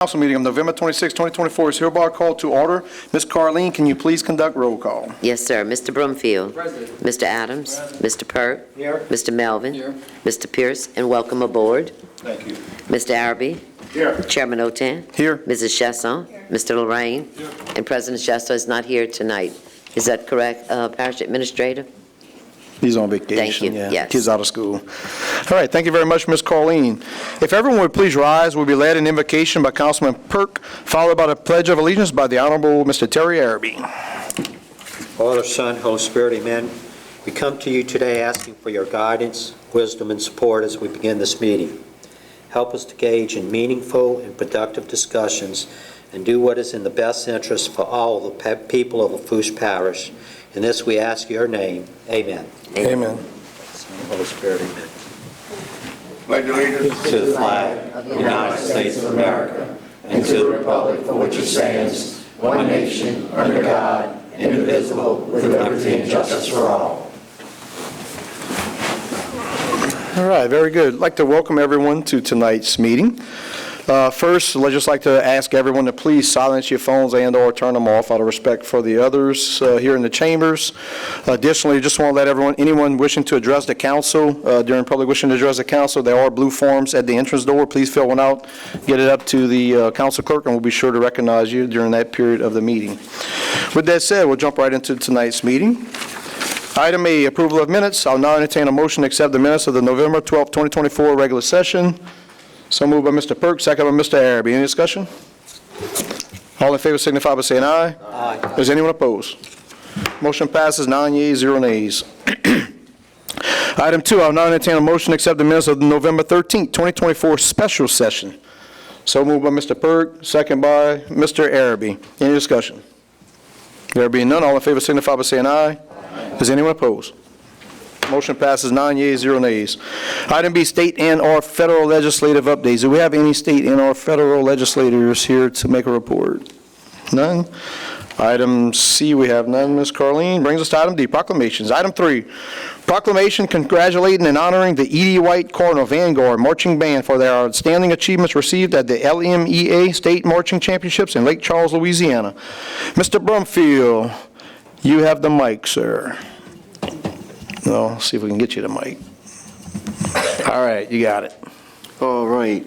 Council meeting of November 26, 2024 is hereby called to order. Ms. Carleen, can you please conduct roll call? Yes, sir. Mr. Brumfield. Present. Mr. Adams. Present. Mr. Pert. Here. Mr. Melvin. Here. Mr. Pierce, and welcome aboard. Thank you. Mr. Arabi. Here. Chairman Otan. Here. Mrs. Chasson. Mr. Lorraine. And President Shasta is not here tonight. Is that correct, Parish Administrator? He's on vacation. Thank you. Yeah. Yes. Kids out of school. All right. Thank you very much, Ms. Carleen. If everyone would please rise, we'll be led in invocation by Councilman Perk, followed by the Pledge of Allegiance by the Honorable Mr. Terry Arabi. Father, Son, Holy Spirit, amen. We come to you today asking for your guidance, wisdom, and support as we begin this meeting. Help us to engage in meaningful and productive discussions and do what is in the best interest for all the people of Lafourche Parish. In this we ask your name. Amen. Amen. Son, Holy Spirit, amen. Pledge allegiance To the flag of the United States of America and to the republic for which it stands, one nation, under God, indivisible, with liberty and justice for all. All right, very good. I'd like to welcome everyone to tonight's meeting. First, I'd just like to ask everyone to please silence your phones and/or turn them off out of respect for the others here in the chambers. Additionally, just want to let anyone wishing to address the council, during public wishing to address the council, there are blue forms at the entrance door. Please fill one out, get it up to the council clerk, and we'll be sure to recognize you during that period of the meeting. With that said, we'll jump right into tonight's meeting. Item A, approval of minutes. I'll now entertain a motion to accept the minutes of the November 12, 2024 regular session. So moved by Mr. Perk, second by Mr. Arabi. Any discussion? All in favor signify by saying aye. Aye. Is anyone opposed? Motion passes 9 yeas, 0 nays. Item 2, I'll now entertain a motion to accept the minutes of the November 13, 2024 special session. So moved by Mr. Perk, second by Mr. Arabi. Any discussion? There being none, all in favor signify by saying aye. Is anyone opposed? Motion passes 9 yeas, 0 nays. Item B, state and/or federal legislative updates. Do we have any state and/or federal legislators here to make a report? None. Item C, we have none. Ms. Carleen brings us to item D, proclamations. Item 3, proclamation congratulating and honoring the E.D. White Cardinal Vanguard Marching Band for their outstanding achievements received at the LMEA State Marching Championships in Lake Charles, Louisiana. Mr. Brumfield, you have the mic, sir. No, see if we can get you the mic. All right, you got it. All right.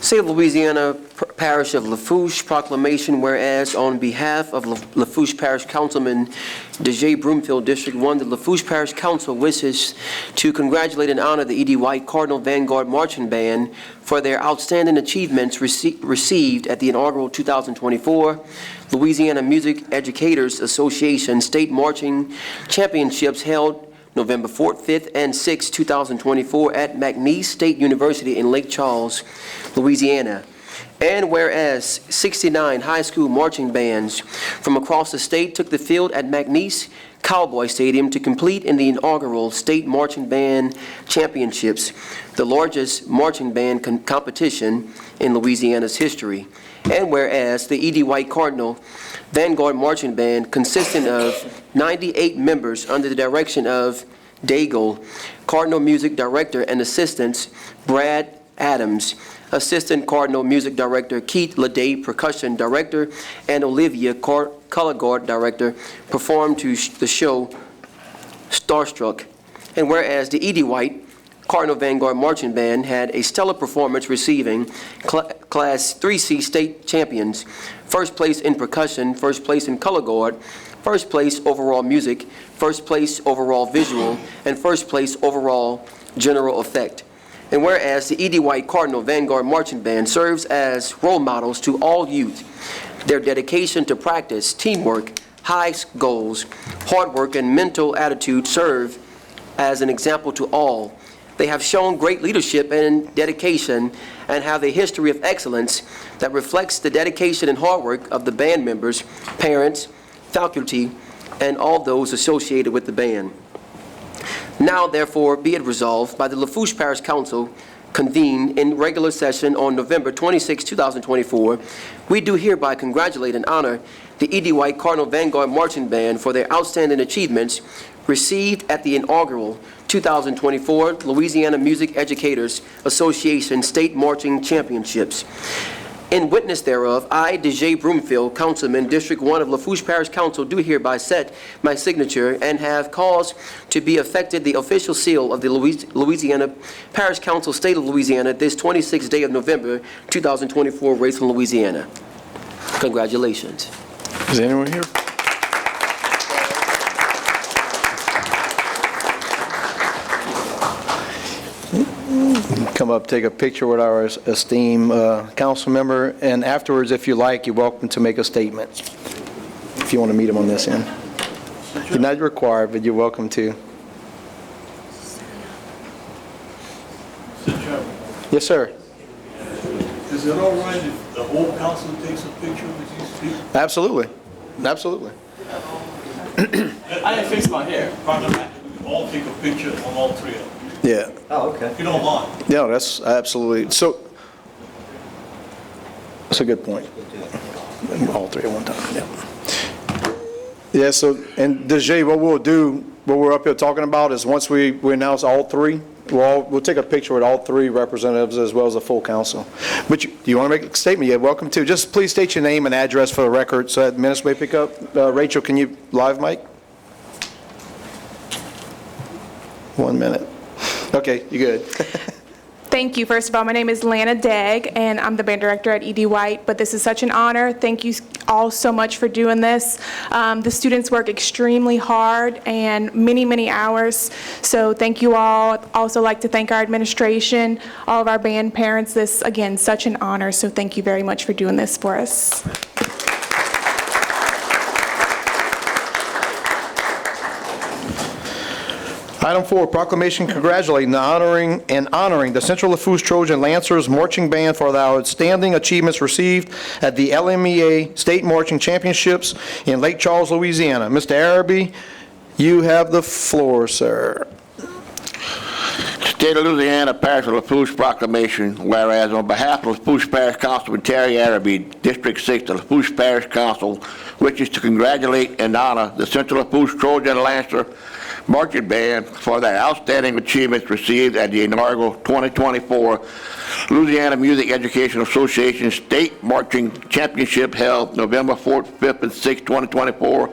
State of Louisiana, Parish of Lafourche, proclamation, whereas on behalf of Lafourche Parish Councilman DeJay Broomfield, District 1, the Lafourche Parish Council wishes to congratulate and honor the E.D. White Cardinal Vanguard Marching Band for their outstanding achievements received at the inaugural 2024 Louisiana Music Educators Association State Marching Championships held November 4th, 5th, and 6th, 2024 at McNeese State University in Lake Charles, Louisiana. And whereas 69 high school marching bands from across the state took the field at McNeese Cowboy Stadium to compete in the inaugural State Marching Band Championships, the largest marching band competition in Louisiana's history. And whereas the E.D. White Cardinal Vanguard Marching Band, consisting of 98 members under the direction of Daigle, Cardinal Music Director, and assistants Brad Adams, Assistant Cardinal Music Director Keith Leday, Percussion Director, and Olivia Color Guard Director, performed to the show Starstruck. And whereas the E.D. White Cardinal Vanguard Marching Band had a stellar performance, receiving Class 3C state champions, first place in percussion, first place in color guard, first place overall music, first place overall visual, and first place overall general effect. And whereas the E.D. White Cardinal Vanguard Marching Band serves as role models to all youth, their dedication to practice, teamwork, high goals, hard work, and mental attitude serve as an example to all. They have shown great leadership and dedication and have a history of excellence that reflects the dedication and hard work of the band members, parents, faculty, and all those associated with the band. Now, therefore, be it resolved by the Lafourche Parish Council convened in regular session on November 26, 2024, we do hereby congratulate and honor the E.D. White Cardinal Vanguard Marching Band for their outstanding achievements received at the inaugural 2024 Louisiana Music Educators Association State Marching Championships. In witness thereof, I, DJ Broomfield, Councilman, District 1 of Lafourche Parish Council, do hereby set my signature and have caused to be effected the official seal of the Louisiana Parish Council, State of Louisiana, this 26th day of November, 2024, Raceland, Louisiana. Congratulations. Is anyone here? Come up, take a picture with our esteemed council member, and afterwards, if you like, you're welcome to make a statement, if you want to meet him on this end. You're not required, but you're welcome to. Mr. Chairman, Yes, sir. is it all right if the whole council takes a picture with these people? Absolutely. Absolutely. I didn't fix my hair. Pardon me. We all take a picture on all three of them, Yeah. Oh, okay. if you don't mind. Yeah, that's absolutely, so, that's a good point. All three at one time, yeah. Yeah, so, and DJ, what we'll do, what we're up here talking about is once we announce all three, we'll take a picture with all three representatives as well as the full council. But do you want to make a statement? Yeah, welcome to. Just please state your name and address for the record so that minutes may pick up. Rachel, can you live mic? 1 minute. Okay, you good. Thank you. First of all, my name is Lana Degg, and I'm the band director at E.D. White, but this is such an honor. Thank you all so much for doing this. The students work extremely hard and many, many hours, so thank you all. I'd also like to thank our administration, all of our band parents. This, again, such an honor, so thank you very much for doing this for us. Item 4, proclamation congratulating and honoring the Central Lafourche Trojan Lancers Marching Band for their outstanding achievements received at the LMEA State Marching Championships in Lake Charles, Louisiana. Mr. Araby, you have the floor, sir. State of Louisiana, Parish of Lafourche proclamation, whereas on behalf of Lafourche Parish Councilman Terry Araby, District 6 of Lafourche Parish Council, wishes to congratulate and honor the Central Lafourche Trojan Lancer Marching Band for their outstanding achievements received at the inaugural 2024 Louisiana Music Education Association State Marching Championship held November 4th, 5th, and 6th, 2024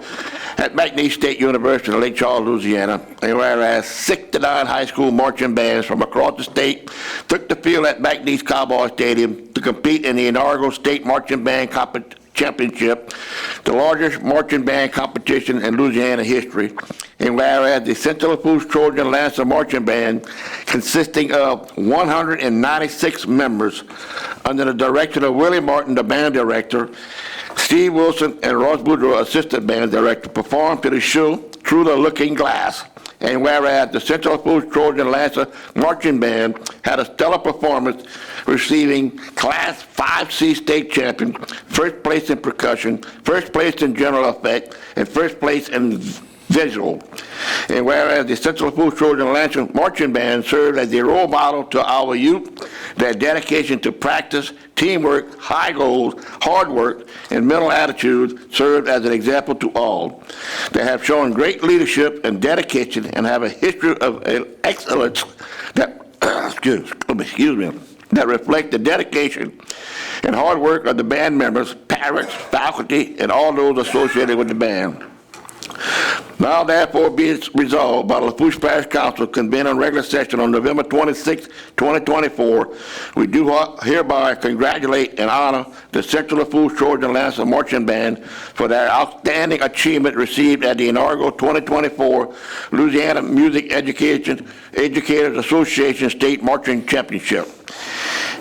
at McNeese State University in Lake Charles, Louisiana. And whereas 69 high school marching bands from across the state took the field at McNeese Cowboy Stadium to compete in the inaugural State Marching Band Championship, the largest marching band competition in Louisiana history. And whereas the Central Lafourche Trojan Lancer Marching Band, consisting of 196 members under the direction of Willie Martin, the band director, Steve Wilson and Ross Boudreaux, assistant band director, performed to the show Through the Looking Glass. And whereas the Central Lafourche Trojan Lancer Marching Band had a stellar performance, receiving Class 5C state champion, first place in percussion, first place in general effect, and first place in visual. And whereas the Central Lafourche Trojan Lancer Marching Band served as the role model to our youth, their dedication to practice, teamwork, high goals, hard work, and mental attitude served as an example to all. They have shown great leadership and dedication and have a history of excellence that, that reflect the dedication and hard work of the band members, parents, faculty, and all those associated with the band. Now therefore be it resolved by the Lafourche Parish Council convened on regular session on November 26, 2024, we do hereby congratulate and honor the Central Lafourche Trojan Lancer Marching Band for their outstanding achievement received at the inaugural 2024 Louisiana Music Educators Association State Marching Championship.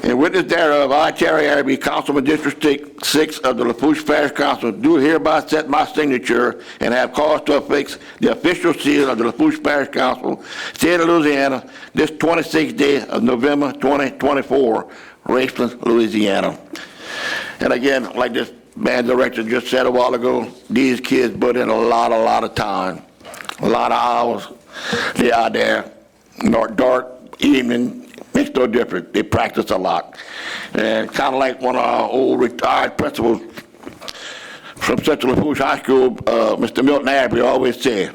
In witness thereof, I, Terry Araby, Councilman District 6 of the Lafourche Parish Council, do hereby set my signature and have cause to affix the official seal of the Lafourche Parish Council, State of Louisiana, this 26th day of November 2024, Raceland, Louisiana. And again, like this band director just said a while ago, these kids put in a lot of time, a lot of hours. They are there, dark evening, makes no difference. They practice a lot. And kind of like one of our old retired principals from Central Lafourche High School, Mr. Milton Abbey, always said,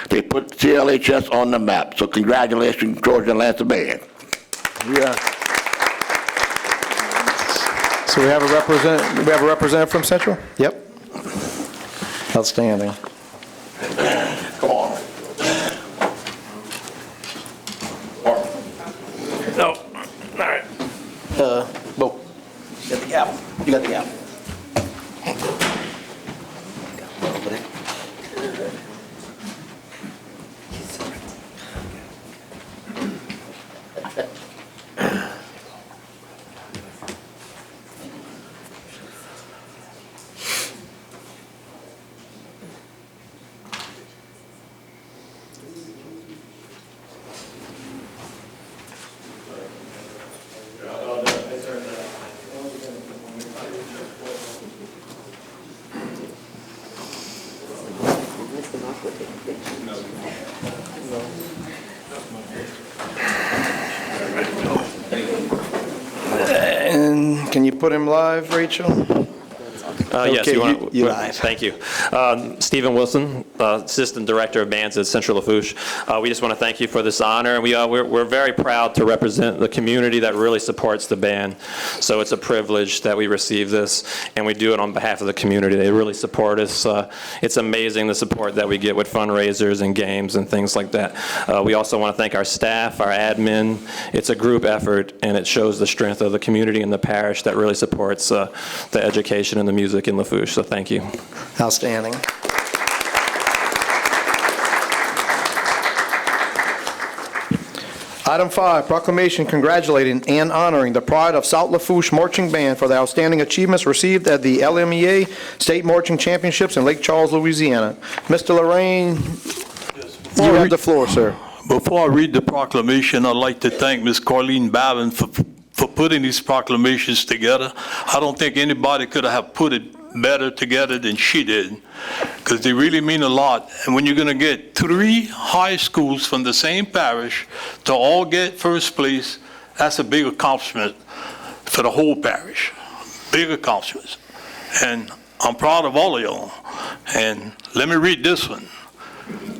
they put CLHS on the map. So congratulations, Trojan Lancer Band. Yeah. So we have a representative from Central? Yep. Outstanding. Come on. No. All right. Bo, you got the gavel. You got the gavel. And can you put him live, Rachel? Yes, Okay, you want you live. Thank you. Stephen Wilson, Assistant Director of Bands at Central Lafourche. We just want to thank you for this honor. And we're very proud to represent the community that really supports the band. So it's a privilege that we receive this, and we do it on behalf of the community. They really support us. It's amazing the support that we get with fundraisers and games and things like that. We also want to thank our staff, our admin. It's a group effort, and it shows the strength of the community and the parish that really supports the education and the music in Lafourche, so thank you. Outstanding. Item 5, proclamation congratulating and honoring the Pride of South Lafourche Marching Band for the outstanding achievements received at the LMEA State Marching Championships in Lake Charles, Louisiana. Mr. Lorraine, you have the floor, sir. Before I read the proclamation, I'd like to thank Ms. Carleen Bavin for putting these proclamations together. I don't think anybody could have put it better together than she did, because they really mean a lot. And when you're going to get 3 high schools from the same parish to all get first place, that's a big accomplishment for the whole parish. Big accomplishments. And I'm proud of all of y'all. And let me read this one.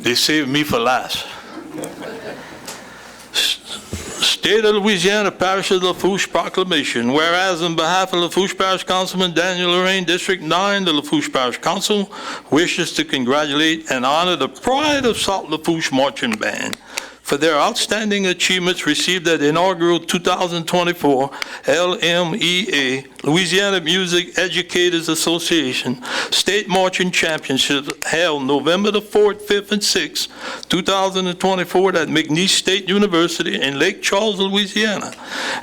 They saved me for last. State of Louisiana Parish of Lafourche Proclamation. Whereas on behalf of Lafourche Parish Councilman Daniel Lorraine, District 9, the Lafourche Parish Council wishes to congratulate and honor the Pride of South Lafourche Marching Band for their outstanding achievements received at the inaugural 2024 LMEA, Louisiana Music Educators Association, State Marching Championships held November the 4th, 5th, and 6th, 2024 at McNeese State University in Lake Charles, Louisiana.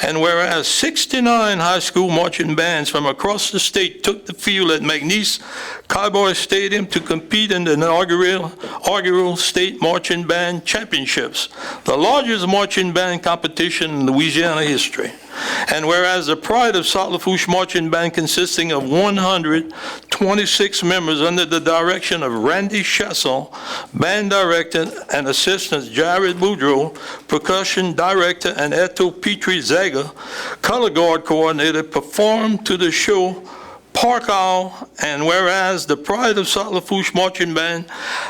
And whereas 69 high school marching bands from across the state took the field at McNeese Cowboy Stadium to compete in the inaugural State Marching Band Championships, the largest marching band competition in Louisiana history. And whereas the Pride of South Lafourche Marching Band, consisting of 126 members under the direction of Randy Shessel, band director, and assistants Jared Boudreau, percussion director, and Eto Petrie Zaga, color guard coordinator, performed to the show Park Owl. And whereas the Pride of South Lafourche Marching Band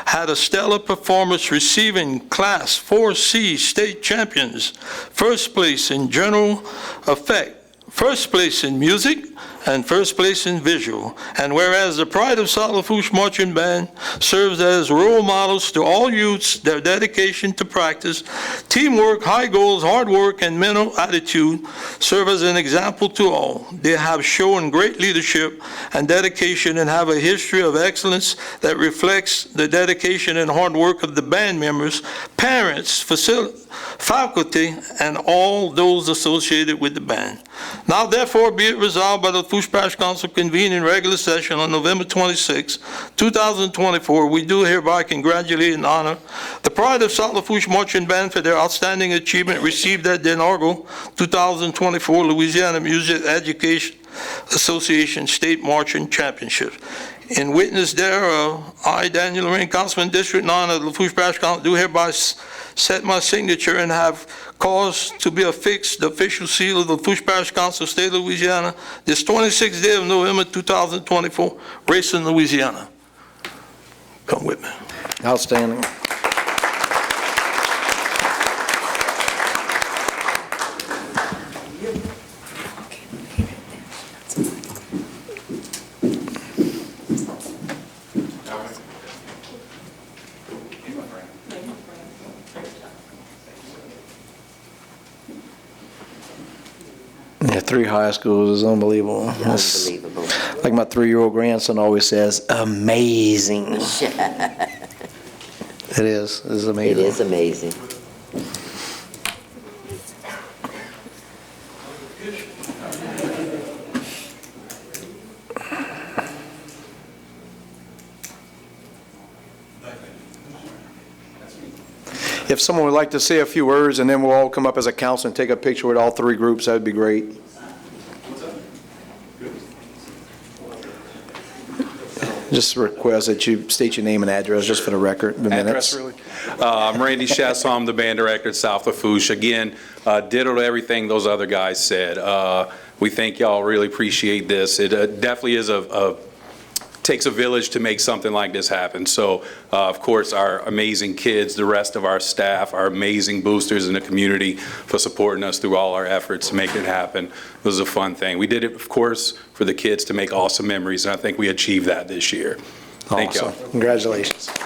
had a stellar performance, receiving Class 4C state champions, first place in general effect, first place in music, and first place in visual. And whereas the Pride of South Lafourche Marching Band serves as role models to all youths, their dedication to practice, teamwork, high goals, hard work, and mental attitude serve as an example to all. They have shown great leadership and dedication and have a history of excellence that reflects the dedication and hard work of the band members, parents, faculty, and all those associated with the band. Now therefore be it resolved by the Lafourche Parish Council convened in regular session on November 26, 2024, we do hereby congratulate and honor the Pride of South Lafourche Marching Band for their outstanding achievement received at the inaugural 2024 Louisiana Music Education Association State Marching Championships. In witness thereof, I, Daniel Lorraine, Councilman District 9 of the Lafourche Parish Council, do hereby set my signature and have caused to be affixed the official seal of the Lafourche Parish Council, State of Louisiana, this 26th day of November 2024, Racine, Louisiana. Come with me. Outstanding. Yeah, 3 high schools is unbelievable. That's- Unbelievable. Like my 3-year-old grandson always says, amazing. It is. It's It amazing. is amazing. If someone would like to say a few words, and then we'll all come up as a council and take a picture with all 3 groups, that would be great. Just request that you state your name and address, just for the record, the minutes. Address, really? I'm Randy Chasson, I'm the band director at South Lafourche. Again, ditto to everything those other guys said. We thank y'all, really appreciate this. It definitely is takes a village to make something like this happen. So, of course, our amazing kids, the rest of our staff, our amazing boosters in the community for supporting us through all our efforts to make it happen. It was a fun thing. We did it, of course, for the kids to make awesome memories, and I think we achieved that this year. Thank y'all. Awesome. Congratulations. All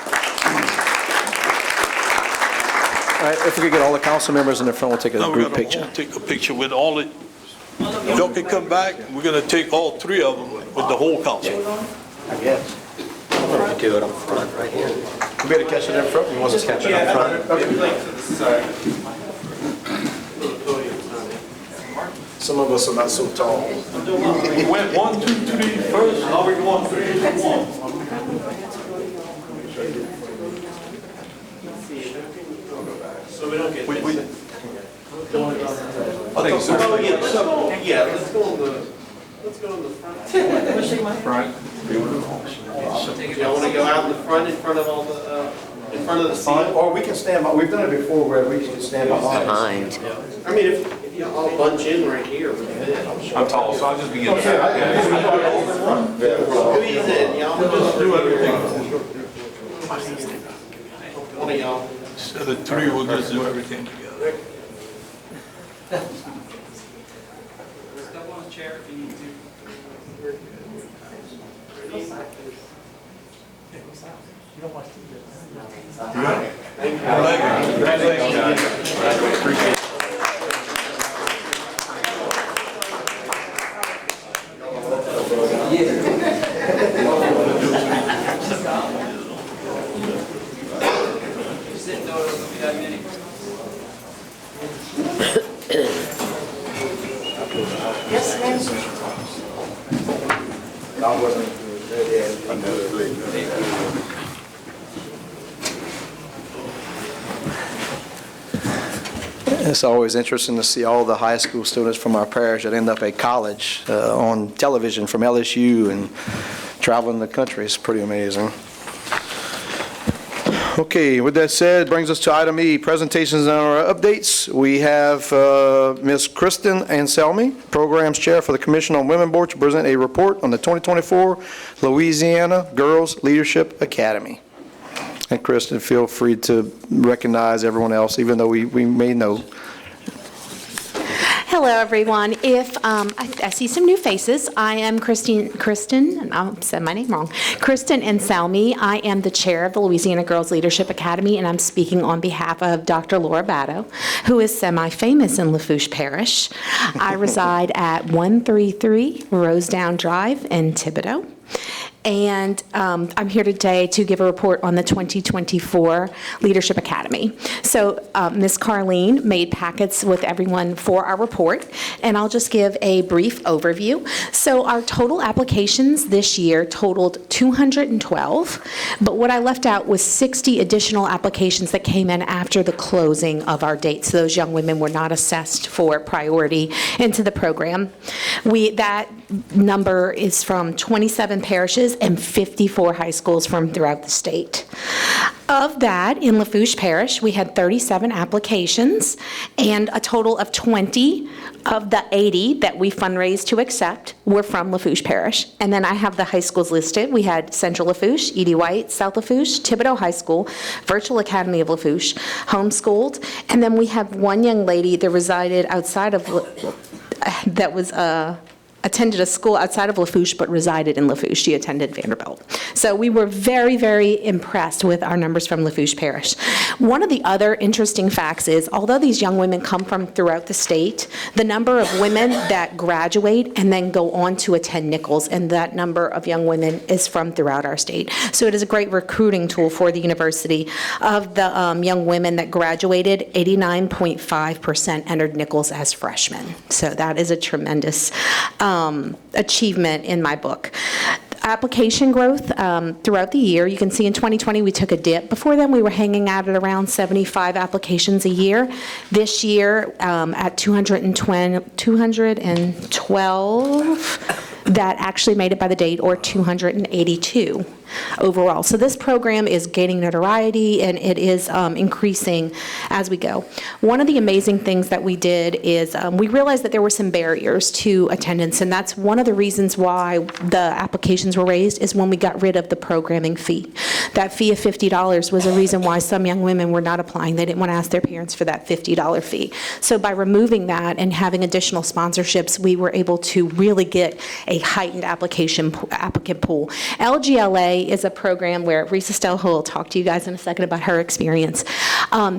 right, if we could get all the council members in the front, we'll take a Now we're group gonna picture. all take a picture with all the, y'all can come back, we're gonna take all 3 of them with the whole council. I guess. I'm going to do it up front, right here. We'll be able to catch it in front. You want us to catch it up front? Some of us are not so tall. We went 1, 2, 3 first, now we're going 3, 2, 1. So we don't get We- this. we- Oh, yeah, let's go on the front. Y'all want to go out in the front, in front of all the, in front of the seal? Or we can stand, we've done it before where we can stand behind. Behind. I mean, if you all bunch in right here, we fit. I'm tall, so I'll just begin. Squeeze in, y'all. Just do everything. One of y'all. Instead of 3, we'll just do everything together. Step on a chair if you need to. It's always interesting to see all the high school students from our parish that end up at college on television from LSU and traveling the country. It's pretty amazing. Okay, with that said, brings us to item E, presentations and our updates. We have Ms. Kristen Anselmi, Programs Chair for the Commission on Women Board, to present a report on the 2024 Louisiana Girls Leadership Academy. And Kristen, feel free to recognize everyone else, even though we may know. Hello, everyone. If I see some new faces, I am Kristen, and I'll say my name wrong, Kristen Anselmi. I am the chair of the Louisiana Girls Leadership Academy, and I'm speaking on behalf of Dr. Laura Batto, who is semi-famous in Lafourche Parish. I reside at 133 Rosedown Drive in Thibodaux. And I'm here today to give a report on the 2024 Leadership Academy. So Ms. Carlene made packets with everyone for our report, and I'll just give a brief overview. So our total applications this year totaled 212, but what I left out was 60 additional applications that came in after the closing of our dates. Those young women were not assessed for priority into the program. That number is from 27 parishes and 54 high schools from throughout the state. Of that, in Lafourche Parish, we had 37 applications, and a total of 20 of the 80 that we fundraised to accept were from Lafourche Parish. And then I have the high schools listed. We had Central Lafourche, E.D. White, South Lafourche, Thibodeau High School, Virtual Academy of Lafourche, homeschooled, and then we have one young lady that resided outside of, attended a school outside of Lafourche but resided in Lafourche. She attended Vanderbilt. So we were very, very impressed with our numbers from Lafourche Parish. One of the other interesting facts is, although these young women come from throughout the state, the number of women that graduate and then go on to attend Nichols, and that number of young women is from throughout our state. So it is a great recruiting tool for the university. Of the young women that graduated, 89.5% entered Nichols as freshmen. So that is a tremendous achievement in my book. Application growth throughout the year. You can see in 2020 we took a dip. Before then we were hanging out at around 75 applications a year. This year at 212 that actually made it by the date, or 282 overall. So this program is gaining notoriety, and it is increasing as we go. One of the amazing things that we did is we realized that there were some barriers to attendance, and that's one of the reasons why the applications were raised, is when we got rid of the programming fee. That fee of $50 was a reason why some young women were not applying. They didn't want to ask their parents for that $50 fee. So by removing that and having additional sponsorships, we were able to really get a heightened applicant pool. LGLA is a program where Risa Stelho will talk to you guys in a second about her experience.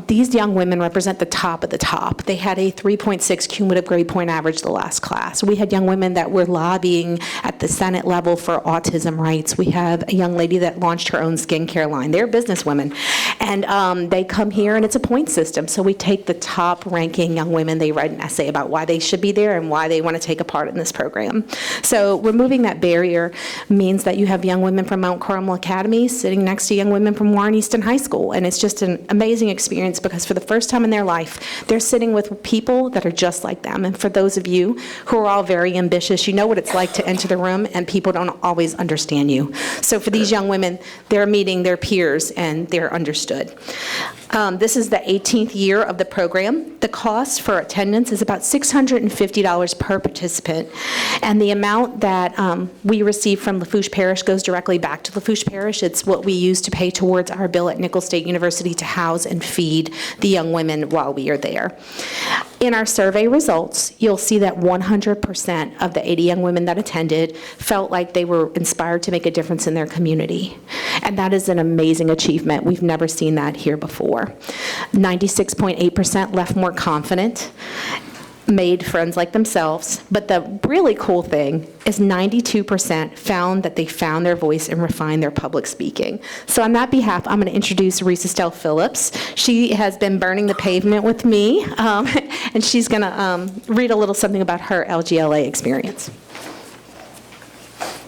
These young women represent the top of the top. They had a 3.6 cumulative grade point average the last class. We had young women that were lobbying at the Senate level for autism rights. We have a young lady that launched her own skincare line. They're businesswomen. And they come here, and it's a point system. So we take the top ranking young women, they write an essay about why they should be there and why they want to take a part in this program. So removing that barrier means that you have young women from Mount Carmel Academy sitting next to young women from Warren Easton High School. And it's just an amazing experience, because for the first time in their life, they're sitting with people that are just like them. And for those of you who are all very ambitious, you know what it's like to enter the room and people don't always understand you. So for these young women, they're meeting their peers and they're understood. This is the 18th year of the program. The cost for attendance is about $650 per participant, and the amount that we receive from Lafourche Parish goes directly back to Lafourche Parish. It's what we use to pay towards our bill at Nichols State University to house and feed the young women while we are there. In our survey results, you'll see that 100% of the 80 young women that attended felt like they were inspired to make a difference in their community. And that is an amazing achievement. We've never seen that here before. 96.8% left more confident, made friends like themselves. But the really cool thing is 92% found that they found their voice and refined their public speaking. So on that behalf, I'm going to introduce Risa Stell Phillips. She has been burning the pavement with me, and she's going to read a little something about her LGLA experience.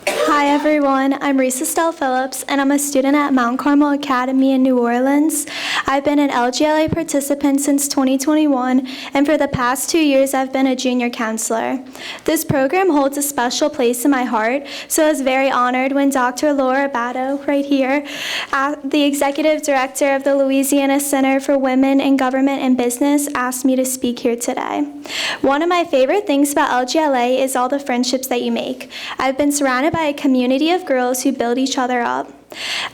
Hi everyone, I'm Risa Stell Phillips, and I'm a student at Mount Carmel Academy in New Orleans. I've been an LGLA participant since 2021, and for the past 2 years I've been a junior counselor. This program holds a special place in my heart, so I was very honored when Dr. Laura Batto, right here, the executive director of the Louisiana Center for Women in Government and Business, asked me to speak here today. One of my favorite things about LGLA is all the friendships that you make. I've been surrounded by a community of girls who build each other up.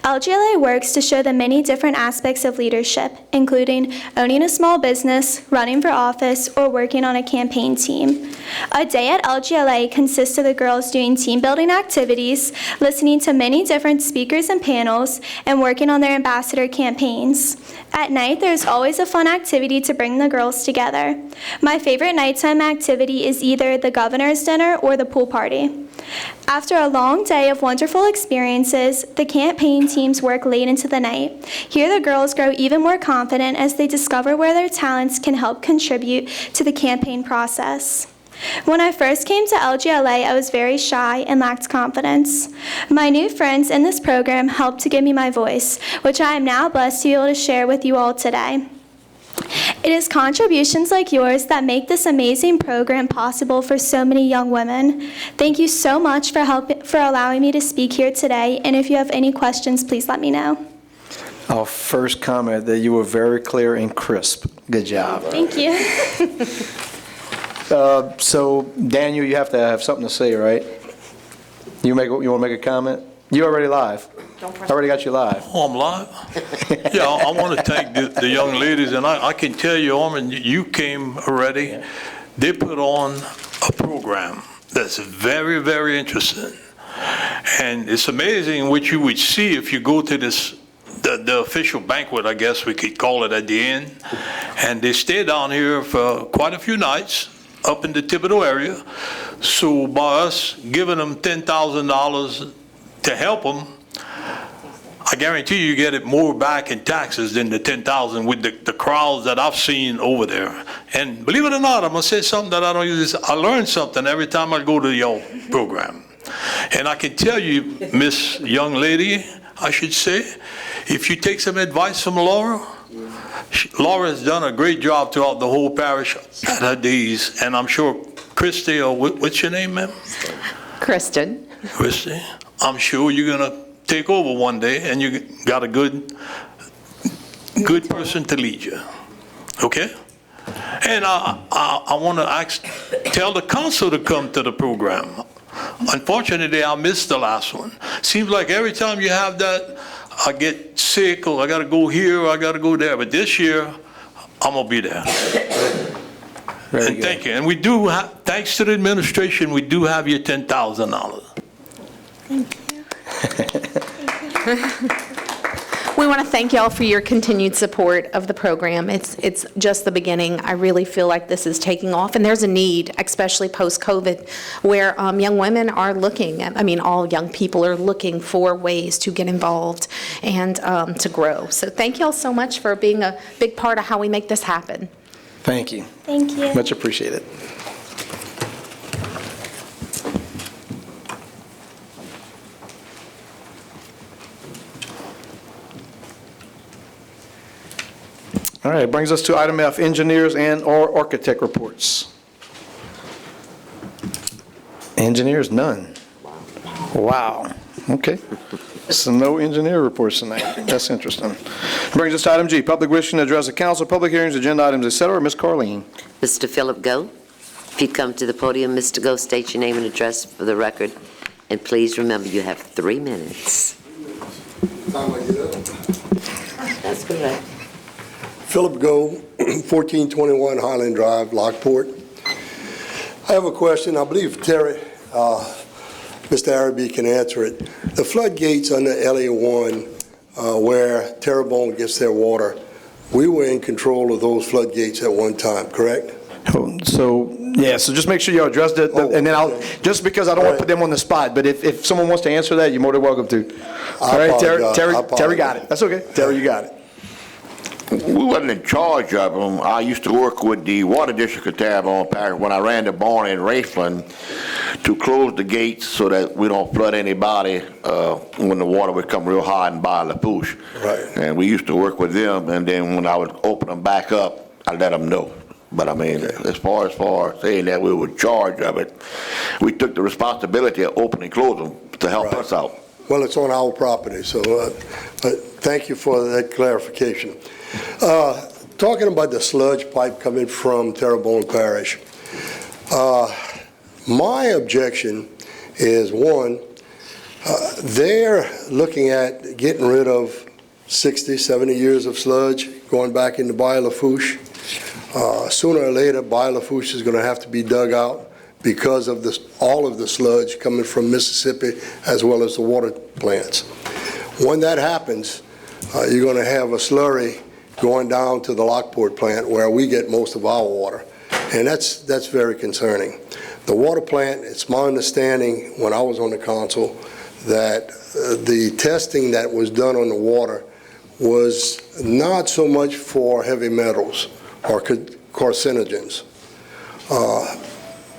LGLA works to show the many different aspects of leadership, including owning a small business, running for office, or working on a campaign team. A day at LGLA consists of the girls doing team building activities, listening to many different speakers and panels, and working on their ambassador campaigns. At night, there's always a fun activity to bring the girls together. My favorite nighttime activity is either the governor's dinner or the pool party. After a long day of wonderful experiences, the campaign teams work late into the night. Here the girls grow even more confident as they discover where their talents can help contribute to the campaign process. When I first came to LGLA, I was very shy and lacked confidence. My new friends in this program helped to give me my voice, which I am now blessed to be able to share with you all today. It is contributions like yours that make this amazing program possible for so many young women. Thank you so much for allowing me to speak here today, and if you have any questions, please let me know. I'll first comment that you were very clear and crisp. Good job. Thank you. So, Daniel, you have to have something to say, right? You want to make a comment? You're already live. I already got you live. Oh, I'm live? Yeah, I want to thank the young ladies, and I can tell you, Orman, you came already. They put on a program that's very, very interesting. And it's amazing what you would see if you go to this, the official banquet, I guess we could call it, at the end. And they stay down here for quite a few nights up in the Thibodeau area. So by us giving them $10,000 to help them, I guarantee you get it more back in taxes than the $10,000 with the crowds that I've seen over there. And believe it or not, I'm gonna say something that I don't use. I learn something every time I go to your program. And I can tell you, Miss Young Lady, I should say, if you take some advice from Laura, Laura has done a great job throughout the whole parish at her days, and I'm sure Christy, or what's your name, ma'am? Kristen. Christy, I'm sure you're gonna take over one day, and you got a good person to lead you, okay? And I want to tell the council to come to the program. Unfortunately, I missed the last one. Seems like every time you have that, I get sick, or I got to go here, or I got to go there. But this year, I'm going to be there. And thank you. And we do have, thanks to the administration, we do have your $10,000. Thank you. We want to thank y'all for your continued support of the program. It's just the beginning. I really feel like this is taking off, and there's a need, especially post-COVID, where young women are looking at, all young people are looking for ways to get involved and to grow. So thank y'all so much for being a big part of how we make this happen. Thank you. Thank you. Much appreciated. All right, brings us to item F, engineers and/or architect reports. Engineers, none. Wow, okay. So no engineer reports tonight. That's interesting. Brings us to item G, public wishing to address the council, public hearings, agenda items, et cetera. Ms. Carleen. Mr. Philip Go, if you'd come to the podium, Mr. Go, state your name and address for the record, and please remember you have 3 minutes. That's correct. Philip Go, 1421 Highland Drive, Lockport. I have a question. I believe Mr. Araby can answer it. The floodgates under LA1, where Terrebonne gets their water, we were in control of those floodgates at one time, correct? So just make sure you address it, and then just because I don't want to put them on the spot, but if someone wants to answer that, you're more than welcome to. All right, Terry got it. That's okay. Terry, you got it. We wasn't in charge of them. I used to work with the water district of Terrebonne Parish when I ran the barn in Raceland to close the gates so that we don't flood anybody when the water would come real high and by Lafourche. Right. And we used to work with them, and then when I would open them back up, I let them know. But as far as saying that we were in charge of it, we took the responsibility of opening and closing them to help us out. Well, it's on our property, so thank you for that clarification. Talking about the sludge pipe coming from Terrebonne Parish, my objection is, one, they're looking at getting rid of 60, 70 years of sludge going back into Bayou Lafourche. Sooner or later, Bayou Lafourche is going to have to be dug out because of all of the sludge coming from Mississippi as well as the water plants. When that happens, you're going to have a slurry going down to the Lockport plant where we get most of our water, and that's very concerning. The water plant, it's my understanding when I was on the council that the testing that was done on the water was not so much for heavy metals or carcinogens.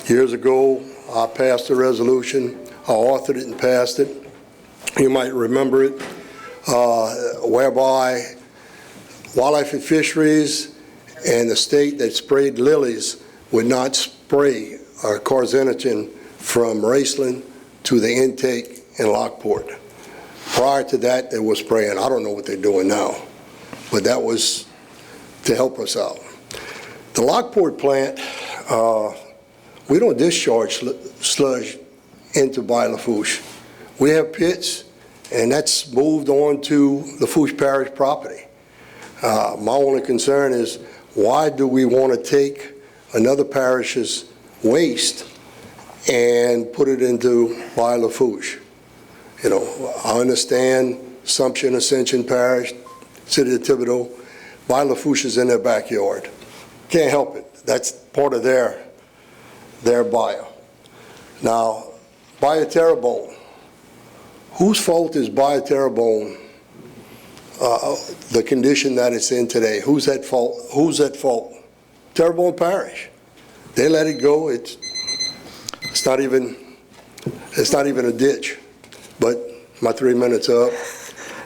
Years ago, I passed a resolution, I authored it and passed it, you might remember it, whereby Wildlife and Fisheries and the state that sprayed lilies would not spray carcinogen from Raceland to the intake in Lockport. Prior to that, they were spraying. I don't know what they're doing now, but that was to help us out. The Lockport plant, we don't discharge sludge into by Lafourche. We have pits, and that's moved on to Lafourche Parish property. My only concern is, why do we want to take another parish's waste and put it into by Lafourche? You know, I understand Assumption, Ascension Parish, City of Thibodeau, by Lafourche is in their backyard. Can't help it. That's part of their bio. Now, Bayou Terrebonne. Whose fault is Bayou Terrebonne, the condition that it's in today? Who's at fault? Who's at fault? Terrebonne Parish. They let it go. It's not even a ditch. But my 3 minutes are up.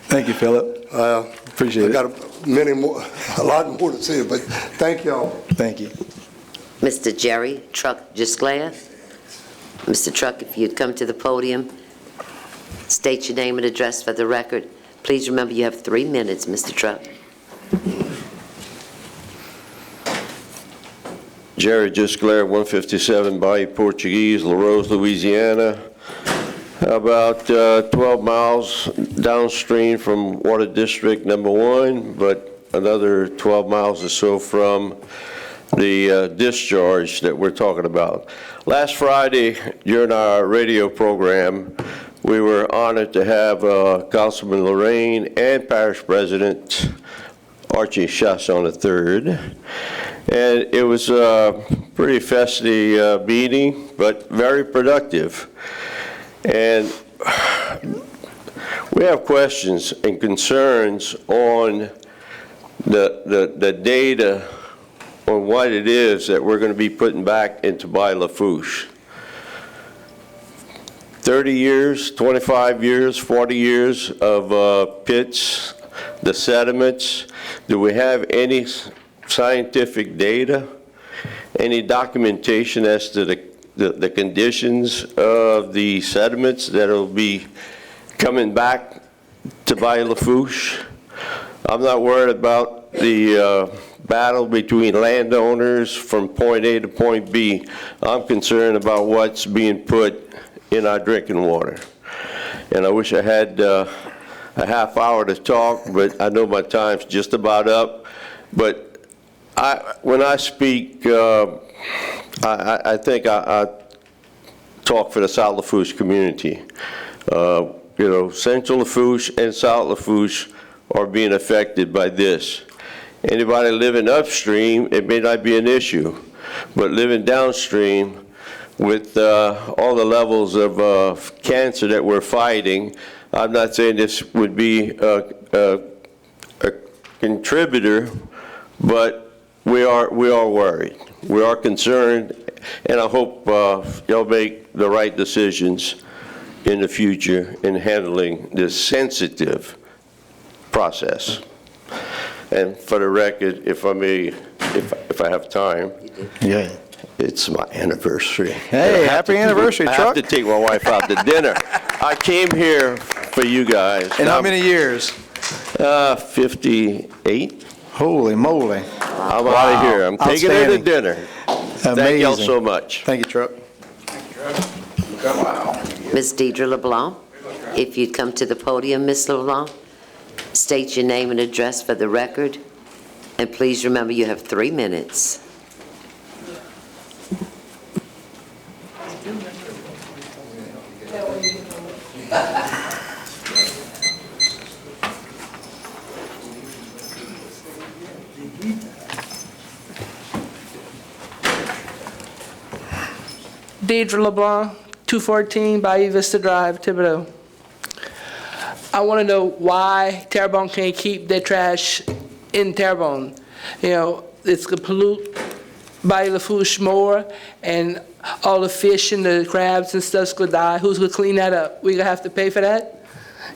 Thank you, Philip. Appreciate it. I got a lot more to say, but thank y'all. Thank you. Mr. Jerry Truck Gisclair. Mr. Truck, if you'd come to the podium, state your name and address for the record. Please remember you have 3 minutes, Mr. Truck. Jerry Gisclair, 157 Bayou Portuguese, La Rose, Louisiana. About 12 miles downstream from Water District number 1, but another 12 miles or so from the discharge that we're talking about. Last Friday, during our radio program, we were honored to have Councilman Lorraine and Parish President Archie Chasson III. And it was a pretty festive meeting, but very productive. And we have questions and concerns on the data on what it is that we're going to be putting back into by Lafourche. 30 years, 25 years, 40 years of pits, the sediments. Do we have any scientific data, any documentation as to the conditions of the sediments that will be coming back to by Lafourche? I'm not worried about the battle between landowners from point A to point B. I'm concerned about what's being put in our drinking water. And I wish I had a half hour to talk, but I know my time's just about up. But when I speak, I think I talk for the South Lafourche community. You know, Central Lafourche and South Lafourche are being affected by this. Anybody living upstream, it may not be an issue, but living downstream with all the levels of cancer that we're fighting, I'm not saying this would be a contributor, but we are worried. We are concerned, and I hope y'all make the right decisions in the future in handling this sensitive process. And for the record, if I may, if I have time, Yeah. it's my anniversary. Hey, happy anniversary, I Truck. have to take my wife out to dinner. I came here for you guys. In how many years? 58. Holy moly. I'm out of here. I'm taking her to dinner. Thank y'all so much. Thank you, Truck. Wow. Ms. Deidre LeBlanc, if you'd come to the podium, Ms. LeBlanc, state your name and address for the record, and please remember you have 3 minutes. Deidre LeBlanc, 214 Bayou Vista Drive, Thibodeau. I want to know why Terrebonne can't keep their trash in Terrebonne. You know, it's going to pollute Bayou Lafourche more, and all the fish and the crabs and stuff's going to die. Who's going to clean that up? We going to have to pay for that?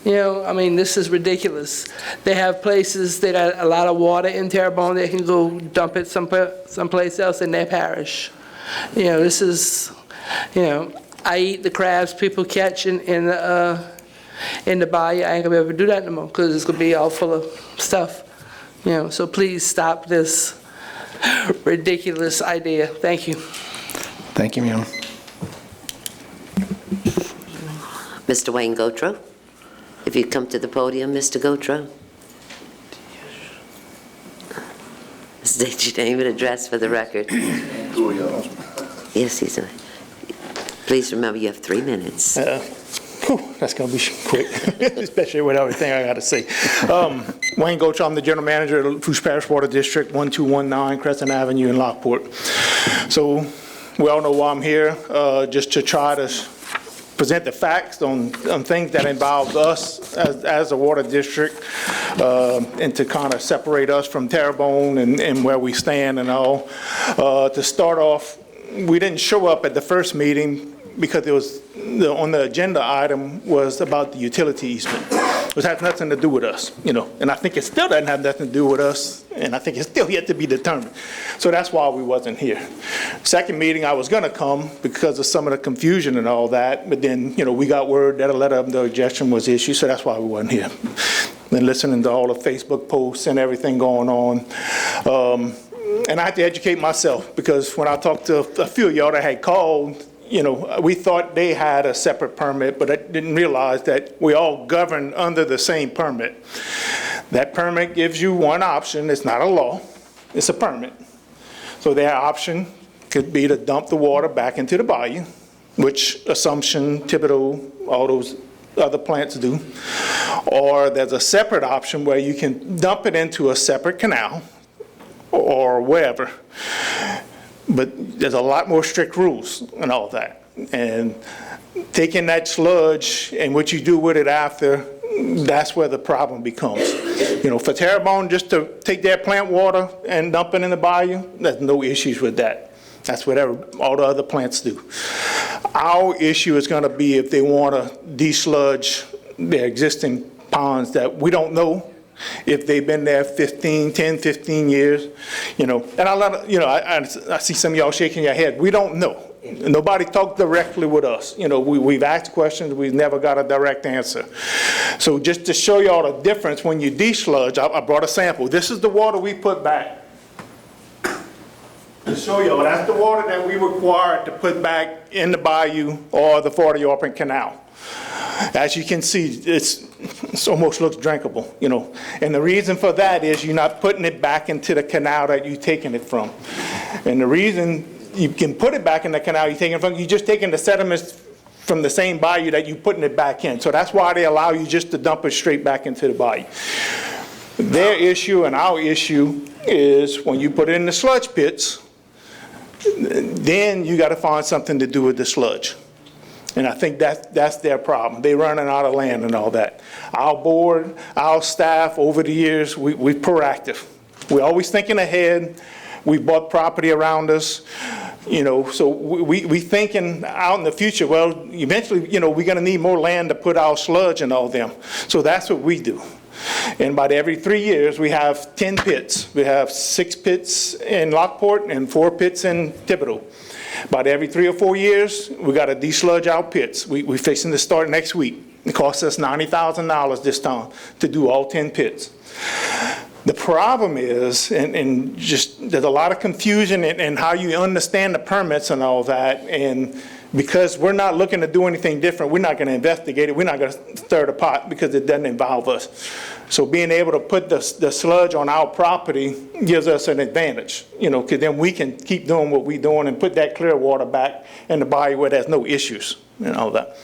You know, I mean, this is ridiculous. They have places that have a lot of water in Terrebonne. They can go dump it someplace else in their parish. You know, this is, you know, I eat the crabs people catch in the bayou. I ain't gonna be able to do that no more because it's gonna be all full of stuff. You know, so please stop this ridiculous idea. Thank you. Thank you, ma'am. Mr. Wayne Gotro, if you'd come to the podium, Mr. Gotro. State your name and address for the record. Yes, he's in. Please remember you have 3 minutes. That's going to be quick, especially with everything I got to say. Wayne Gotro, I'm the general manager of the Lafourche Parish Water District, 1219 Crescent Avenue in Lockport. So we all know why I'm here, just to try to present the facts on things that involve us as a water district, and to kind of separate us from Terrebonne and where we stand and all. To start off, we didn't show up at the first meeting because it was on the agenda item was about the utility easement, which has nothing to do with us, you know. And I think it still doesn't have nothing to do with us, and I think it's still yet to be determined. So that's why we wasn't here. Second meeting, I was going to come because of some of the confusion and all that, but then, you know, we got word that a letter of no objection was issued, so that's why we wasn't here. Then listening to all the Facebook posts and everything going on. And I had to educate myself because when I talked to a few of y'all that had called, you know, we thought they had a separate permit, but I didn't realize that we all govern under the same permit. That permit gives you one option. It's not a law. It's a permit. So their option could be to dump the water back into the bayou, which Assumption, Thibodeau, all those other plants do. Or there's a separate option where you can dump it into a separate canal or wherever. But there's a lot more strict rules and all that. And taking that sludge and what you do with it after, that's where the problem becomes. You know, for Terrebonne, just to take their plant water and dump it in the bayou, there's no issues with that. That's what all the other plants do. Our issue is going to be if they want to desludge their existing ponds that we don't know if they've been there 10, 15 years, you know. And I see some of y'all shaking your head. We don't know. Nobody talked directly with us. You know, we've asked questions. We've never got a direct answer. So just to show y'all the difference, when you desludge, I brought a sample. This is the water we put back. To show y'all, that's the water that we required to put back in the bayou or the 40-Orphan Canal. As you can see, it almost looks drinkable, you know. And the reason for that is you're not putting it back into the canal that you're taking it from. And the reason you can put it back in the canal you're taking it from, you're just taking the sediments from the same bayou that you're putting it back in. So that's why they allow you just to dump it straight back into the bayou. Their issue and our issue is when you put it in the sludge pits, then you got to find something to do with the sludge. And I think that's their problem. They're running out of land and all that. Our board, our staff, over the years, we're proactive. We're always thinking ahead. We bought property around us, you know, so we thinking out in the future, well, eventually, you know, we're going to need more land to put our sludge and all them. So that's what we do. And about every 3 years, we have 10 pits. We have 6 pits in Lockport and 4 pits in Thibodeau. About every 3 or 4 years, we got to desludge our pits. We're fixing to start next week. It costs us $90,000 this time to do all 10 pits. The problem is, and just there's a lot of confusion in how you understand the permits and all that, and because we're not looking to do anything different, we're not going to investigate it, we're not going to stir the pot because it doesn't involve us. So being able to put the sludge on our property gives us an advantage, you know, because then we can keep doing what we're doing and put that clear water back in the bayou where there's no issues and all that.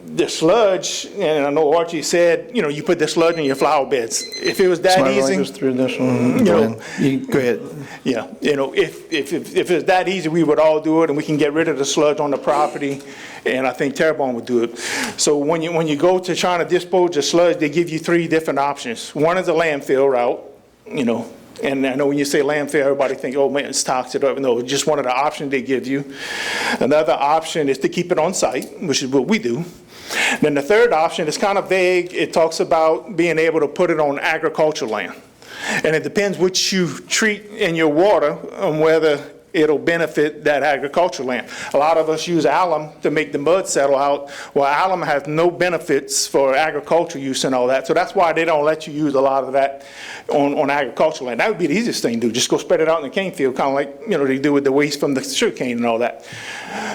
The sludge, and I know Archie said, you know, you put the sludge in your flower beds. If it was that easy, go ahead. Yeah, you know, if it's that easy, we would all do it, and we can get rid of the sludge on the property, and I think Terrebonne would do it. So when you go to trying to dispose of sludge, they give you 3 different options. One is a landfill route, you know, And I know when you say landfill, everybody thinks, oh man, it's toxic. No, it's just one of the options they give you. Another option is to keep it on site, which is what we do. Then the third option is kind of vague. It talks about being able to put it on agricultural land. And it depends which you treat in your water on whether it'll benefit that agricultural land. A lot of us use alum to make the mud settle out. Well, alum has no benefits for agricultural use and all that. So that's why they don't let you use a lot of that on agricultural land. That would be the easiest thing to do. Just go spread it out in the cane field, kind of like they do with the waste from the sugar cane and all that.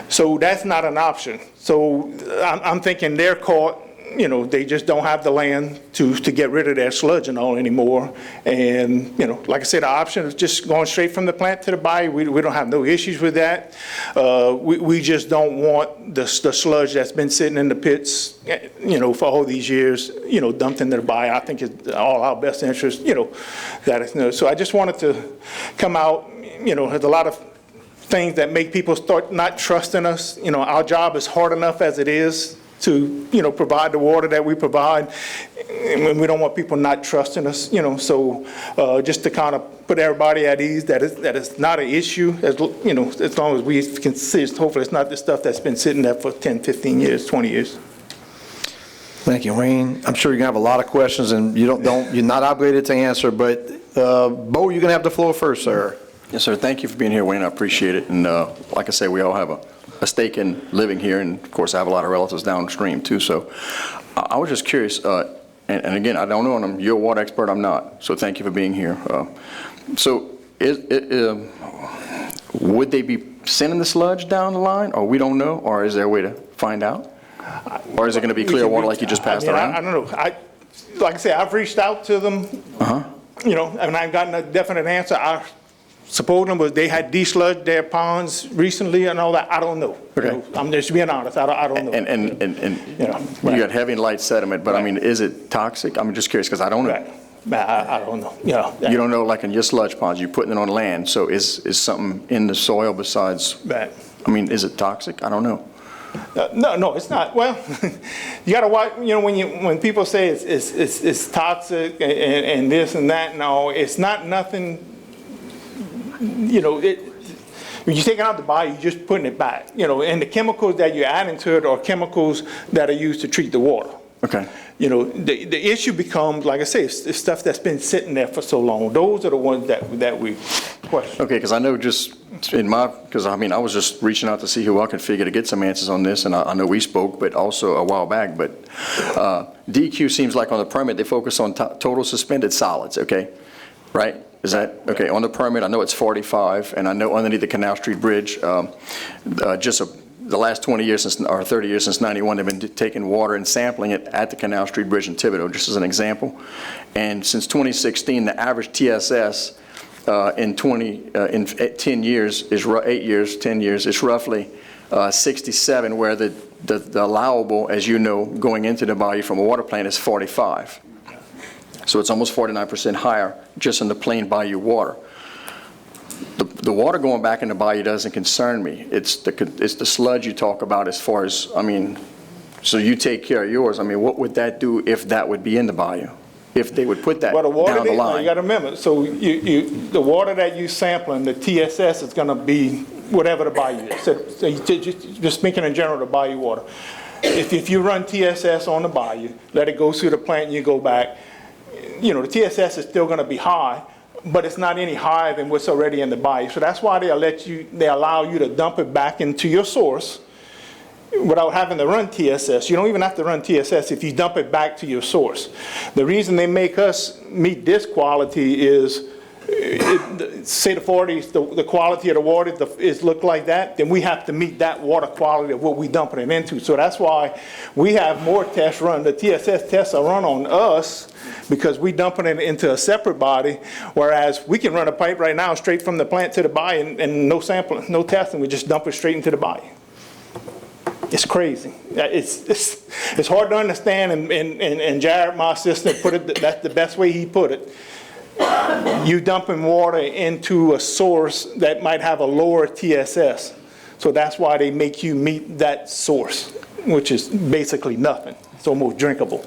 So that's not an option. So I'm thinking they're caught. They just don't have the land to get rid of their sludge and all anymore. And, like I said, the option is just going straight from the plant to the bayou. We don't have no issues with that. We just don't want the sludge that's been sitting in the pits, for all these years, dumped into the bayou. I think it's all our best interest, So I just wanted to come out, there's a lot of things that make people start not trusting us. Our job is hard enough as it is to, provide the water that we provide, and we don't want people not trusting us, so just to kind of put everybody at ease that it's not an issue, as long as we can see, hopefully it's not the stuff that's been sitting there for 10, 15 years, 20 years. Thank you, Wayne. I'm sure you're going to have a lot of questions, and you're not obligated to answer, but Bo, you're going to have the floor first, sir. Yes, sir. Thank you for being here, Wayne. I appreciate it. And like I say, we all have a stake in living here, and of course I have a lot of relatives downstream too. So I was just curious, and again, I don't know, and you're a water expert, I'm not, so thank you for being here. So would they be sending the sludge down the line, or we don't know, or is there a way to find out? Or is it going to be clear water like you just passed around? I don't know. Like I say, I've reached out to them, and I've gotten a definite answer. I suppose them was they had desludged their ponds recently and all that. I don't know. Okay. I'm just being honest. I don't know. And you got heavy and light sediment, but I mean, is it toxic? I'm just curious because I don't know. I don't know. You don't know, like in your sludge ponds, you're putting it on land. So is something in the soil besides? I mean, is it toxic? I don't know. No, it's not. Well, you got to watch. When people say it's toxic and this and that, no, it's not nothing. When you take it out the bayou, you're just putting it back. And the chemicals that you're adding to it are chemicals that are used to treat the water. Okay. The issue becomes, like I say, it's stuff that's been sitting there for so long. Those are the ones that we question. Okay, because I know I was just reaching out to see who I could figure to get some answers on this, and I know we spoke, but also a while back, but DQ seems like on the permit, they focus on total suspended solids, okay? Right? Is that, okay, on the permit, I know it's 45, and I know underneath the Canal Street Bridge, the last 20 years or 30 years since 91, they've been taking water and sampling it at the Canal Street Bridge in Thibodeau, just as an example. And since 2016, the average TSS in 10 years is 8 years, 10 years, is roughly 67, where the allowable, as you know, going into the bayou from a water plant is 45. So it's almost 49% higher just in the plain bayou water. The water going back in the bayou doesn't concern me. It's the sludge you talk about as far as, so you take care of yours. What would that do if that would be in the bayou? If they would put that down the line? You got to remember, so the water that you sampling, the TSS is going to be whatever the bayou is. So you just speaking in general, the bayou water. If you run TSS on the bayou, let it go through the plant and you go back, the TSS is still going to be high, but it's not any higher than what's already in the bayou. So that's why they allow you to dump it back into your source without having to run TSS. You don't even have to run TSS if you dump it back to your source. The reason they make us meet this quality is, say the 40s, the quality of the water is look like that, then we have to meet that water quality of what we dumping it into. So that's why we have more tests run. The TSS tests are run on us because we dumping it into a separate body, whereas we can run a pipe right now straight from the plant to the bayou and no sampling, no testing. We just dump it straight into the bayou. It's crazy. It's hard to understand, and Jared, my assistant, put it. That's the best way he put it. You dumping water into a source that might have a lower TSS, so that's why they make you meet that source, which is basically nothing. It's almost drinkable.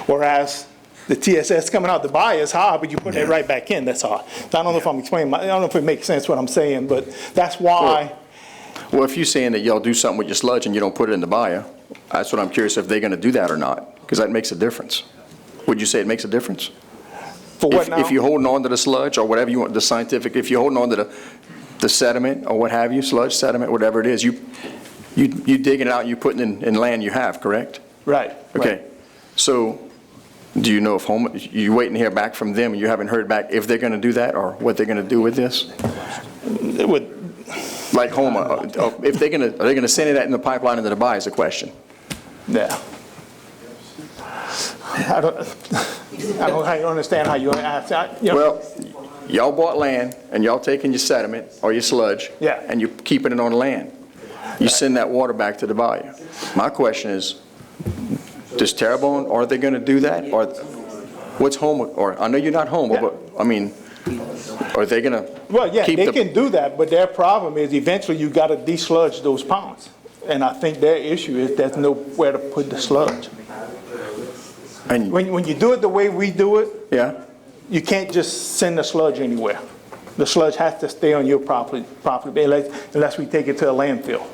Whereas the TSS coming out the bayou is hard, but you put it right back in, that's hard. So I don't know if I'm explaining, I don't know if it makes sense what I'm saying, but that's why. Well, if you're saying that y'all do something with your sludge and you don't put it in the bayou, that's what I'm curious if they're going to do that or not, because that makes a difference. Would you say it makes a difference? For what now? If you're holding on to the sludge or whatever you want, the scientific, if you're holding on to the sediment or what have you, sludge, sediment, whatever it is, you digging it out and you putting it in land you have, correct? Right. Okay. Right. So do you know if you waiting to hear back from them and you haven't heard back if they're going to do that or what they're going to do with this? Like Homer, if are they going to send that in the pipeline into the bayou is the question. Yeah. I don't understand how you ask. Well, y'all bought land and y'all taking your sediment or your sludge, yeah, and you're keeping it on land. You send that water back to the bayou. My question is, does Terrebonne, are they going to do that? Or what's Homer? Or I know you're not Homer, but I mean, are they going to? Well, yeah, they can do that, but their problem is eventually you got to desludge those ponds, and I think their issue is there's nowhere to put the sludge. And when you do it the way we do it, yeah, you can't just send the sludge anywhere. The sludge has to stay on your property unless we take it to a landfill.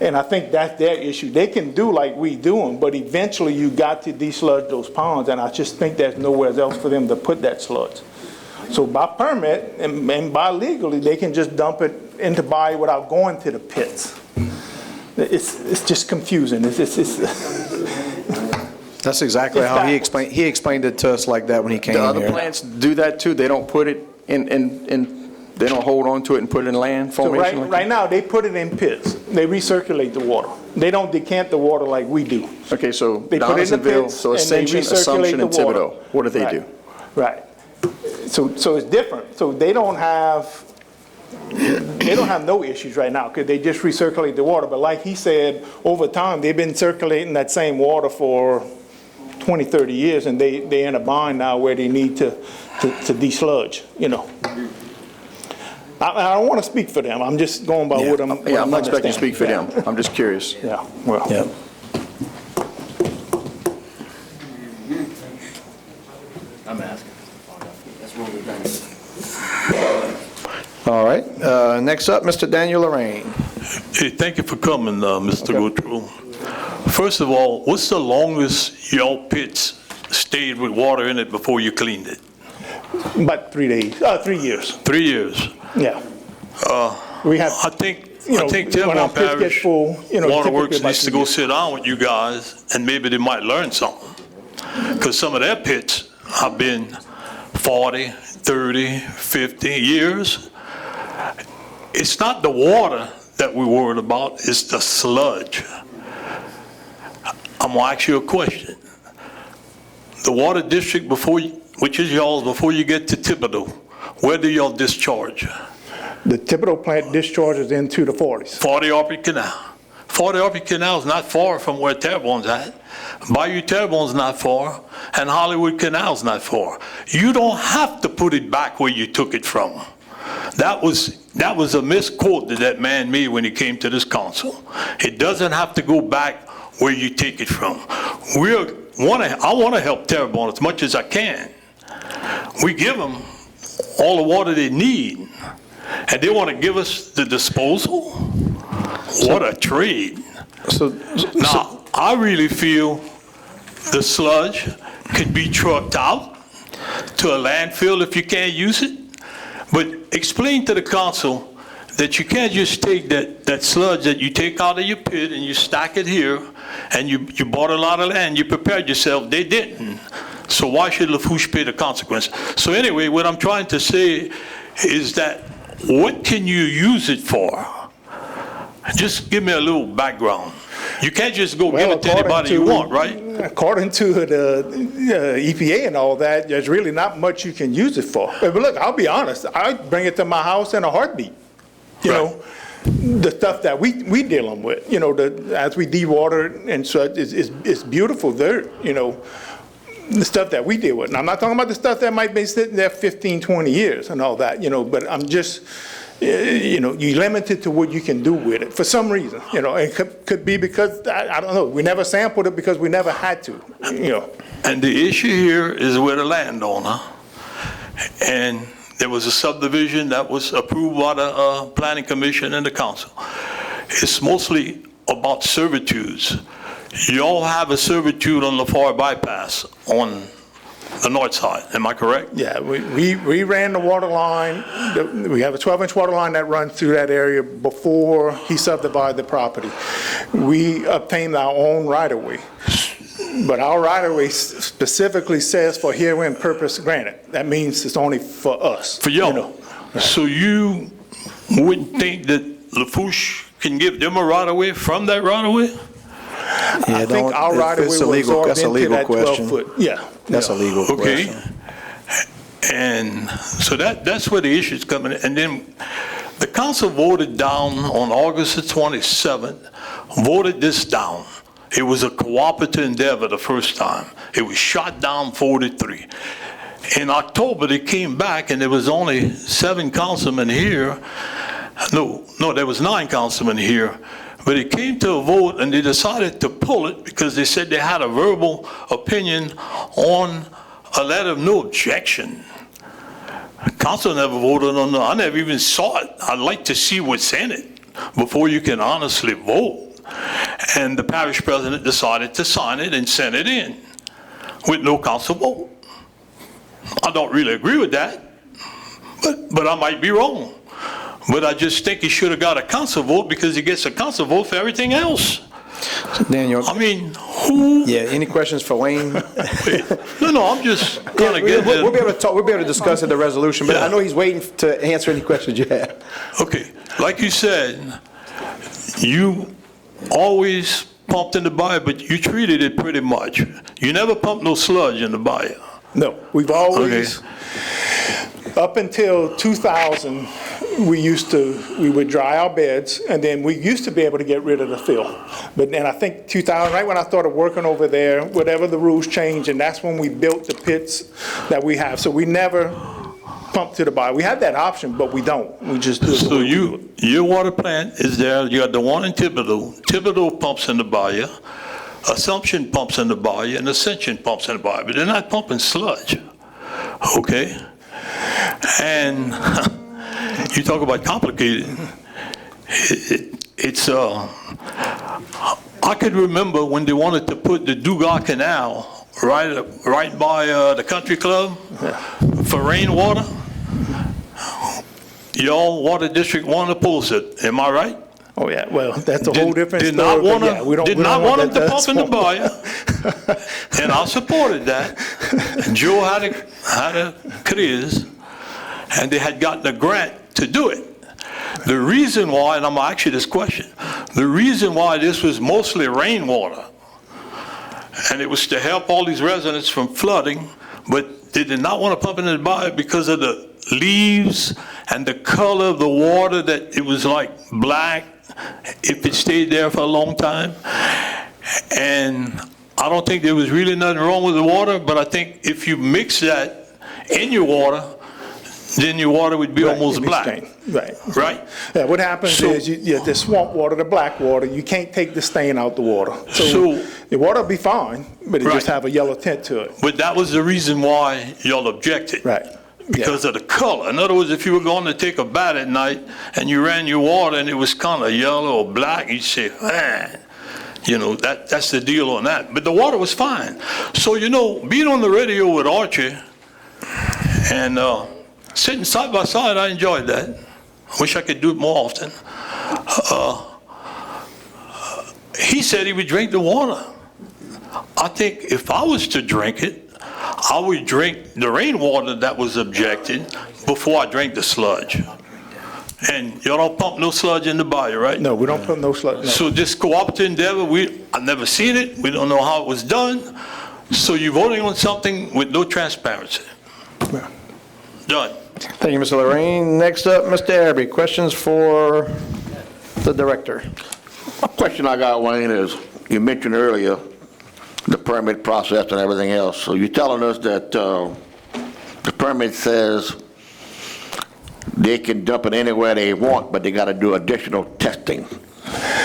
And I think that's their issue. They can do like we do them, but eventually you got to desludge those ponds, and I just think there's nowhere else for them to put that sludge. So by permit and by legally, they can just dump it into bayou without going to the pits. It's just confusing. That's exactly how he explained it to us like that when he came here. The other plants do that too. They don't put it in they don't hold on to it and put it in land formation. So right now they put it in pits. They recirculate the water. They don't decant the water like we do. Okay, so they put it in the pits, so Ascension, and Thibodeau. What do they do? Right. So it's different. So they don't have no issues right now because they just recirculate the water. But like he said, over time they've been circulating that same water for 20, 30 years, and they're in a bind now where they need to desludge, you know. I don't want to speak for them. I'm just going by what I'm I'm not expecting you to speak for them. I'm just curious. Yeah, well. Yeah. I'm asking. That's what we're going to do. All right. Next up, Mr. Daniel Lorraine. Hey, thank you for coming, Mr. Woodrow. First of all, what's the longest y'all pits stayed with water in it before you cleaned it? About 3 days. 3 years. 3 years. Yeah. We have. I think Terrebonne Parish Water Works needs to go sit down with you guys, and maybe they might learn something. Because some of their pits have been 40, 30, 50 years. It's not the water that we're worried about, it's the sludge. I'm gonna ask you a question. The water district which is y'all's before you get to Thibodeau, where do y'all discharge? The Thibodeau plant discharges into the 40s. 40 Opry Canal. 40 Opry Canal is not far from where Terrebonne's at. Bayou Terrebonne's not far, and Hollywood Canal's not far. You don't have to put it back where you took it from. That was a misquote that man made when he came to this council. It doesn't have to go back where you take it from. I want to help Terrebonne as much as I can. We give them all the water they need, and they want to give us the disposal? What a trade. Now, I really feel the sludge could be trucked out to a landfill if you can't use it. But explain to the council that you can't just take that sludge that you take out of your pit and you stack it here, and you bought a lot of land, you prepared yourself, they didn't. So why should Lafourche pay the consequence? So anyway, what I'm trying to say is that what can you use it for? Just give me a little background. You can't just go give it to anybody you want, right? According to the EPA and all that, there's really not much you can use it for. But look, I'll be honest, I bring it to my house in a heartbeat. You know, the stuff that we dealing with, you know, as we dewater and such, it's beautiful dirt, you know, the stuff that we deal with. And I'm not talking about the stuff that might be sitting there 15, 20 years and all that, you know, but I'm just, you know, you're limited to what you can do with it for some reason, you know. It could be because, I don't know, we never sampled it because we never had to, you know. And the issue here is with a landowner. And there was a subdivision that was approved by the Planning Commission and the council. It's mostly about servitudes. You all have a servitude on Lafourche bypass on the north side, am I correct? Yeah, we ran the water line, we have a 12-inch water line that runs through that area before he subdivided the property. We obtained our own right-of-way, but our right-of-way specifically says for herein purpose granted. That means it's only for us. For y'all. You know. So you wouldn't think that Lafourche can give them a right-of-way from that right-of-way? I think our right-of-way was absorbed into that 12-foot. Yeah. That's a legal question. Okay. And so that's where the issue's coming. And then the council voted down on August the 27th, voted this down. It was a cooperative endeavor the first time. It was shot down 4-3. In October, they came back and there was only 7 councilmen here. No, there was 9 councilmen here. But it came to a vote and they decided to pull it because they said they had a verbal opinion on a letter of no objection. Council never voted on it. I never even saw it. I'd like to see what's in it before you can honestly vote. And the parish president decided to sign it and send it in with no council vote. I don't really agree with that, but I might be wrong. But I just think he should have got a council vote because he gets a council vote for everything else. Daniel. I mean, who? Yeah, any questions for Wayne? No, I'm just trying to get We'll be able to talk, we'll be able to discuss it, the resolution, but I know he's waiting to answer any questions you have. Okay, like you said, you always pumped in the bayou, but you treated it pretty much. You never pumped no sludge in the bayou. No, we've always, up until 2000, we would dry our beds, and then we used to be able to get rid of the fill. But then I think 2000, right when I started working over there, whatever the rules changed, and that's when we built the pits that we have. So we never pump to the bayou. We have that option, but we don't. We just do it. So your water plant is there. You got the one in Thibodeau. Thibodeau pumps in the bayou. Assumption pumps in the bayou, and Ascension pumps in the bayou, but they're not pumping sludge. Okay? And you talk about complicated. I could remember when they wanted to put the Dugas Canal right by the country club for rainwater. Y'all water district wanted to oppose it. Am I right? Oh yeah. Well, that's a whole different story. Did not want them to pump in the bayou, and I supported that. Joe had a careers, and they had gotten a grant to do it. The reason why, and I'm going to ask you this question, the reason why this was mostly rainwater, and it was to help all these residents from flooding, but they did not want to pump it in the bayou because of the leaves and the color of the water, that it was like black if it stayed there for a long time. And I don't think there was really nothing wrong with the water, but I think if you mix that in your water, then your water would be almost black. Right? Yeah, what happens is the swamp water, the black water, you can't take the stain out the water. So the water will be fine, but it just have a yellow tint to it. But that was the reason why y'all objected. Right. Because of the color. In other words, if you were going to take a bath at night and you ran your water and it was kind of yellow or black, you'd say, man, you know, that's the deal on that. But the water was fine. So, you know, being on the radio with Archie and sitting side by side, I enjoyed that. I wish I could do it more often. He said he would drink the water. I think if I was to drink it, I would drink the rainwater that was objected before I drank the sludge. And y'all don't pump no sludge in the bayou, right? No, we don't pump no sludge. No. So this cooperative endeavor, I've never seen it. We don't know how it was done. So you're voting on something with no transparency. Yeah. Done. Thank you, Mr. Lorraine. Next up, Mr. Araby. Questions for the director? A question I got, Wayne, is you mentioned earlier the permit process and everything else. So you're telling us that the permit says they can dump it anywhere they want, but they got to do additional testing,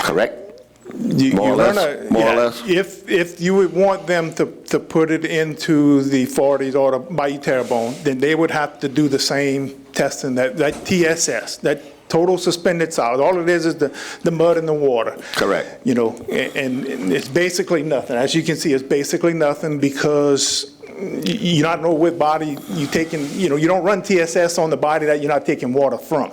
correct? More or less? If you would want them to put it into the 40s or the Bayou Terrebonne, then they would have to do the same testing, that TSS, that total suspended solids. All it is the mud and the water. Correct. You know, and it's basically nothing. As you can see, it's basically nothing because you not know what body you taking, you know, you don't run TSS on the body that you're not taking water from.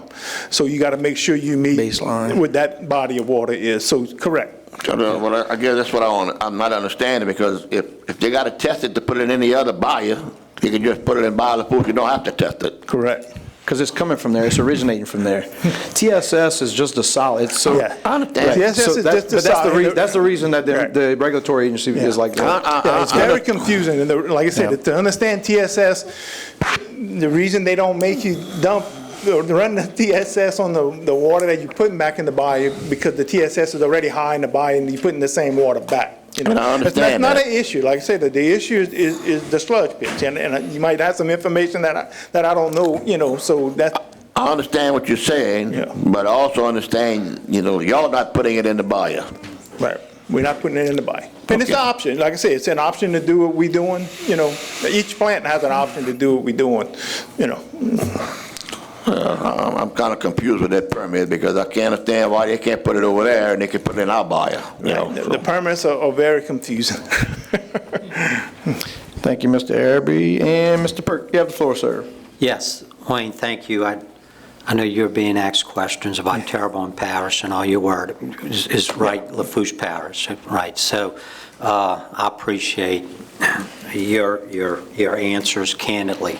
So you got to make sure you meet baseline what that body of water is. So correct. Well, I guess that's what I'm not understanding, because if they got to test it to put it in any other bayou, you can just put it in Bayou Lafourche, you don't have to test it. Correct. Because it's coming from there, it's originating from there. TSS is just a solid, so. Yeah. I understand. TSS is just a But solid. that's the reason that the regulatory agency is like that. Yeah, it's very confusing, and like I said, to understand TSS, the reason they don't make you dump or run the TSS on the water that you're putting back in the bayou, because the TSS is already high in the bayou and you're putting the same water back. You know, And I understand that's not that. an issue. Like I said, the issue is the sludge pitch, and you might have some information that I don't know. You know, so that. I understand what you're saying, but I also understand, you know, y'all not putting it in the bayou. Right. We're not putting it in the bayou. And it's an option. Like I said, it's an option to do what we're doing. You know, each plant has an option to do what we're doing. You know. I'm kind of confused with that permit, because I can't understand why they can't put it over there and they can put it in our bayou. You know, The permits are very confusing. Thank you, Mr. Araby. And Mr. Perk, you have the floor, sir. Yes, Wayne, thank you. I know you're being asked questions about Terrebonne Parish, and all your word is right, Lafourche Parish, right? So I appreciate your answers candidly.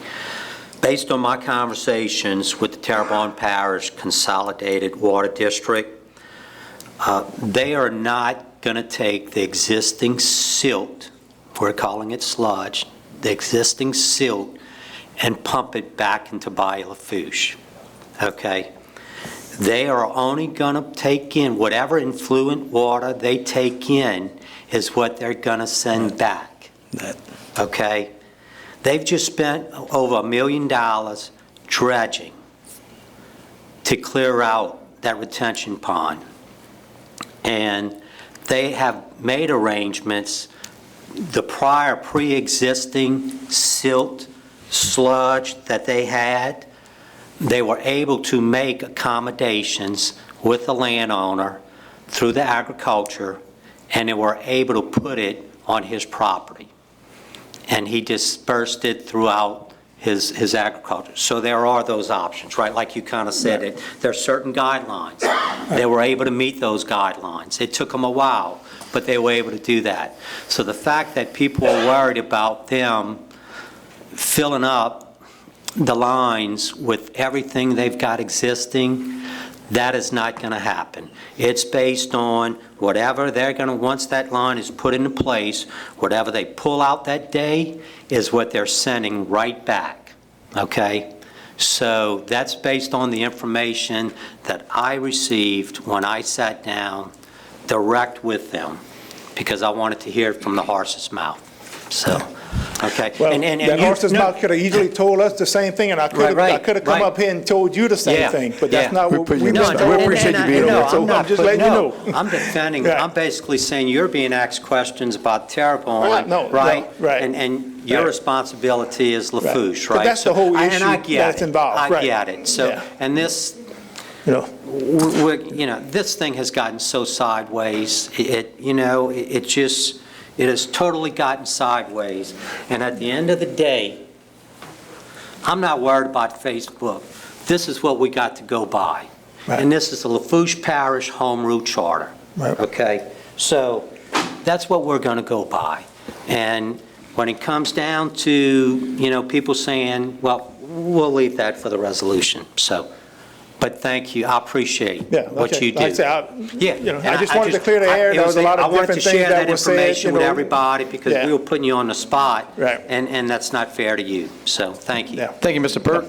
Based on my conversations with the Terrebonne Parish Consolidated Water District, they are not going to take the existing silt, we're calling it sludge, the existing silt, and pump it back into Bayou Lafourche, okay? They are only going to take in whatever influent water they take in is what they're going to send back, okay? They've just spent over $1 million dredging to clear out that retention pond. And they have made arrangements, the prior pre-existing silt sludge that they had, they were able to make accommodations with the landowner through the agriculture, and they were able to put it on his property. And he dispersed it throughout his agriculture. So there are those options, right? Like you kind of said, there are certain guidelines. They were able to meet those guidelines. It took them a while, but they were able to do that. So the fact that people are worried about them filling up the lines with everything they've got existing, that is not going to happen. It's based on whatever they're going to, once that line is put into place, whatever they pull out that day is what they're sending right back, okay? So that's based on the information that I received when I sat down direct with them, because I wanted to hear it from the horse's mouth, so. Okay. Well, that horse's mouth could have easily told us the same thing, and I could have come up here and told you the same thing, but that's not what we We appreciate you being here. So I'm just letting you know. I'm defending, I'm basically saying you're being asked questions about Terrebonne, right? And your responsibility is Lafourche, right? But that's the whole issue that's involved. I get it. So, and this, this thing has gotten so sideways. It has totally gotten sideways. And at the end of the day, I'm not worried about Facebook. This is what we got to go by. And this is the Lafourche Parish Home Rule Charter. Okay? So that's what we're going to go by. And when it comes down to, people saying, well, we'll leave that for the resolution. So. But thank you. I appreciate what you do. Like I just wanted to clear the air. There was a lot of different things that were said. I wanted to share that information with everybody, because we were putting you on the spot, and that's not fair to you. So thank you. Thank you, Mr. Perk.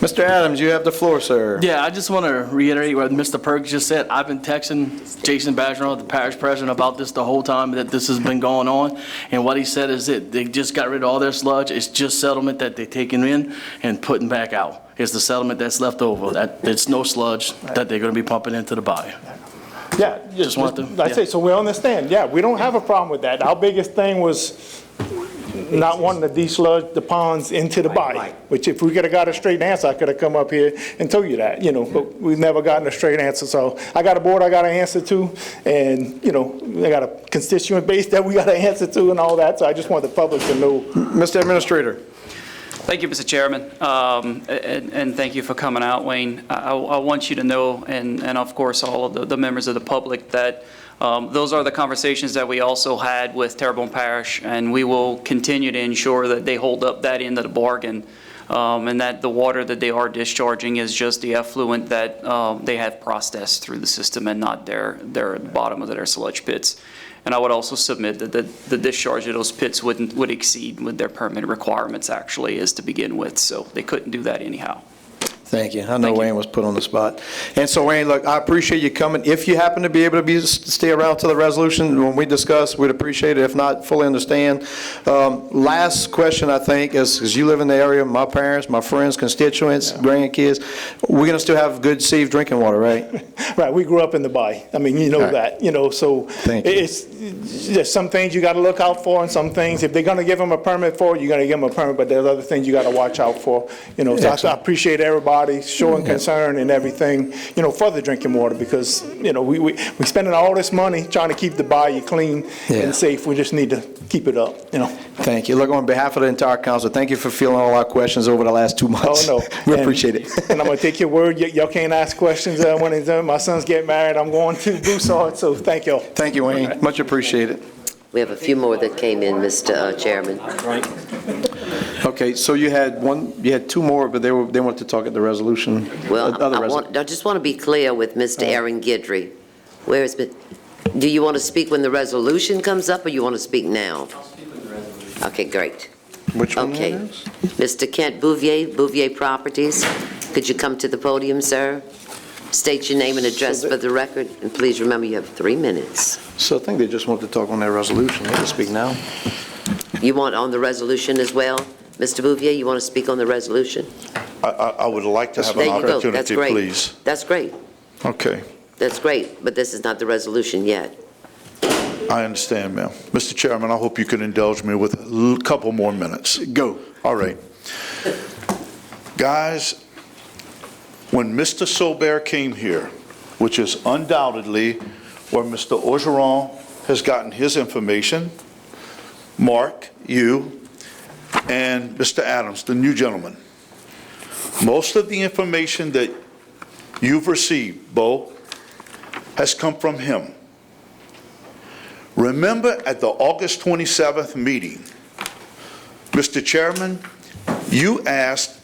Mr. Adams, you have the floor, sir. Yeah, I just want to reiterate what Mr. Perk just said. I've been texting Jason Bergeron, the parish president, about this the whole time that this has been going on. And what he said is that they just got rid of all their sludge. It's just settlement that they're taking in and putting back out. It's the settlement that's left over. It's no sludge that they're going to be pumping into the bayou. Yeah. Just wanted to- I say, so we understand, yeah, we don't have a problem with that. Our biggest thing was not wanting to desludge the ponds into the bayou, which if we could have got a straight answer, I could have come up here and told you that, but we've never gotten a straight answer. So I got a board I got to answer to, and, I got a constituent base that we got to answer to and all that, so I just want the public to know. Mr. Administrator. Thank you, Mr. Chairman, and thank you for coming out, Wayne. I want you to know, and of course all of the members of the public, that those are the conversations that we also had with Terrebonne Parish, and we will continue to ensure that they hold up that end of the bargain, and that the water that they are discharging is just the effluent that they have processed through the system and not their bottom of their sludge pits. And I would also submit that the discharge of those pits would exceed what their permit requirements actually is to begin with, so they couldn't do that anyhow. Thank you. I know Wayne was put on the spot. And so, Wayne, look, I appreciate you coming. If you happen to be able to stay around to the resolution when we discuss, we'd appreciate it. If not, fully understand. Last question, I think, is because you live in the area, my parents, my friends, constituents, grandkids, we're going to still have good, safe drinking water, right? Right, we grew up in the bayou. I mean, you know that, so there's some things you got to look out for, and some things, if they're going to give them a permit for it, you're going to give them a permit, but there's other things you got to watch out for, so I appreciate everybody showing concern and everything, for the drinking water, because, we spending all this money trying to keep the bayou clean and safe. We just need to keep it up, Thank you. Look, on behalf of the entire council, thank you for fielding all our questions over the last 2 months. Oh, no. We appreciate it. And I'm going to take your word. Y'all can't ask questions when my sons get married. I'm going to Broussard, so thank y'all. Thank you, Wayne. Right. Much appreciated. We have a few more that came in, Mr. Chairman. Okay, so you had two more, but they wanted to talk at the resolution. Well, I just want to be clear with Mr. Aaron Guidry. Do you want to speak when the resolution comes up, or you want to speak now? I'll speak when the resolution. Okay, great. Which one Okay. is? Mr. Kent Bouvier Properties, could you come to the podium, sir? State your name and address for the record, and please remember you have 3 minutes. So I think they just want to talk on their resolution. They can speak now. You want on the resolution as well? Mr. Bouvier, you want to speak on the resolution? I would like to have an opportunity, please. That's great. Okay. That's great, but this is not the resolution yet. I understand, ma'am. Mr. Chairman, I hope you can indulge me with a couple more minutes. Go. All right. Guys, when Mr. Sobert came here, which is undoubtedly where Mr. Orgeron has gotten his information, Mark, you, and Mr. Adams, the new gentleman, most of the information that you've received, Bo, has come from him. Remember at the August 27th meeting, Mr. Chairman, you asked,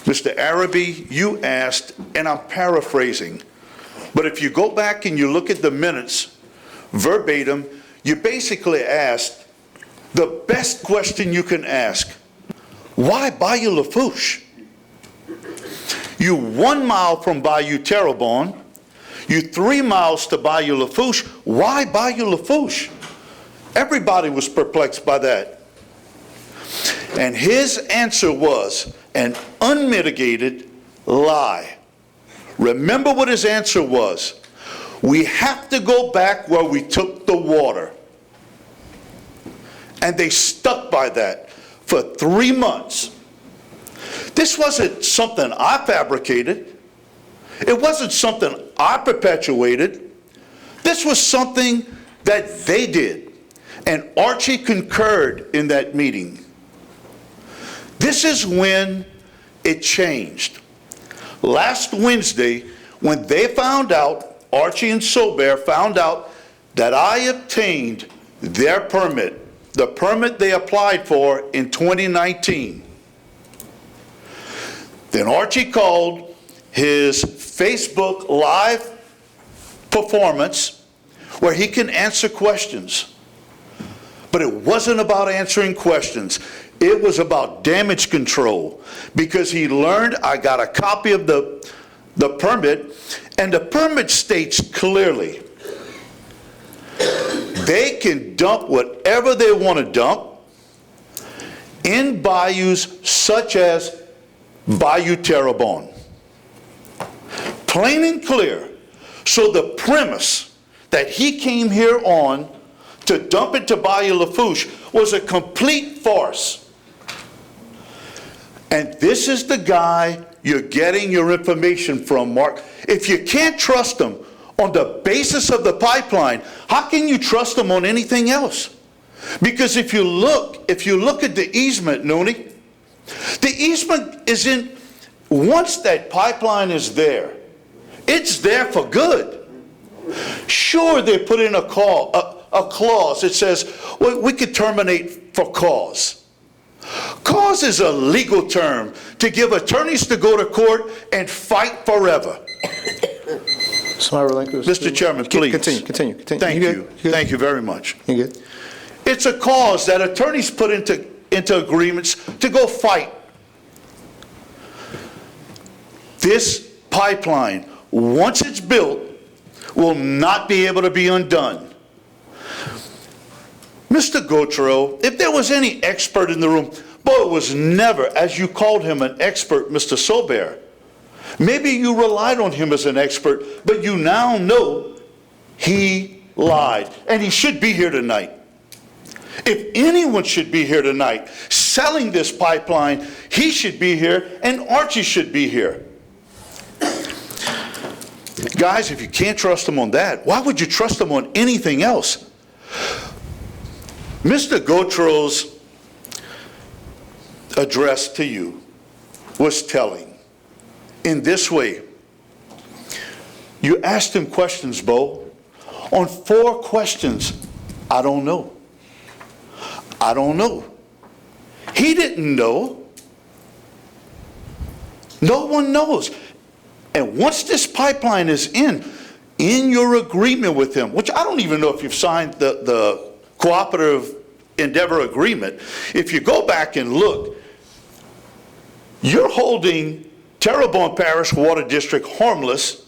Mr. Araby, you asked, and I'm paraphrasing, but if you go back and you look at the minutes verbatim, you basically asked the best question you can ask: why Bayou Lafourche? You 1 mile from Bayou Terrebonne, you 3 miles to Bayou Lafourche. Why Bayou Lafourche? Everybody was perplexed by that. And his answer was an unmitigated lie. Remember what his answer was. We have to go back where we took the water. And they stuck by that for 3 months. This wasn't something I fabricated. It wasn't something I perpetuated. This was something that they did. And Archie concurred in that meeting. This is when it changed. Last Wednesday, when they found out, Archie and Sobert found out that I obtained their permit, the permit they applied for in 2019. Then Archie called his Facebook Live performance where he can answer questions. But it wasn't about answering questions. It was about damage control, because he learned I got a copy of the permit, and the permit states clearly they can dump whatever they want to dump in bayous such as Bayou Terrebonne. Plain and clear. So the premise that he came here on to dump into Bayou Lafourche was a complete farce. And this is the guy you're getting your information from, Mark. If you can't trust him on the basis of the pipeline, how can you trust him on anything else? Because if you look at the easement, Nooney, the easement is in, once that pipeline is there, it's there for good. Sure, they put in a clause that says, well, we could terminate for cause. Cause is a legal term to give attorneys to go to court and fight forever. Mr. Chairman, please. Continue. Thank you. Thank you very much. You good? It's a cause that attorneys put into agreements to go fight. This pipeline, once it's built, will not be able to be undone. Mr. Gautreau, if there was any expert in the room, but it was never, as you called him an expert, Mr. Sobert. Maybe you relied on him as an expert, but you now know he lied. And he should be here tonight. If anyone should be here tonight selling this pipeline, he should be here and Archie should be here. Guys, if you can't trust him on that, why would you trust him on anything else? Mr. Gautreau's address to you was telling. In this way, you asked him questions, Bo. On 4 questions, I don't know. I don't know. He didn't know. No one knows. And once this pipeline is in your agreement with him, which I don't even know if you've signed the cooperative endeavor agreement, if you go back and look, you're holding Terrebonne Parish Water District harmless,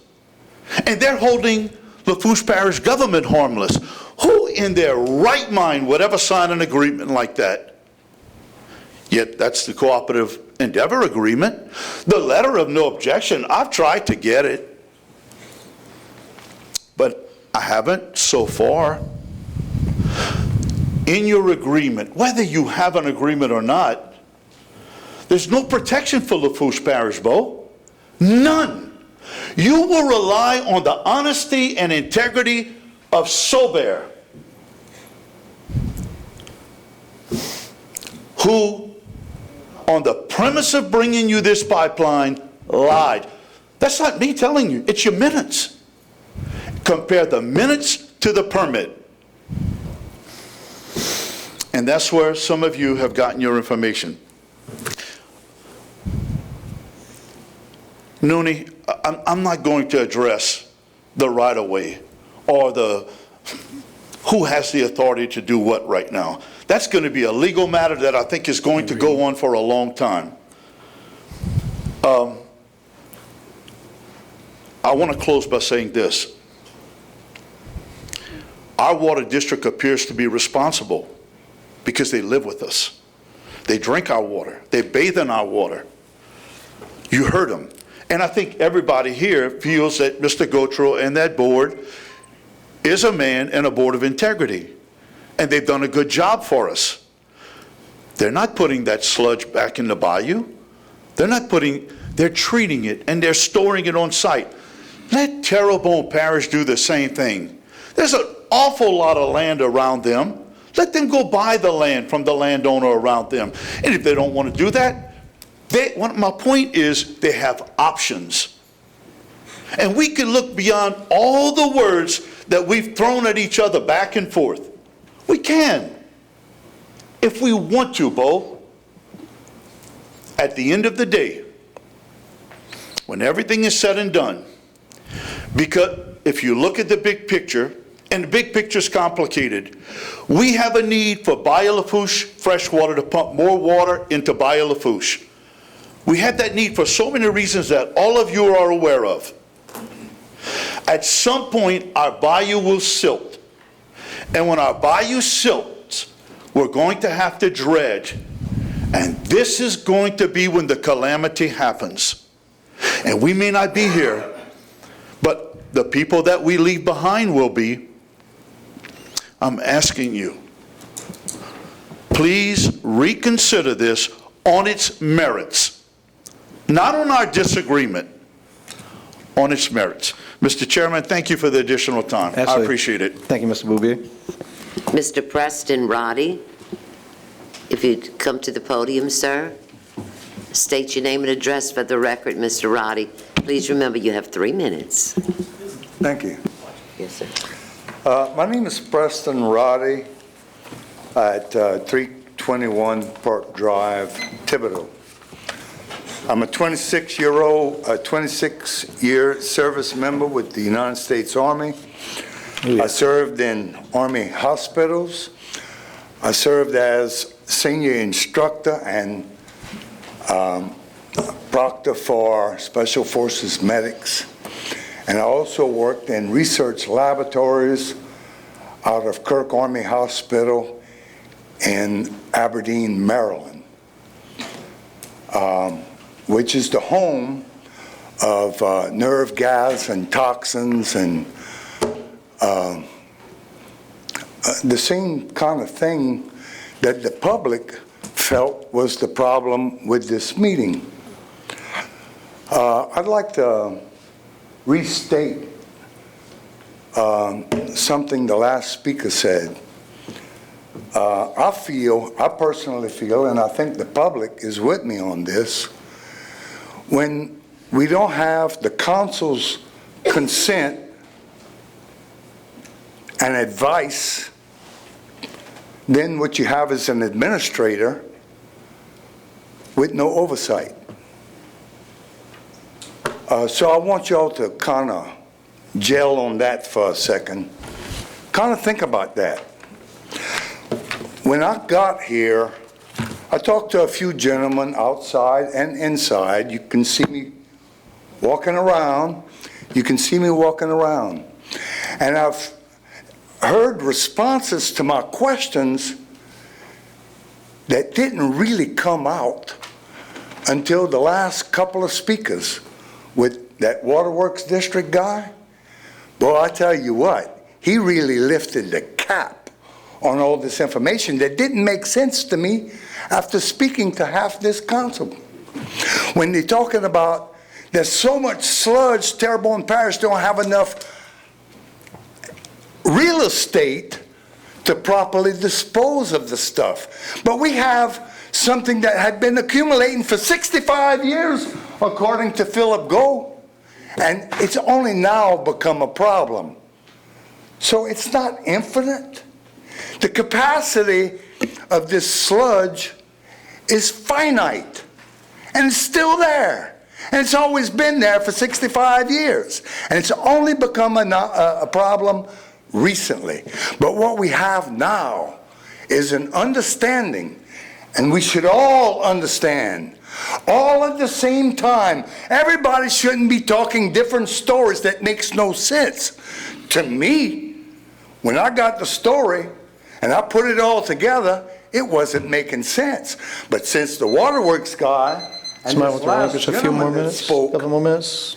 and they're holding Lafourche Parish government harmless. Who in their right mind would ever sign an agreement like that? Yet that's the cooperative endeavor agreement. The letter of no objection, I've tried to get it, but I haven't so far. In your agreement, whether you have an agreement or not, there's no protection for Lafourche Parish, Bo. None. You will rely on the honesty and integrity of Sobert, who, on the premise of bringing you this pipeline, lied. That's not me telling you. It's your minutes. Compare the minutes to the permit. And that's where some of you have gotten your information. Nooney, I'm not going to address the right-of-way or the who has the authority to do what right now. That's going to be a legal matter that I think is going to go on for a long time. I want to close by saying this. Our water district appears to be responsible because they live with us. They drink our water. They bathe in our water. You heard them. And I think everybody here feels that Mr. Gautreau and that board is a man and a board of integrity. And they've done a good job for us. They're not putting that sludge back in the bayou. They're treating it and they're storing it on site. Let Terrebonne Parish do the same thing. There's an awful lot of land around them. Let them go buy the land from the landowner around them. And if they don't want to do that, my point is they have options. And we can look beyond all the words that we've thrown at each other back and forth. We can. If we want to, Bo. At the end of the day, when everything is said and done, because if you look at the big picture, and the big picture is complicated, we have a need for Bayou Lafourche freshwater to pump more water into Bayou Lafourche. We have that need for so many reasons that all of you are aware of. At some point, our bayou will silt. And when our bayou silts, we're going to have to dredge. And this is going to be when the calamity happens. And we may not be here, but the people that we leave behind will be. I'm asking you, please reconsider this on its merits, not on our disagreement, on its merits. Mr. Chairman, thank you for the additional time. Absolutely. I appreciate it. Thank you, Mr. Bouvier. Mr. Preston Roddy, if you'd come to the podium, sir. State your name and address for the record, Mr. Roddy. Please remember you have 3 minutes. Thank you. Yes, sir. My name is Preston Roddy at 321 Park Drive, Thibodeau. I'm a 26-year service member with the United States Army. I served in Army hospitals. I served as senior instructor and proctor for Special Forces medics. And I also worked in research laboratories out of Kirk Army Hospital in Aberdeen, Maryland, which is the home of nerve gas and toxins and the same kind of thing that the public felt was the problem with this meeting. I'd like to restate something the last speaker said. I personally feel, and I think the public is with me on this, when we don't have the council's consent and advice, then what you have is an administrator with no oversight. So I want y'all to kind of gel on that for a second. Kind of think about that. When I got here, I talked to a few gentlemen outside and inside. You can see me walking around. You can see me walking around. And I've heard responses to my questions that didn't really come out until the last couple of speakers with that Waterworks District guy. Boy, I tell you what, he really lifted the cap on all this information that didn't make sense to me after speaking to half this council. When they're talking about there's so much sludge, Terrebonne Parish don't have enough real estate to properly dispose of the stuff. But we have something that had been accumulating for 65 years, according to Philip Goh, and it's only now become a problem. So it's not infinite. The capacity of this sludge is finite, and it's still there. And it's always been there for 65 years. And it's only become a problem recently. But what we have now is an understanding, and we should all understand, all at the same time. Everybody shouldn't be talking different stories that makes no sense. To me, when I got the story and I put it all together, it wasn't making sense. But since the Waterworks guy and Somebody this want to last just a few more gentleman that minutes? spoke, Couple more minutes?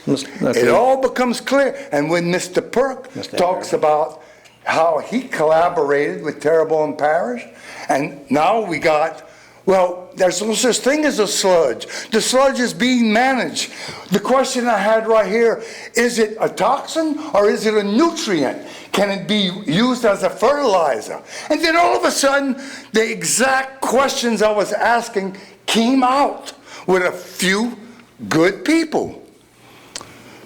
it all becomes clear. And when Mr. Perk talks about how he collaborated with Terrebonne Parish, and now we got, well, there's no such thing as a sludge. The sludge is being managed. The question I had right here, is it a toxin or is it a nutrient? Can it be used as a fertilizer? And then all of a sudden, the exact questions I was asking came out with a few good people.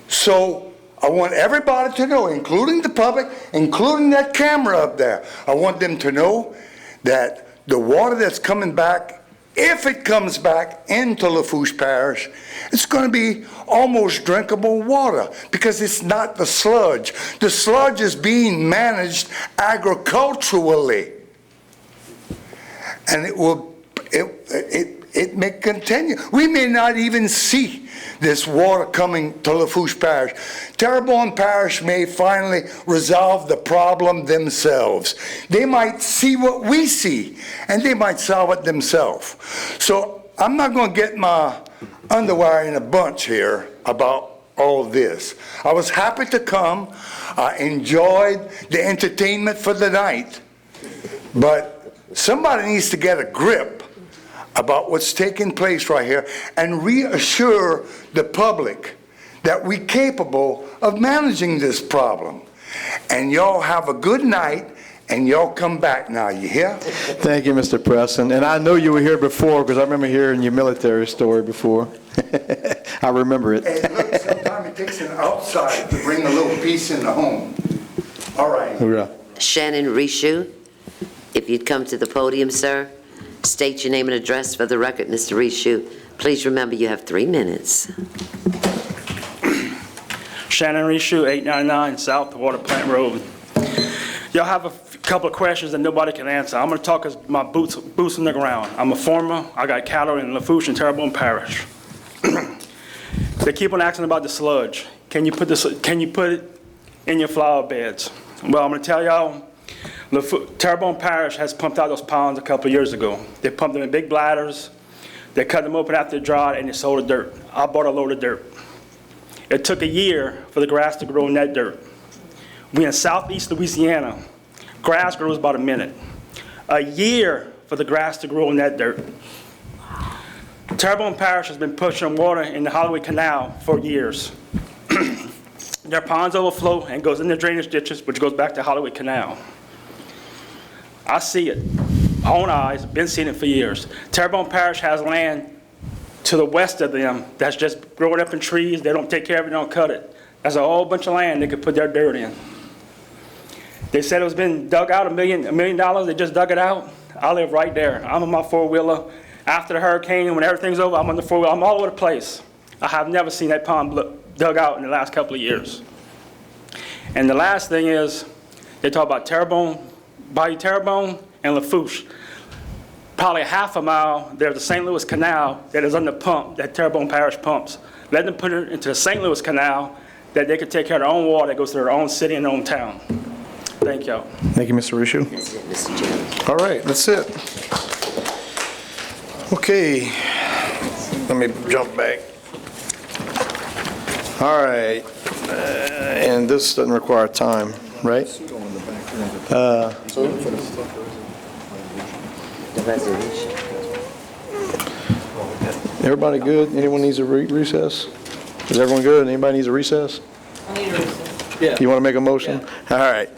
So I want everybody to know, including the public, including that camera up there, I want them to know that the water that's coming back, if it comes back into Lafourche Parish, it's going to be almost drinkable water because it's not the sludge. The sludge is being managed agriculturally. And it may continue. We may not even see this water coming to Lafourche Parish. Terrebonne Parish may finally resolve the problem themselves. They might see what we see, and they might solve it themselves. So I'm not going to get my underwear in a bunch here about all this. I was happy to come. I enjoyed the entertainment for the night. But somebody needs to get a grip about what's taking place right here and reassure the public that we're capable of managing this problem. And y'all have a good night, and y'all come back now, you hear? Thank you, Mr. Preston. And I know you were here before, because I remember hearing your military story before. I remember it. And look, sometimes it takes an outside to bring a little peace in the home. All right. Hoorah. Shannon Rishu, if you'd come to the podium, sir. State your name and address for the record, Mr. Rishu. Please remember you have 3 minutes. Shannon Rishu, 899 South Water Plant Road. Y'all have a couple of questions that nobody can answer. I'm going to talk as my boots on the ground. I'm a farmer. I got cattle in Lafourche and Terrebonne Parish. They keep on asking about the sludge. Can you put it in your flower beds? Well, I'm going to tell y'all, Terrebonne Parish has pumped out those ponds a couple of years ago. They pumped them in big bladders. They cut them open after they dried, and they sold the dirt. I bought a load of dirt. It took a year for the grass to grow in that dirt. We in southeast Louisiana, grass grows about a minute. A year for the grass to grow in that dirt. Terrebonne Parish has been pushing water in the Holloway Canal for years. Their ponds overflow and goes in the drainage ditches, which goes back to Holloway Canal. I see it, my own eyes, been seeing it for years. Terrebonne Parish has land to the west of them that's just growing up in trees. They don't take care of it, they don't cut it. That's a whole bunch of land they could put their dirt in. They said it was been dug out, $1 million, they just dug it out. I live right there. I'm on my four-wheeler. After the hurricane, when everything's over, I'm on the four-wheeler. I'm all over the place. I have never seen that pond dug out in the last couple of years. And the last thing is, they talk about Terrebonne, Bayou Terrebonne, and Lafourche. Probably half a mile, there's the St. Louis Canal that is under pump, that Terrebonne Parish pumps. Let them put it into the St. Louis Canal that they could take care of their own water that goes to their own city and their own town. Thank y'all. Thank you, Mr. Rishu. That's it, Mr. Chairman. All right, that's it. Okay, let me jump back. All right, and this doesn't require time, right? The resolution. Everybody good? Anyone needs a recess? Is everyone good? Anybody needs a recess? Yeah. You want to make a motion? All right.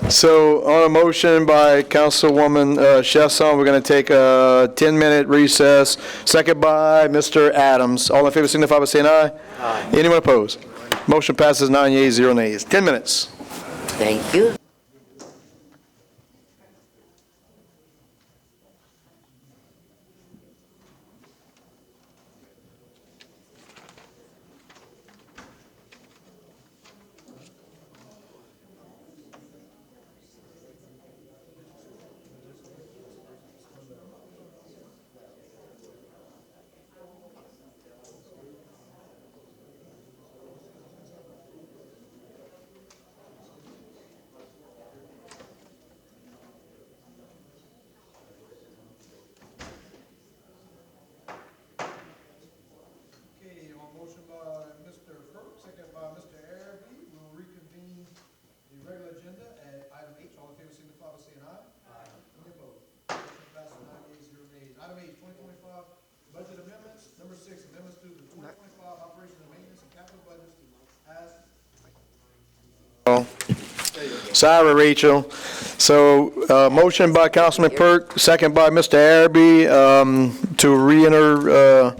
So on a motion by Councilwoman Chasson, we're going to take a 10-minute recess. Second by Mr. Adams. All in favor signify by saying aye. Aye. Anyone opposed? Motion passes 9 yeas, 0 nays. 10 minutes. Thank you. Sorry, Rachel. So, motion by Councilman Perk, second by Mr. Araby, to re-enter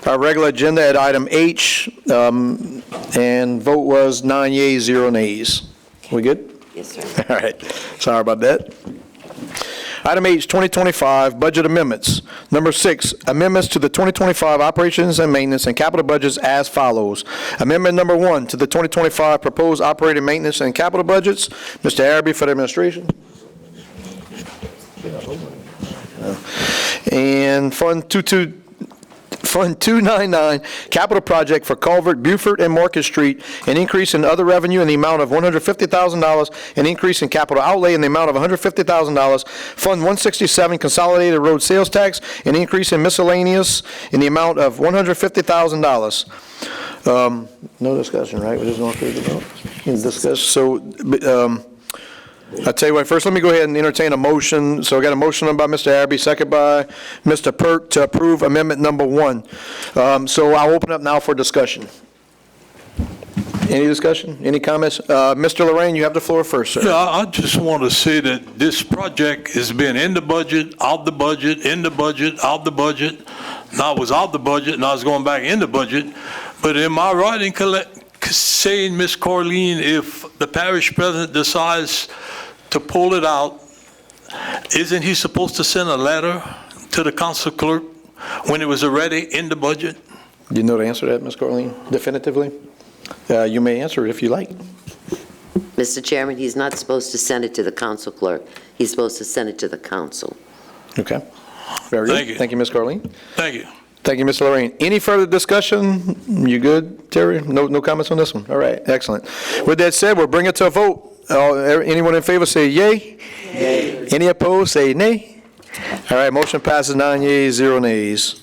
our regular agenda at item H, and vote was 9 yeas, 0 nays. We good? Yes, sir. All right. Sorry about that. Item H, 2025 budget amendments. Number 6, amendments to the 2025 operations and maintenance and capital budgets as follows. Amendment number 1 to the 2025 proposed operating maintenance and capital budgets. Mr. Araby for the administration. And Fund 299, capital project for Culvert, Buford, and Market Street, an increase in other revenue in the amount of $150,000, an increase in capital outlay in the amount of $150,000. Fund 167, consolidated road sales tax, an increase in miscellaneous in the amount of $150,000. No discussion, right? We're just going through the vote. Discuss. So, I'll tell you what, first let me go ahead and entertain a motion. So I got a motion by Mr. Arabi, second by Mr. Perk to approve amendment number 1. So I'll open up now for discussion. Any discussion? Any comments? Mr. Lorraine, you have the floor first, sir. Yeah, I just want to say that this project has been in the budget, out the budget, in the budget, out the budget. Now it was out the budget, now it's going back in the budget. But am I right in saying, Ms. Corleen, if the parish president decides to pull it out, isn't he supposed to send a letter to the council clerk when it was already in the budget? Do you know the answer to that, Ms. Corleen, definitively? You may answer it if you like. Mr. Chairman, he's not supposed to send it to the council clerk. He's supposed to send it to the council. Okay. Very good. Thank you. Thank you, Ms. Corleen. Thank you. Thank you, Mr. Lorraine. Any further discussion? You good, Terry? No comments on this one? All right, excellent. With that said, we'll bring it to a vote. Anyone in favor say yay? Yay. Any opposed say nay? All right, motion passes 9 yeas, 0 nays.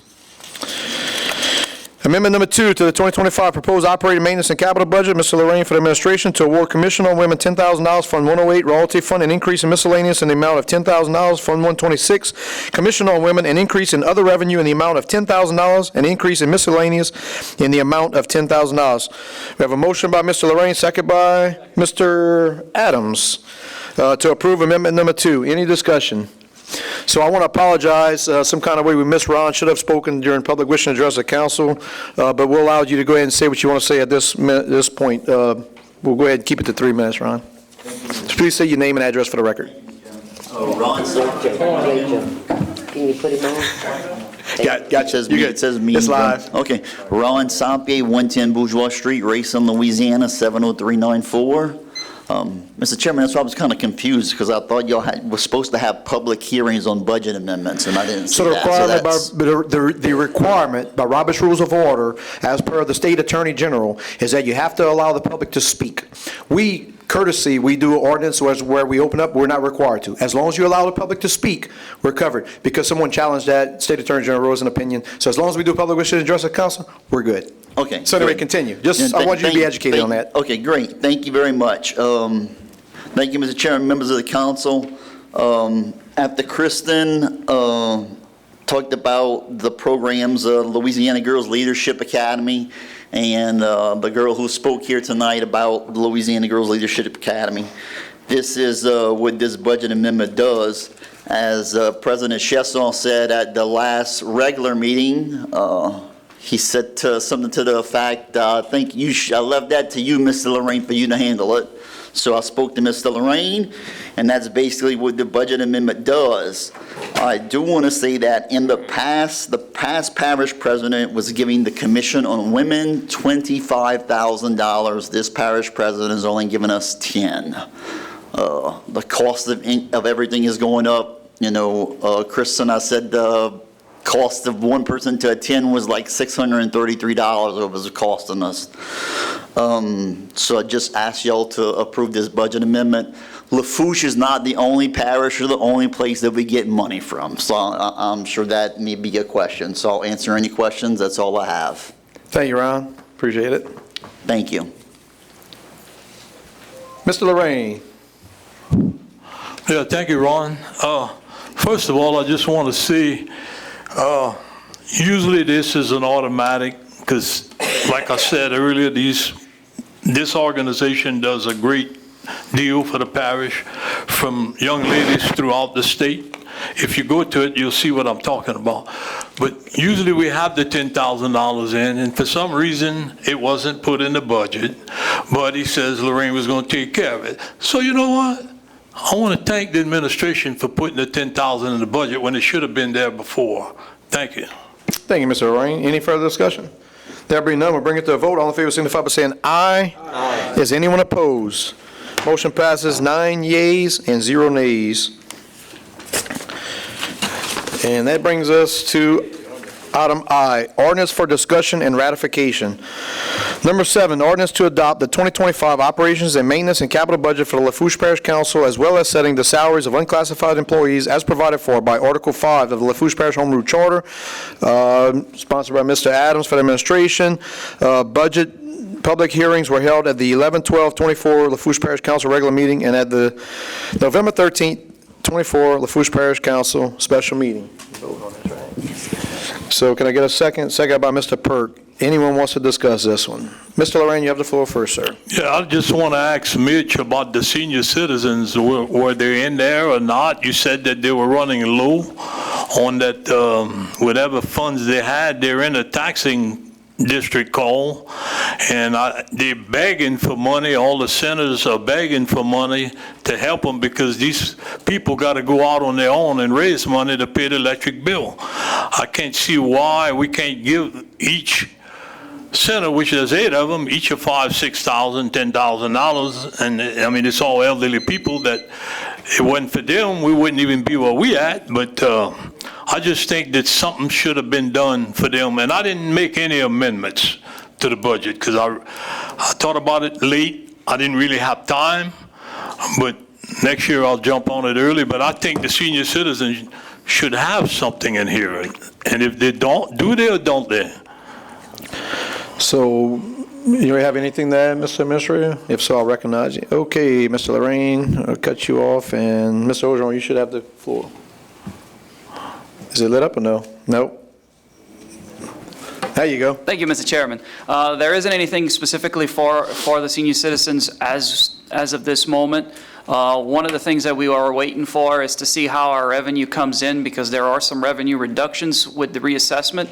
Amendment number 2 to the 2025 proposed operating maintenance and capital budget. Mr. Lorraine for the administration to award Commission on Women $10,000, Fund 108, Royalty Fund, an increase in miscellaneous in the amount of $10,000, Fund 126, Commission on Women, an increase in other revenue in the amount of $10,000, an increase in miscellaneous in the amount of $10,000. We have a motion by Mr. Lorraine, second by Mr. Adams, to approve amendment number 2. Any discussion? So I want to apologize, some kind of way we missed Ron, should have spoken during public wishing address of council, but we'll allow you to go ahead and say what you want to say at this point. We'll go ahead and keep it to 3 minutes, Ron. So please say your name and address for the record. Ron, can you put him on? Gotcha. It says me. It's live. Okay. Ron Sampier, 110 Bourgeois Street, Racine, Louisiana, 70394. Mr. Chairman, that's why I was kind of confused, because I thought y'all were supposed to have public hearings on budget amendments, and I didn't see that. The requirement by Robert's Rules of Order, as per the State Attorney General, is that you have to allow the public to speak. We do an ordinance where we open up, we're not required to. As long as you allow the public to speak, we're covered. Because someone challenged that, State Attorney General wrote an opinion. So as long as we do public wishes address of council, we're good. Okay. So anyway, continue. I want you to be educated on that. Okay, great. Thank you very much. Thank you, Mr. Chairman, members of the council. After Kristen talked about the programs, Louisiana Girls Leadership Academy, and the girl who spoke here tonight about the Louisiana Girls Leadership Academy, this is what this budget amendment does. As President Chesson said at the last regular meeting, he said something to the effect, I think I left that to you, Mr. Lorraine, for you to handle it. So I spoke to Mr. Lorraine, and that's basically what the budget amendment does. I do want to say that in the past parish president was giving the Commission on Women $25,000. This parish president is only giving us $10,000. The cost of everything is going up. You know, Kristen, I said the cost of one person to attend was like $633 it was costing us. So I just asked y'all to approve this budget amendment. Lafourche is not the only parish or the only place that we get money from. So I'm sure that may be a question. So I'll answer any questions. That's all I have. Thank you, Ron. Appreciate it. Thank you. Mr. Lorraine. Yeah, thank you, Ron. First of all, I just want to say, usually this is an automatic, because like I said earlier, this organization does a great deal for the parish, from young ladies throughout the state. If you go to it, you'll see what I'm talking about. But usually we have the $10,000 in, and for some reason it wasn't put in the budget, but he says Lorraine was going to take care of it. So you know what? I want to thank the administration for putting the $10,000 in the budget when it should have been there before. Thank you. Thank you, Mr. Lorraine. Any further discussion? There being none, we'll bring it to a vote. All in favor signify by saying aye. Aye. Is anyone opposed? Motion passes 9 yeas and 0 nays. And that brings us to item I, ordinance for discussion and ratification. Number 7, ordinance to adopt the 2025 operations and maintenance and capital budget for the Lafourche Parish Council, as well as setting the salaries of unclassified employees as provided for by Article 5 of the Lafourche Parish Home Rule Charter, sponsored by Mr. Adams for the administration. Budget public hearings were held at the 11/12/24 Lafourche Parish Council regular meeting and at the November 13th, 24 Lafourche Parish Council special meeting. So can I get a second? Second by Mr. Perk. Anyone wants to discuss this one? Mr. Lorraine, you have the floor first, sir. Yeah, I just want to ask Mitch about the senior citizens. Were they in there or not? You said that they were running low on that, whatever funds they had. They're in a taxing district call, and they're begging for money. All the senators are begging for money to help them because these people got to go out on their own and raise money to pay the electric bill. I can't see why we can't give each center, which there's 8 of them, each of $5,000, $6,000, $10,000, and I mean it's all elderly people that it wasn't for them, we wouldn't even be where we at. But I just think that something should have been done for them, and I didn't make any amendments to the budget because I thought about it late. I didn't really have time, but next year I'll jump on it early. But I think the senior citizens should have something in here, and if they don't, do they or don't they? So, you have anything to add, Mr. Administrator? If so, I'll recognize you. Okay, Mr. Lorraine, I'll cut you off, and Mr. Ogeron, you should have the floor. Is it lit up or no? Nope. There you go. Thank you, Mr. Chairman. There isn't anything specifically for the senior citizens as of this moment. One of the things that we are waiting for is to see how our revenue comes in, because there are some revenue reductions with the reassessment.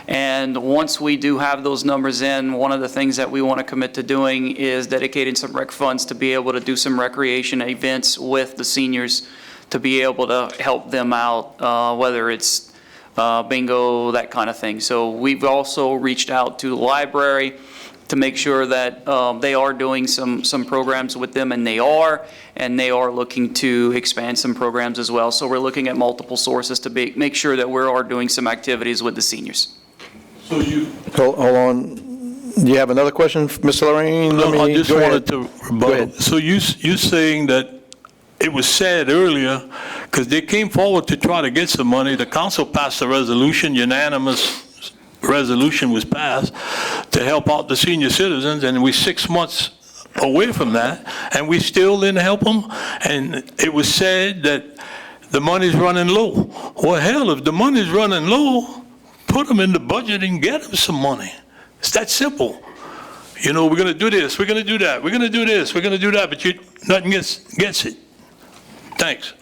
And once we do have those numbers in, one of the things that we want to commit to doing is dedicating some rec funds to be able to do some recreation events with the seniors to be able to help them out, whether it's bingo, that kind of thing. So we've also reached out to the library to make sure that they are doing some programs with them, and they are looking to expand some programs as well. So we're looking at multiple sources to make sure that we are doing some activities with the seniors. So you Hold on. Do you have another question, Mr. Lorraine? No, I just wanted to rebuttal. So you're saying that it was said earlier, because they came forward to try to get some money, the council passed a resolution, unanimous resolution was passed to help out the senior citizens, and we're 6 months away from that, and we still didn't help them, and it was said that the money's running low. Well, hell, if the money's running low, put them in the budget and get them some money. It's that simple. You know, we're going to do this, we're going to do that, we're going to do this, we're going to do that, but nothing gets it. Thanks.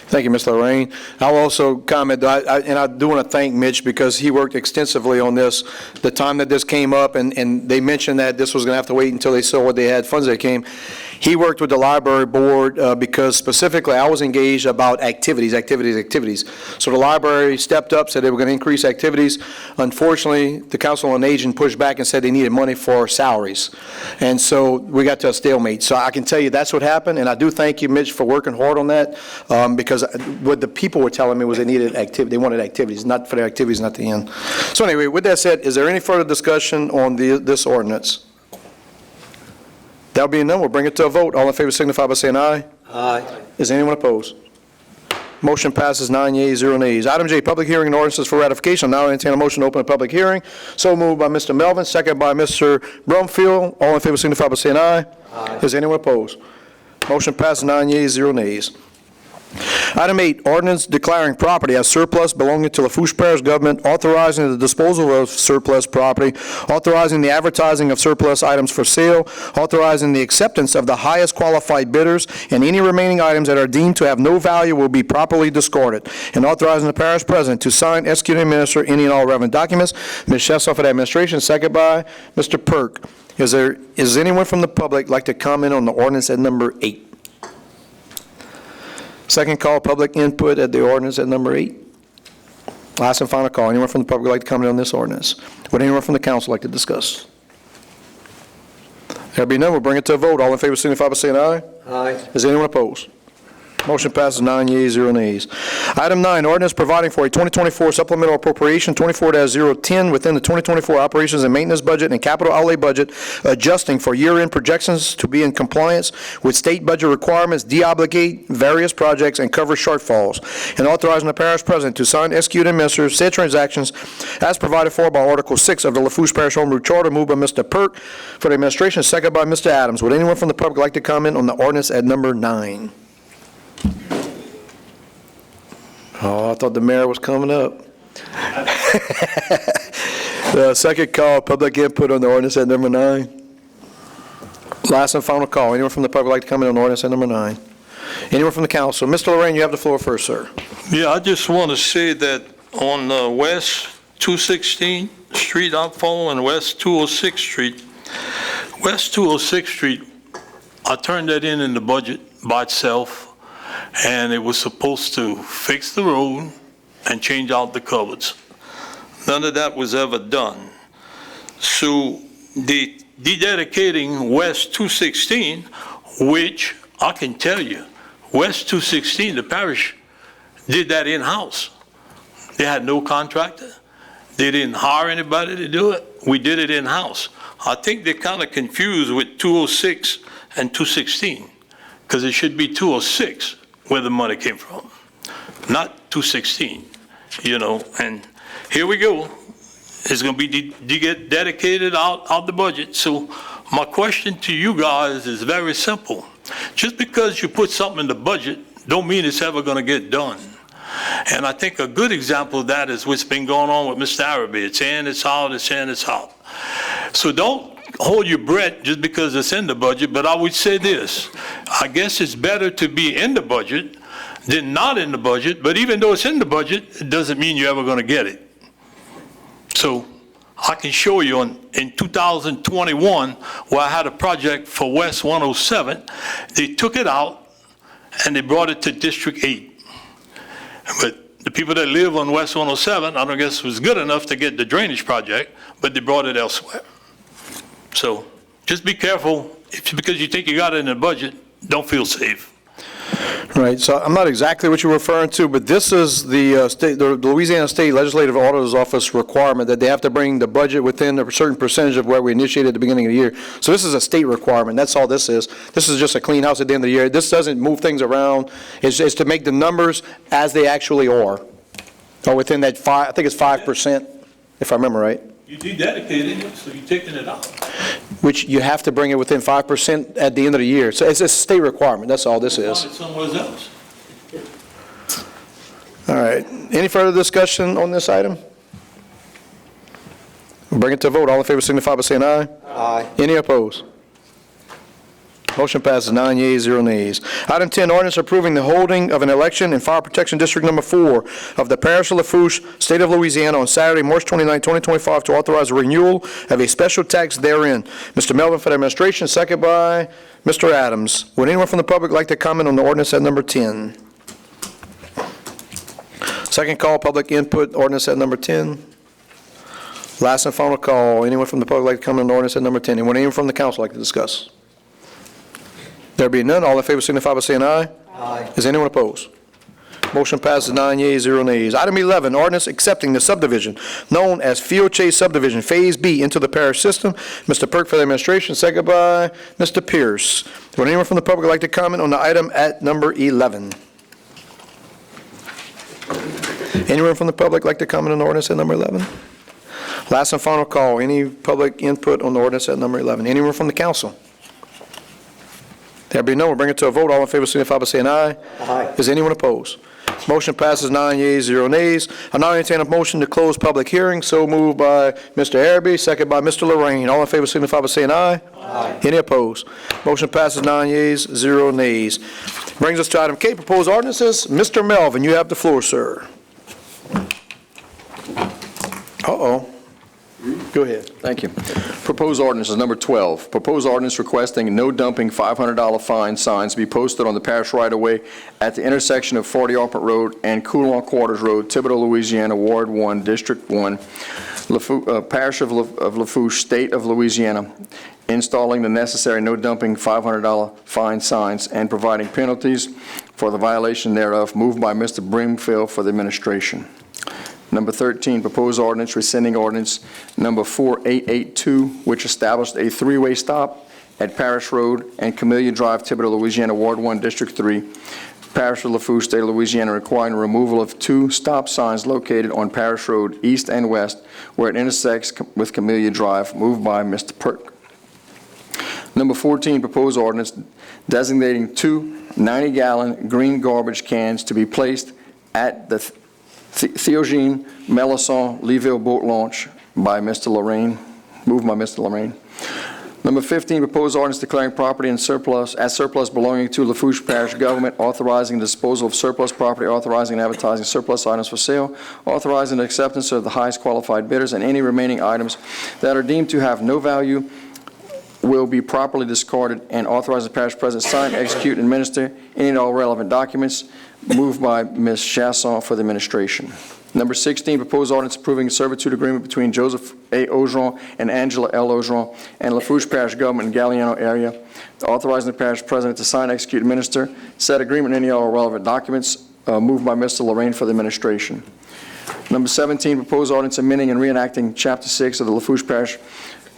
Thank you, Ms. Lorraine. I'll also comment, and I do want to thank Mitch because he worked extensively on this. The time that this came up, and they mentioned that this was going to have to wait until they saw what they had funds that came. He worked with the library board because specifically I was engaged about activities. So the library stepped up, said they were going to increase activities. Unfortunately, the Council on Aging pushed back and said they needed money for salaries. And so we got to a stalemate. So I can tell you that's what happened, and I do thank you, Mitch, for working hard on that because what the people were telling me was they needed activity. They wanted activities, not for their activities, not the end. So anyway, with that said, is there any further discussion on this ordinance? That'll be none. We'll bring it to a vote. All in favor signify by saying aye. Aye. Is anyone opposed? Motion passes 9 yeas, 0 nays. Item J, public hearing and ordinances for ratification. Now entertain a motion to open a public hearing. So moved by Mr. Melvin, second by Mr. Brumfield. All in favor signify by saying aye. Aye. Is anyone opposed? Motion passes 9 yeas, 0 nays. Item 8, ordinance declaring property as surplus belonging to Lafourche Parish government, authorizing the disposal of surplus property, authorizing the advertising of surplus items for sale, authorizing the acceptance of the highest qualified bidders, and any remaining items that are deemed to have no value will be properly discarded, and authorizing the parish president to sign, execute, and administer any and all relevant documents. Ms. Shessoff for the administration, second by Mr. Perk. Is anyone from the public like to comment on the ordinance at number 8? Second call, public input at the ordinance at number 8. Last and final call. Anyone from the public like to comment on this ordinance? Would anyone from the council like to discuss? There be none. We'll bring it to a vote. All in favor signify by saying aye. Aye. Is anyone opposed? Motion passes 9 yeas, 0 nays. Item 9, ordinance providing for a 2024 supplemental appropriation 24-010 within the 2024 operations and maintenance budget and capital outlay budget, adjusting for year-end projections to be in compliance with state budget requirements, deobligate various projects, and cover shortfalls, and authorizing the parish president to sign, execute, and administer said transactions as provided for by Article 6 of the Lafourche Parish Home Rule Charter, moved by Mr. Perk for the administration, second by Mr. Adams. Would anyone from the public like to comment on the ordinance at number 9? Oh, I thought the mayor was coming up. The second call, public input on the ordinance at number 9. Last and final call. Anyone from the public like to comment on the ordinance at number 9? Anyone from the council? Mr. Lorraine, you have the floor first, sir. Yeah, I just want to say that on West 216 Street, I'm following West 206 Street. West 206 Street, I turned that in the budget by itself, and it was supposed to fix the road and change out the culverts. None of that was ever done. So the dedicating West 216, which I can tell you, West 216, the parish did that in-house. They had no contractor. They didn't hire anybody to do it. We did it in-house. I think they're kind of confused with 206 and 216, because it should be 206 where the money came from, not 216, you know, and here we go. It's going to be dedicated out the budget. So my question to you guys is very simple. Just because you put something in the budget don't mean it's ever going to get done. And I think a good example of that is what's been going on with Mr. Araby. It's in, it's out, it's in, it's out. So don't hold your breath just because it's in the budget, but I would say this. I guess it's better to be in the budget than not in the budget, but even though it's in the budget, it doesn't mean you're ever going to get it. So I can show you in 2021 where I had a project for West 107. They took it out and they brought it to District 8. But the people that live on West 107, I don't guess was good enough to get the drainage project, but they brought it elsewhere. So just be careful. Because you think you got it in the budget, don't feel safe. Right, so I'm not exactly what you're referring to, but this is the Louisiana State Legislative Auditor's Office requirement that they have to bring the budget within a certain percentage of where we initiated at the beginning of the year. So this is a state requirement. That's all this is. This is just a clean house at the end of the year. This doesn't move things around. It's to make the numbers as they actually are, or within that I think it's 5%, if I remember right. You dededicated it, so you're taking it out. Which you have to bring it within 5% at the end of the year. So it's a state requirement. That's all this is. It's somewhere else. All right. Any further discussion on this item? We'll bring it to a vote. All in favor signify by saying aye. Aye. Any opposed? Motion passes 9 yeas, 0 nays. Item 10, ordinance approving the holding of an election in Fire Protection District Number 4 of the Parish of Lafourche, State of Louisiana, on Saturday, March 29, 2025, to authorize a renewal of a special tax therein. Mr. Melvin for the administration, second by Mr. Adams. Would anyone from the public like to comment on the ordinance at number 10? Second call, public input, ordinance at number 10. Last and final call, anyone from the public like to comment on the ordinance at number 10? Anyone from the council like to discuss? There being none, all in favor signify by saying aye. Aye. Is anyone opposed? Motion passes 9 yeas, 0 nays. Item 11, ordinance accepting the subdivision known as Field Chase Subdivision Phase B into the parish system. Mr. Perk for the administration, second by Mr. Pierce. Would anyone from the public like to comment on the item at number 11? Anyone from the public like to comment on the ordinance at number 11? Last and final call, any public input on the ordinance at number 11? Anyone from the council? There be none, we'll bring it to a vote. All in favor signify by saying aye. Aye. Is anyone opposed? Motion passes 9 yeas, 0 nays. I now entertain a motion to close public hearing. So moved by Mr. Araby, second by Mr. Lorraine. All in favor signify by saying aye. Aye. Any opposed? Motion passes 9 yeas, 0 nays. Brings us to item K, proposed ordinances. Mr. Melvin, you have the floor, sir. Uh-oh. Go ahead. Thank you. Proposed ordinance is number 12. Proposed ordinance requesting no dumping $500 fine signs be posted on the parish right-of-way at the intersection of 40 Alpert Road and Coulon Quarters Road, Thibodaux, Louisiana, Ward 1, District 1, Parish of Lafourche, State of Louisiana, installing the necessary no dumping $500 fine signs and providing penalties for the violation thereof, moved by Mr. Broomfield for the administration. Number 13, proposed ordinance rescinding ordinance number 4882, which established a three-way stop at Parish Road and Camellia Drive, Thibodaux, Louisiana, Ward 1, District 3, Parish of Lafourche, State of Louisiana, requiring removal of two stop signs located on Parish Road, east and west, where it intersects with Camellia Drive, moved by Mr. Perk. Number 14, proposed ordinance designating two 90-gallon green garbage cans to be placed at the Theogene Melisson Leeville Boat Launch by Mr. Lorraine, moved by Mr. Lorraine. Number 15, proposed ordinance declaring property in surplus, as surplus belonging to Lafourche Parish government, authorizing the disposal of surplus property, authorizing and advertising surplus items for sale, authorizing the acceptance of the highest qualified bidders, and any remaining items that are deemed to have no value will be properly discarded, and authorizing the parish president to sign, execute, and administer any and all relevant documents, moved by Ms. Chasson for the administration. Number 16, proposed ordinance approving a servitude agreement between Joseph A. Ogeron and Angela L. Ogeron and Lafourche Parish Government in Galliano area, authorizing the parish president to sign, execute, and administer said agreement and any all relevant documents, moved by Mr. Lorraine for the administration. Number 17, proposed ordinance amending and reenacting Chapter 6 of the Lafourche Parish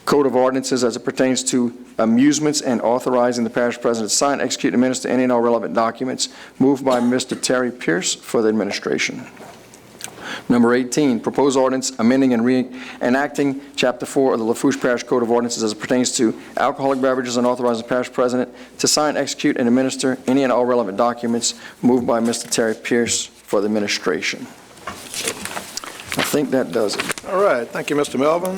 Code of Ordinances as it pertains to amusements and authorizing the parish president to sign, execute, and administer any and all relevant documents, moved by Mr. Terry Pierce for the administration. Number 18, proposed ordinance amending and reenacting Chapter 4 of the Lafourche Parish Code of Ordinances as it pertains to alcoholic beverages and authorizing the parish president to sign, execute, and administer any and all relevant documents, moved by Mr. Terry Pierce for the administration. I think that does it. All right, thank you, Mr. Melvin.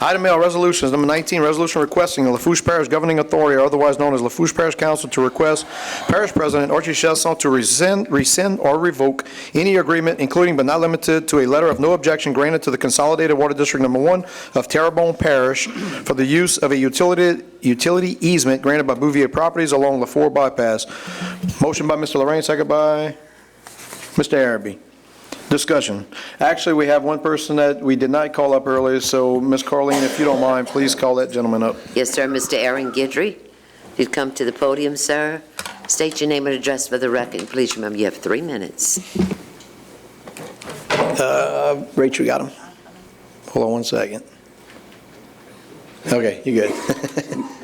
Item L, resolutions. Number 19, resolution requesting the Lafourche Parish Governing Authority, or otherwise known as Lafourche Parish Council, to request Parish President Archie Chasson to rescind or revoke any agreement, including but not limited to a letter of no objection granted to the Consolidated Water District Number 1 of Terrebonne Parish for the use of a utility easement granted by Bouvier Properties along Lafourche Bypass. Motion by Mr. Lorraine, second by Mr. Araby. Discussion. Actually, we have one person that we did not call up earlier, so Ms. Carleen, if you don't mind, please call that gentleman up. Yes, sir. Mr. Aaron Guidry, you'd come to the podium, sir. State your name and address for the record. Please remember you have 3 minutes. Rachel, you got him? Hold on one second. Okay, you good.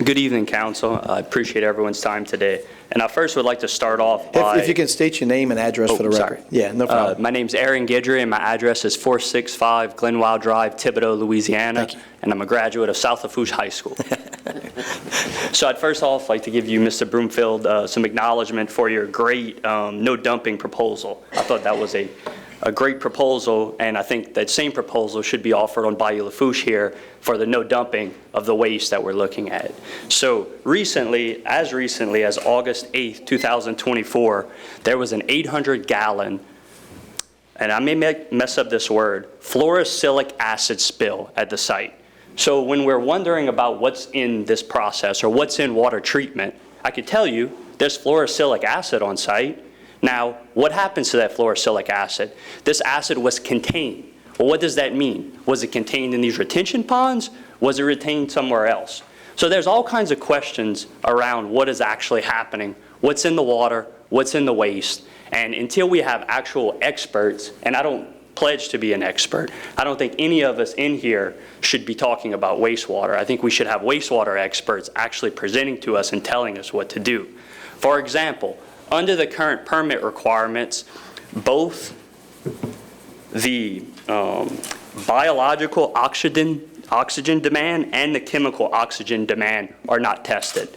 Good evening, Council. I appreciate everyone's time today. And I first would like to start off by... If you can state your name and address for the record. Sorry. Yeah, no problem. My name's Aaron Guidry, and my address is 465 Glenwow Drive, Thibodaux, Louisiana. And I'm a graduate of South Lafourche High School. So I'd first off like to give you, Mr. Broomfield, some acknowledgement for your great no dumping proposal. I thought that was a great proposal, and I think that same proposal should be offered on Bayou Lafourche here for the no dumping of the waste that we're looking at. So recently as August 8th, 2024, there was an 800-gallon, and I may mess up this word, fluorosilicic acid spill at the site. So when we're wondering about what's in this process or what's in water treatment, I could tell you there's fluorosilicic acid on site. Now, what happens to that fluorosilicic acid? This acid was contained. Well, what does that mean? Was it contained in these retention ponds? Was it retained somewhere else? So there's all kinds of questions around what is actually happening, what's in the water, what's in the waste. And until we have actual experts, and I don't pledge to be an expert, I don't think any of us in here should be talking about wastewater. I think we should have wastewater experts actually presenting to us and telling us what to do. For example, under the current permit requirements, both the biological oxygen demand and the chemical oxygen demand are not tested.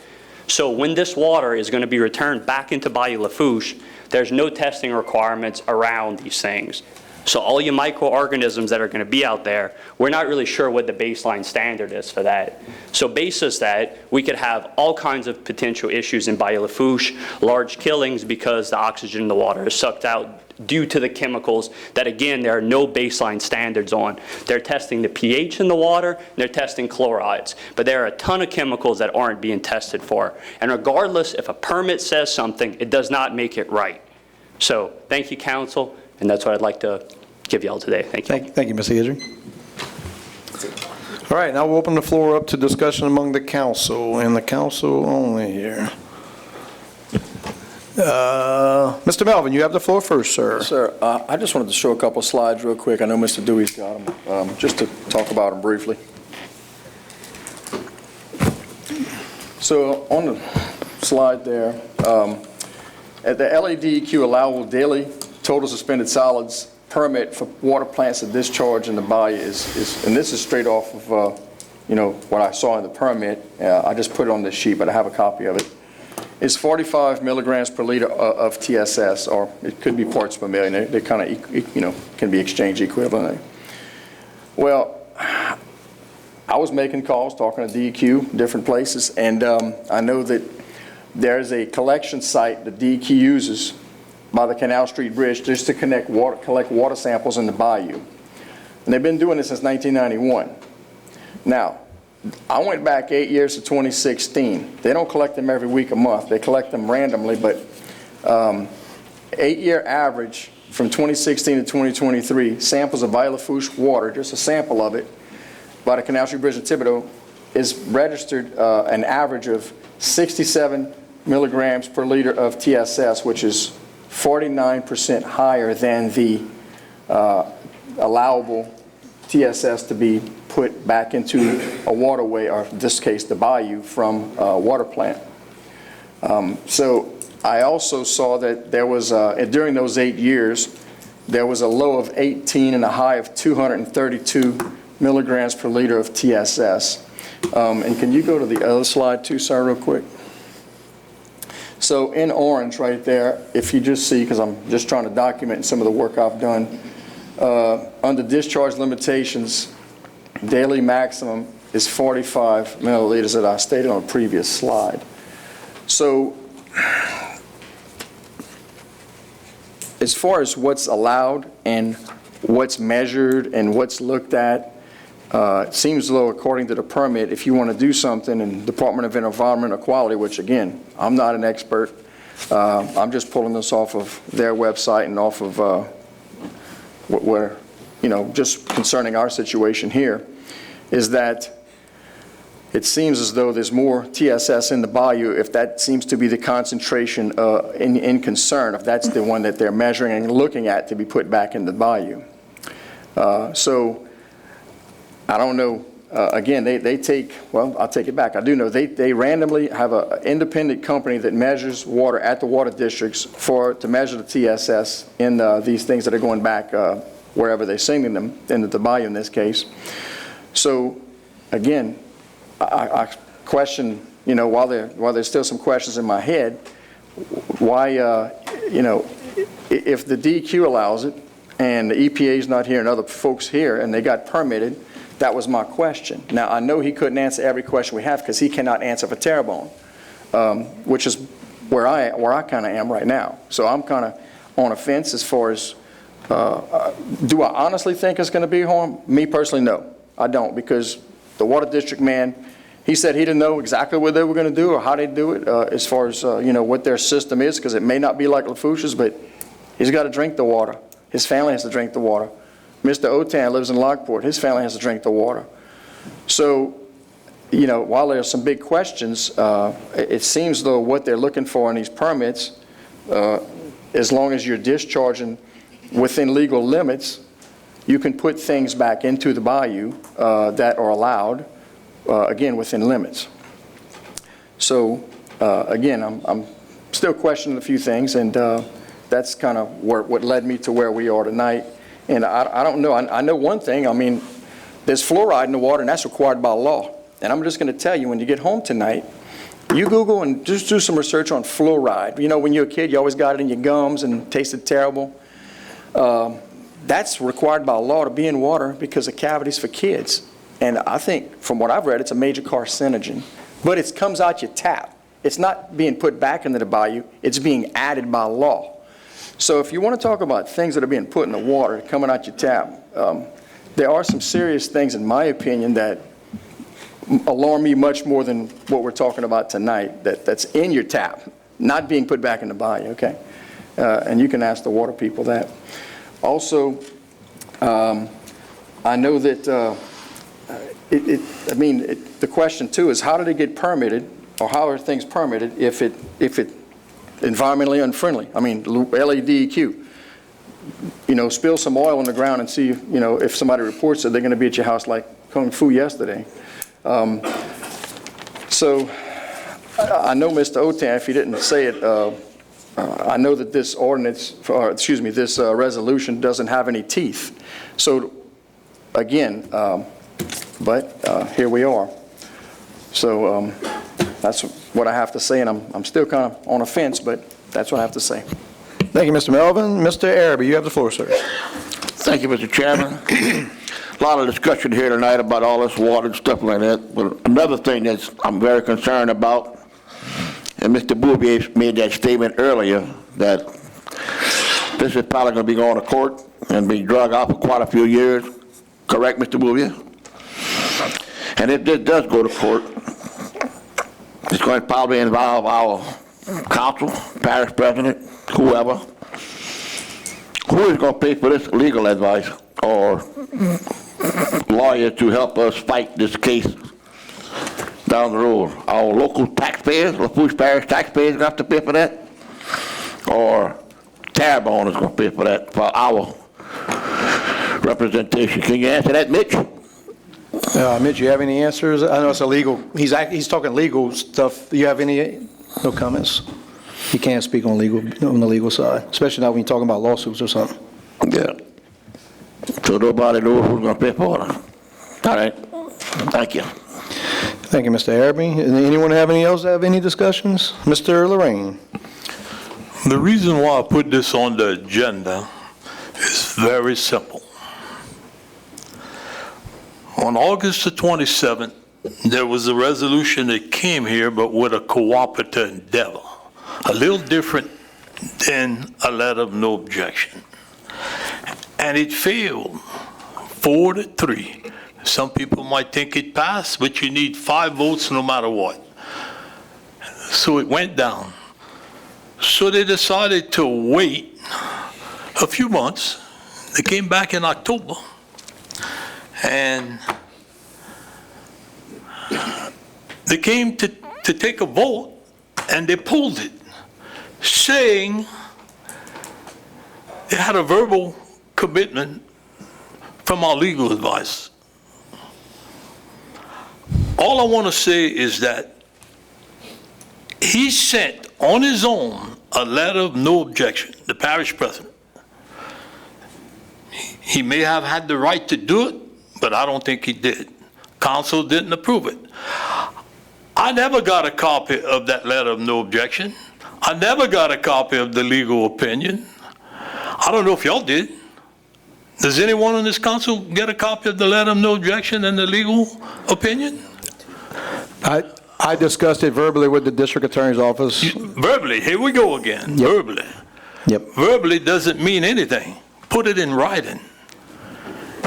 So when this water is going to be returned back into Bayou Lafourche, there's no testing requirements around these things. So all you microorganisms that are going to be out there, we're not really sure what the baseline standard is for that. So basis that, we could have all kinds of potential issues in Bayou Lafourche, large killings because the oxygen in the water is sucked out due to the chemicals that, again, there are no baseline standards on. They're testing the pH in the water, they're testing chlorides, but there are a ton of chemicals that aren't being tested for. And regardless if a permit says something, it does not make it right. So thank you, Council. And that's what I'd like to give y'all today. Thank you. Thank you, Mr. Guidry. All right, now we'll open the floor up to discussion among the council, and the council only here. Mr. Melvin, you have the floor first, sir. Sir, I just wanted to show a couple slides real quick. I know Mr. Dewey's got them, just to talk about them briefly. So on the slide there, at the LADEQ allowable daily total suspended solids permit for water plants to discharge in the bayou is, and this is straight off of, what I saw in the permit. I just put it on this sheet, but I have a copy of it. It's 45 milligrams per liter of TSS, or it could be parts per million. They kind of, can be exchange equivalent. Well, I was making calls, talking to DEQ, different places, and I know that there's a collection site that DEQ uses by the Canal Street Bridge just to collect water samples in the bayou. And they've been doing this since 1991. Now, I went back 8 years to 2016. They don't collect them every week, a month. They collect them randomly, but 8-year average from 2016 to 2023, samples of Lafourche water, just a sample of it, by the Canal Street Bridge in Thibodaux, is registered an average of 67 milligrams per liter of TSS, which is 49% higher than the allowable TSS to be put back into a waterway, or in this case, the bayou, from a water plant. So I also saw that there was, during those 8 years, there was a low of 18 and a high of 232 milligrams per liter of TSS. And can you go to the other slide too, sir, real quick? So in orange right there, if you just see, because I'm just trying to document some of the work I've done, under discharge limitations, daily maximum is 45 milliliters that I stated on a previous slide. So as far as what's allowed and what's measured and what's looked at, it seems though, according to the permit, if you want to do something in Department of Environmental Quality, which again, I'm not an expert, I'm just pulling this off of their website and off of where, just concerning our situation here, is that it seems as though there's more TSS in the bayou if that seems to be the concentration in concern, if that's the one that they're measuring and looking at to be put back in the bayou. So I don't know, again, they take, well, I'll take it back. I do know they randomly have an independent company that measures water at the water districts to measure the TSS in these things that are going back wherever they're sending them, into the bayou in this case. So again, I question, while there's still some questions in my head, why, if the DEQ allows it and the EPA's not here and other folks here and they got permitted, that was my question. Now, I know he couldn't answer every question we have because he cannot answer for Terrebonne, which is where I kind of am right now. So I'm kind of on a fence as far as, do I honestly think it's going to be harm? Me personally, no. I don't, because the water district man, he said he didn't know exactly what they were going to do or how they do it as far as, what their system is, because it may not be like Lafourche's, but he's got to drink the water. His family has to drink the water. Mr. Otan lives in Lockport. His family has to drink the water. So, while there are some big questions, it seems though what they're looking for in these permits, as long as you're discharging within legal limits, you can put things back into the bayou that are allowed, again, within limits. So, again, I'm still questioning a few things, and that's kind of what led me to where we are tonight. And I don't know. I know one thing. I mean, there's fluoride in the water, and that's required by law. And I'm just going to tell you, when you get home tonight, you Google and just do some research on fluoride. When you're a kid, you always got it in your gums and tasted terrible. That's required by law to be in water because of cavities for kids. And I think, from what I've read, it's a major carcinogen. But it comes out your tap. It's not being put back into the bayou. It's being added by law. So if you want to talk about things that are being put in the water, coming out your tap, there are some serious things, in my opinion, that alarm me much more than what we're talking about tonight, that's in your tap, not being put back in the bayou, okay? And you can ask the water people that. Also, I know that, the question too is, how did it get permitted, or how are things permitted if environmentally unfriendly. I mean, LADEQ. You know, spill some oil on the ground and see, you know, if somebody reports that they're going to be at your house like Kung Fu yesterday. So I know, Mr. Otan, if you didn't say it, I know that this ordinance, or excuse me, this resolution doesn't have any teeth. So again, but here we are. So that's what I have to say, and I'm still kind of on a fence, but that's what I have to say. Thank you, Mr. Melvin. Mr. Araby, you have the floor, sir. Thank you, Mr. Chairman. A lot of discussion here tonight about all this water and stuff like that. But another thing that I'm very concerned about, and Mr. Bouvier made that statement earlier, that this is probably going to be going to court and be drug out for quite a few years. Correct, Mr. Bouvier? And if this does go to court, it's going to probably involve our council, parish president, whoever. Who is going to pay for this legal advice or lawyer to help us fight this case down the road? Our local taxpayers, Lafourche Parish taxpayers, going to have to pay for that? Or Terrebonne is going to pay for that, for our representation? Can you answer that, Mitch? Mitch, you have any answers? I know it's illegal. He's talking legal stuff. Do you have any, no comments? He can't speak on the legal side, especially not when you're talking about lawsuits or something. Yeah. So nobody knows who's going to pay for it. All right. Thank you. Thank you, Mr. Araby. Anyone have any discussions? Mr. Lorraine. The reason why I put this on the agenda is very simple. On August the 27th, there was a resolution that came here, but with a cooperative endeavor. A little different than a letter of no objection. And it failed 4-3. Some people might think it passed, but you need 5 votes no matter what. So it went down. So they decided to wait a few months. They came back in October. And they came to take a vote, and they pulled it, saying they had a verbal commitment from our legal advice. All I want to say is that he sent on his own a letter of no objection, the parish president. He may have had the right to do it, but I don't think he did. Council didn't approve it. I never got a copy of that letter of no objection. I never got a copy of the legal opinion. I don't know if y'all did. Does anyone on this council get a copy of the letter of no objection and the legal opinion? I discussed it verbally with the district attorney's office. Verbally, here we go again. Yep. Verbally. Yep. Verbally doesn't mean anything. Put it in writing.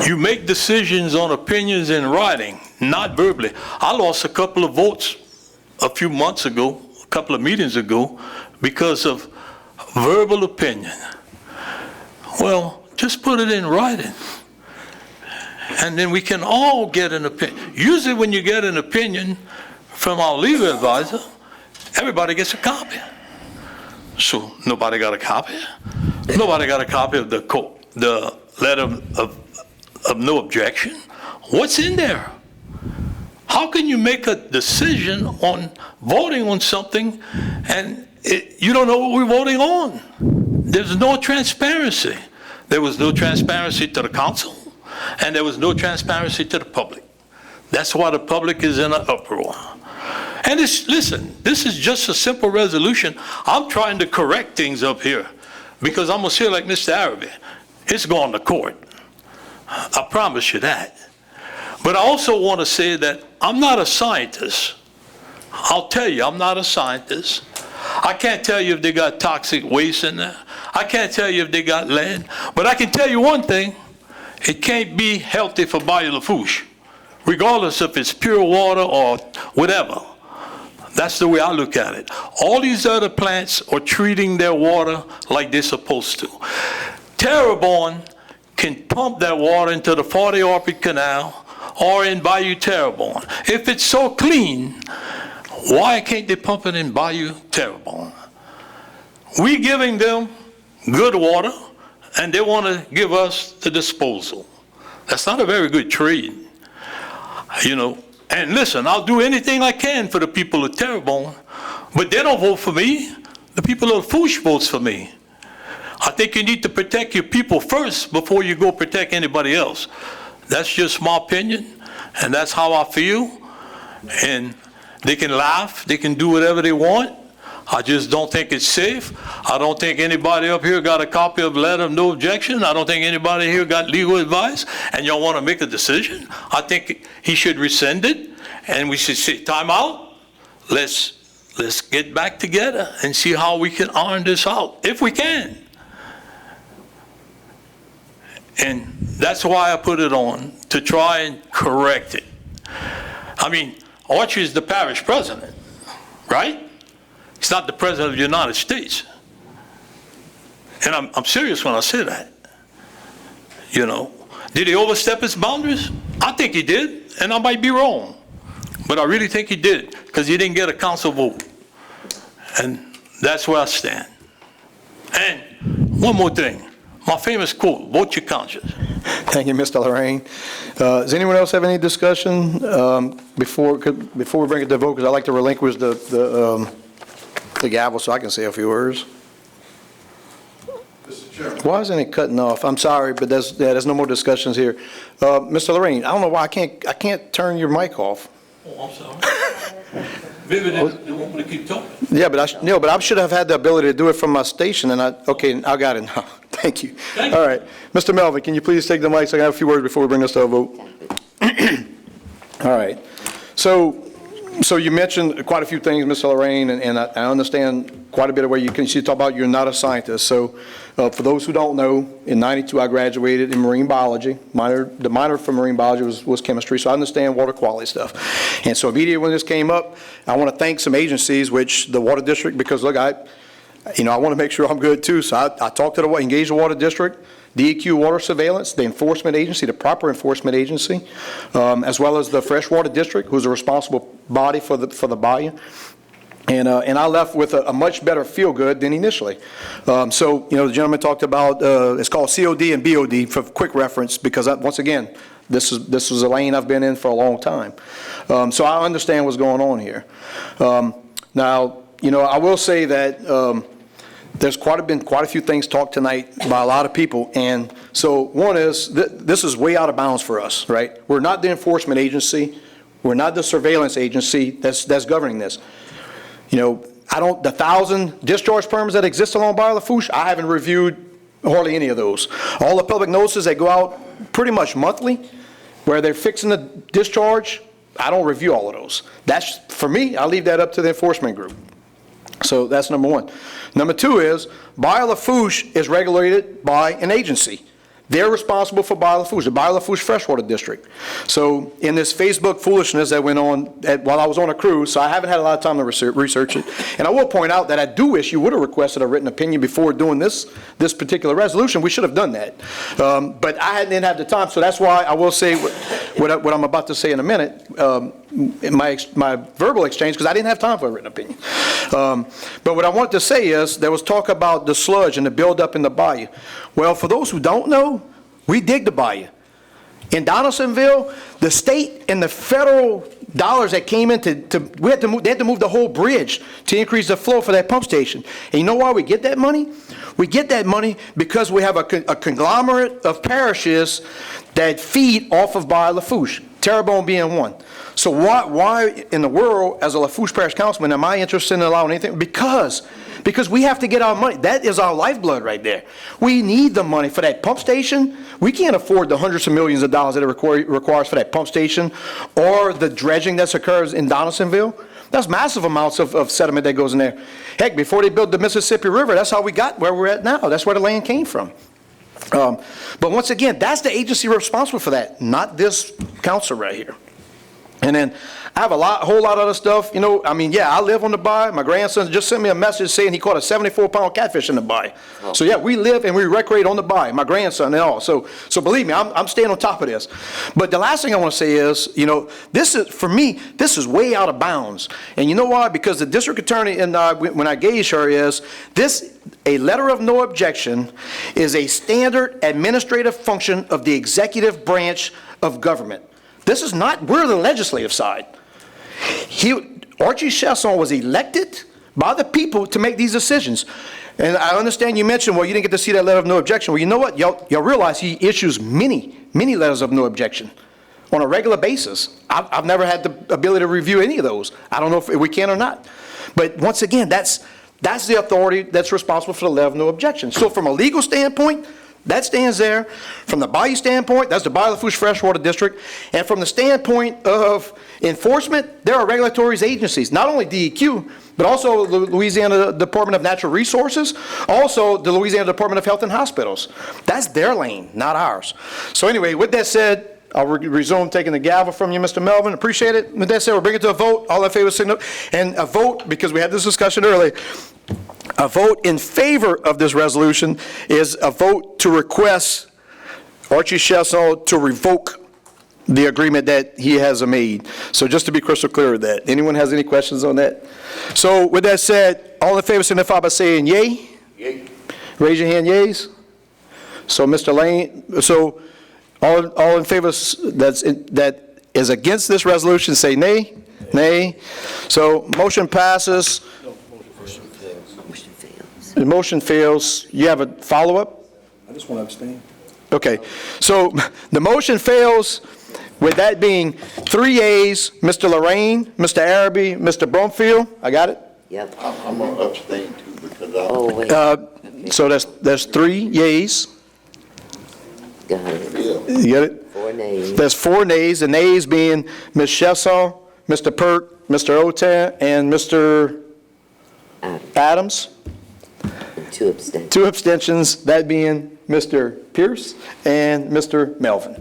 You make decisions on opinions in writing, not verbally. I lost a couple of votes a few months ago, a couple of meetings ago, because of verbal opinion. Well, just put it in writing. And then we can all get an opinion. Usually when you get an opinion from our legal advisor, everybody gets a copy. So nobody got a copy? Nobody got a copy of the letter of no objection? What's in there? How can you make a decision on voting on something and you don't know what we're voting on? There's no transparency. There was no transparency to the council, and there was no transparency to the public. That's why the public is in an uproar. And listen, this is just a simple resolution. I'm trying to correct things up here because I'm going to say like Mr. Araby, it's going to court. I promise you that. But I also want to say that I'm not a scientist. I'll tell you, I'm not a scientist. I can't tell you if they got toxic waste in there. I can't tell you if they got lead. But I can tell you one thing. It can't be healthy for Bayou Lafourche, regardless if it's pure water or whatever. That's the way I look at it. All these other plants are treating their water like they're supposed to. Terrebonne can pump that water into the 40 Orpid Canal or in Bayou Terrebonne. If it's so clean, why can't they pump it in Bayou Terrebonne? we giving them good water, and they want to give us the disposal. That's not a very good trade, you know. And listen, I'll do anything I can for the people of Terrebonne, but they don't vote for me. The people of Lafourche votes for me. I think you need to protect your people first before you go protect anybody else. That's just my opinion, and that's how I feel. And they can laugh, they can do whatever they want. I just don't think it's safe. I don't think anybody up here got a copy of the letter of no objection. I don't think anybody here got legal advice, and y'all want to make a decision. I think he should rescind it, and we should say, time out. Let's get back together and see how we can iron this out, if we can. And that's why I put it on, to try and correct it. I mean, Archie is the parish president, right? He's not the president of the United States. And I'm serious when I say that. You know, did he overstep his boundaries? I think he did, and I might be wrong. But I really think he did, because he didn't get a council vote. And that's where I stand. And one more thing. My famous quote, vote your conscience. Thank you, Mr. Lorraine. Does anyone else have any discussion before we bring it to vote? Because I'd like to relinquish the gavel so I can say a few words. Mr. Chairman. Why isn't it cutting off? I'm sorry, but there's no more discussions here. Mr. Lorraine, I don't know why I can't turn your mic off. Oh, I'm sorry. Maybe they want me to keep talking. Yeah, but I should have had the ability to do it from my station, and okay, I got it now. Thank you. All right. Mr. Melvin, can you please take the mic so I can have a few words before we bring this to a vote? All right. So you mentioned quite a few things, Mr. Lorraine, and I understand quite a bit of where you talk about you're not a scientist. So for those who don't know, in '92 I graduated in marine biology. The minor for marine biology was chemistry, so I understand water quality stuff. And so immediately when this came up, I want to thank some agencies, which the Water District, because look, I want to make sure I'm good too. So I talked to engaged the Water District, DEQ Water Surveillance, the enforcement agency, the proper enforcement agency, as well as the Freshwater District, who's a responsible body for the bayou. And I left with a much better feel good than initially. So, the gentleman talked about, it's called COD and BOD for quick reference, because once again, this is a lane I've been in for a long time. So I understand what's going on here. Now, I will say that there's been quite a few things talked tonight by a lot of people, and so one is, this is way out of bounds for us, right? We're not the enforcement agency, we're not the surveillance agency that's governing this. The 1,000 discharge permits that exist along Bayou Lafourche, I haven't reviewed hardly any of those. All the public notices that go out pretty much monthly, where they're fixing the discharge, I don't review all of those. That's, for me, I leave that up to the enforcement group. So that's number one. Number two is, Bayou Lafourche is regulated by an agency. They're responsible for Bayou Lafourche, the Bayou Lafourche Freshwater District. So in this Facebook foolishness that went on while I was on a cruise, so I haven't had a lot of time to research it. And I will point out that I do wish you would have requested a written opinion before doing this particular resolution. We should have done that. But I didn't have the time, so that's why I will say what I'm about to say in a minute, in my verbal exchange, because I didn't have time for a written opinion. But what I want to say is, there was talk about the sludge and the buildup in the bayou. Well, for those who don't know, we dig the bayou. In Donaldsonville, the state and the federal dollars that came in they had to move the whole bridge to increase the flow for that pump station. And you know why we get that money? We get that money because we have a conglomerate of parishes that feed off of Bayou Lafourche, Terrebonne being one. So why in the world, as a Lafourche Parish Councilman, am I interested in allowing anything? Because we have to get our money. That is our lifeblood right there. We need the money for that pump station. We can't afford the hundreds of millions of dollars that it requires for that pump station, or the dredging that occurs in Donaldsonville. That's massive amounts of sediment that goes in there. Heck, before they built the Mississippi River, that's how we got where we're at now. That's where the land came from. But once again, that's the agency responsible for that, not this council right here. And then I have a whole lot of other stuff. I live on the bayou. My grandson just sent me a message saying he caught a 74-pound catfish in the bayou. Oh. So yeah, we live and we recreate on the bayou, my grandson and all. So believe me, I'm staying on top of this. But the last thing I want to say is, this is, for me, this is way out of bounds. And you know why? Because the district attorney and when I gauged her is, this a letter of no objection is a standard administrative function of the executive branch of government. This is not, we're the legislative side. Archie Chesson was elected by the people to make these decisions. And I understand you mentioned, well, you didn't get to see that letter of no objection. Well, you know what? Y'all realize he issues many letters of no objection on a regular basis. I've never had the ability to review any of those. I don't know if we can or not. But once again, that's the authority that's responsible for the letter of no objection. So from a legal standpoint, that stands there. From the Bayou standpoint, that's the Bayou Lafourche Freshwater District. And from the standpoint of enforcement, there are regulatory agencies, not only DEQ, but also the Louisiana Department of Natural Resources, also the Louisiana Department of Health and Hospitals. That's their lane, not ours. So anyway, with that said, I'll resume taking the gavel from you, Mr. Melvin. Appreciate it. With that said, we'll bring it to a vote. All in favor, signal. And a vote, because we had this discussion earlier, a vote in favor of this resolution is a vote to request Archie Chesson to revoke the agreement that he has made. So just to be crystal clear with that. Anyone has any questions on that? So with that said, all in favor signify by saying yay. Yay. Raise your hand, yays. So Mr. Lane, so all in favor that is against this resolution say nay. Nay. So motion passes. The motion fails. You have a follow-up? I just want to abstain. Okay. So the motion fails with that being 3 yeas, Mr. Lorraine, Mr. Araby, Mr. Brumfield. I got it? Yep. I'm going to abstain too because Oh, wait. So that's 3 yeas. Got it. You get it? 4 nays. There's 4 nays. The nays being Ms. Chesson, Mr. Perk, Mr. Otan, and Mr. Adams. 2 abstentions. 2 abstentions, that being Mr. Pierce and Mr. Melvin.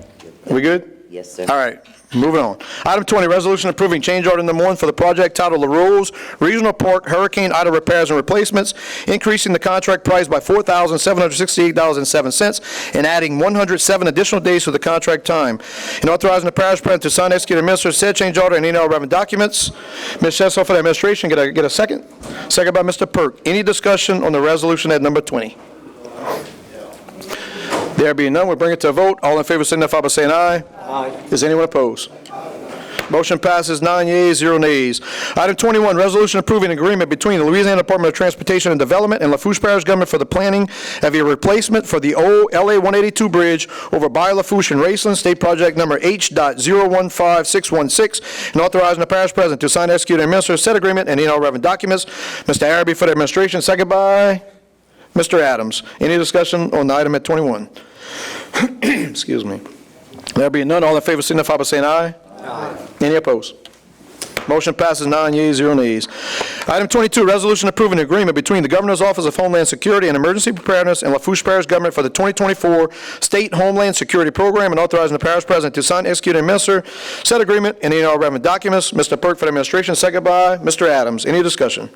Are we good? Yes, sir. All right, moving on. Item 20, resolution approving change order number 1 for the project titled LaRose Regional Park Hurricane Ida Repairs and Replacements, increasing the contract price by $4,768.07 and adding 107 additional days to the contract time, and authorizing the parish president to sign, execute, and administer said change order and any other relevant documents. Ms. Chesson for the administration, get a second? Second by Mr. Perk. Any discussion on the resolution at number 20? There being none, we'll bring it to a vote. All in favor signify by saying aye. Aye. Is anyone opposed? Motion passes 9 yeas, 0 nays. Item 21, resolution approving agreement between the Louisiana Department of Transportation and Development and Lafourche Parish Government for the planning of a replacement for the old LA 182 bridge over Bayou Lafourche and Raceland, state project number H.015616, and authorizing the parish president to sign, execute, and administer said agreement and any other relevant documents. Mr. Araby for the administration, second by Mr. Adams. Any discussion on the item at 21? Excuse me. There being none, all in favor signify by saying aye. Aye. Any opposed? Motion passes 9 yeas, 0 nays. Item 22, resolution approving an agreement between the Governor's Office of Homeland Security and Emergency Preparedness and Lafourche Parish Government for the 2024 State Homeland Security Program, and authorizing the parish president to sign, execute, and administer said agreement and any other relevant documents. Mr. Perk for the administration, second by Mr. Adams. Any discussion?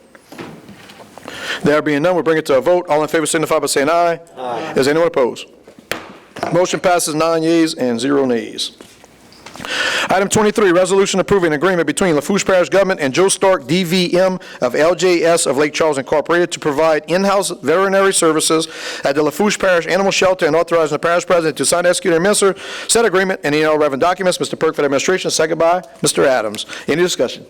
There being none, we'll bring it to a vote. All in favor signify by saying aye. Aye. Is anyone opposed? Motion passes 9 yeas and 0 nays. Item 23, resolution approving agreement between Lafourche Parish Government and Joe Stark, DVM of LJS of Lake Charles Incorporated to provide in-house veterinary services at the Lafourche Parish Animal Shelter, and authorizing the parish president to sign, execute, and administer said agreement and any other relevant documents. Mr. Perk for the administration, second by Mr. Adams. Any discussion?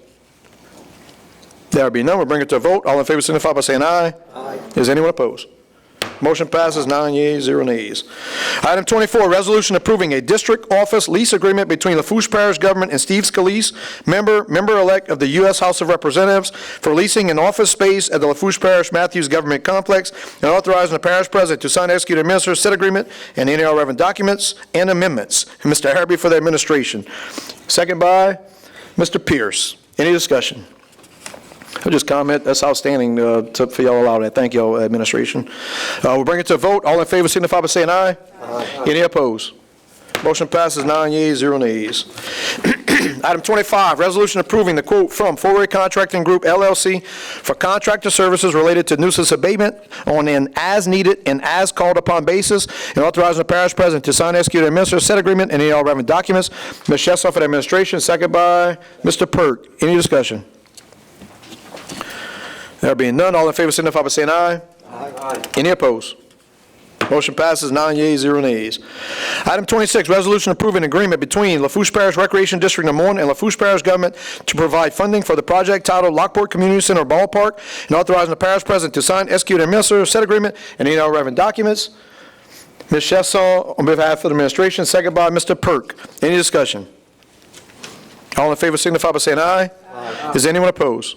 There be none, we'll bring it to a vote. All in favor signify by saying aye. Aye. Is anyone opposed? Motion passes 9 yeas, 0 nays. Item 24, resolution approving a district office lease agreement between Lafourche Parish Government and Steve Scalise, member-elect of the U.S. House of Representatives, for leasing an office space at the Lafourche Parish Matthews Government Complex, and authorizing the parish president to sign, execute, and administer said agreement and any other relevant documents and amendments. And Mr. Araby for the administration. Second by Mr. Pierce. Any discussion? I'll just comment, that's outstanding for y'all allow that. Thank y'all, administration. We'll bring it to a vote. All in favor signify by saying aye. Aye. Any opposed? Motion passes 9 yeas, 0 nays. Item 25, resolution approving the quote from Four-Way Contracting Group, LLC, for contractor services related to nuisance abatement on an as-needed and as-called-upon basis, and authorizing the parish president to sign, execute, and administer said agreement and any all relevant documents. Ms. Chesson for the administration, second by Mr. Perk. Any discussion? There being none, all in favor signify by saying aye. Any opposed? Motion passes 9 yeas, 0 nays. Item 26, resolution approving agreement between Lafourche Parish Recreation District Number 1 and Lafourche Parish Government to provide funding for the project titled Lockport Community Center Ballpark, and authorizing the parish president to sign, execute, and administer said agreement and any other relevant documents. Ms. Chesson, on behalf of the administration, second by Mr. Perk. Any discussion? All in favor signify by saying aye. Aye. Is anyone opposed?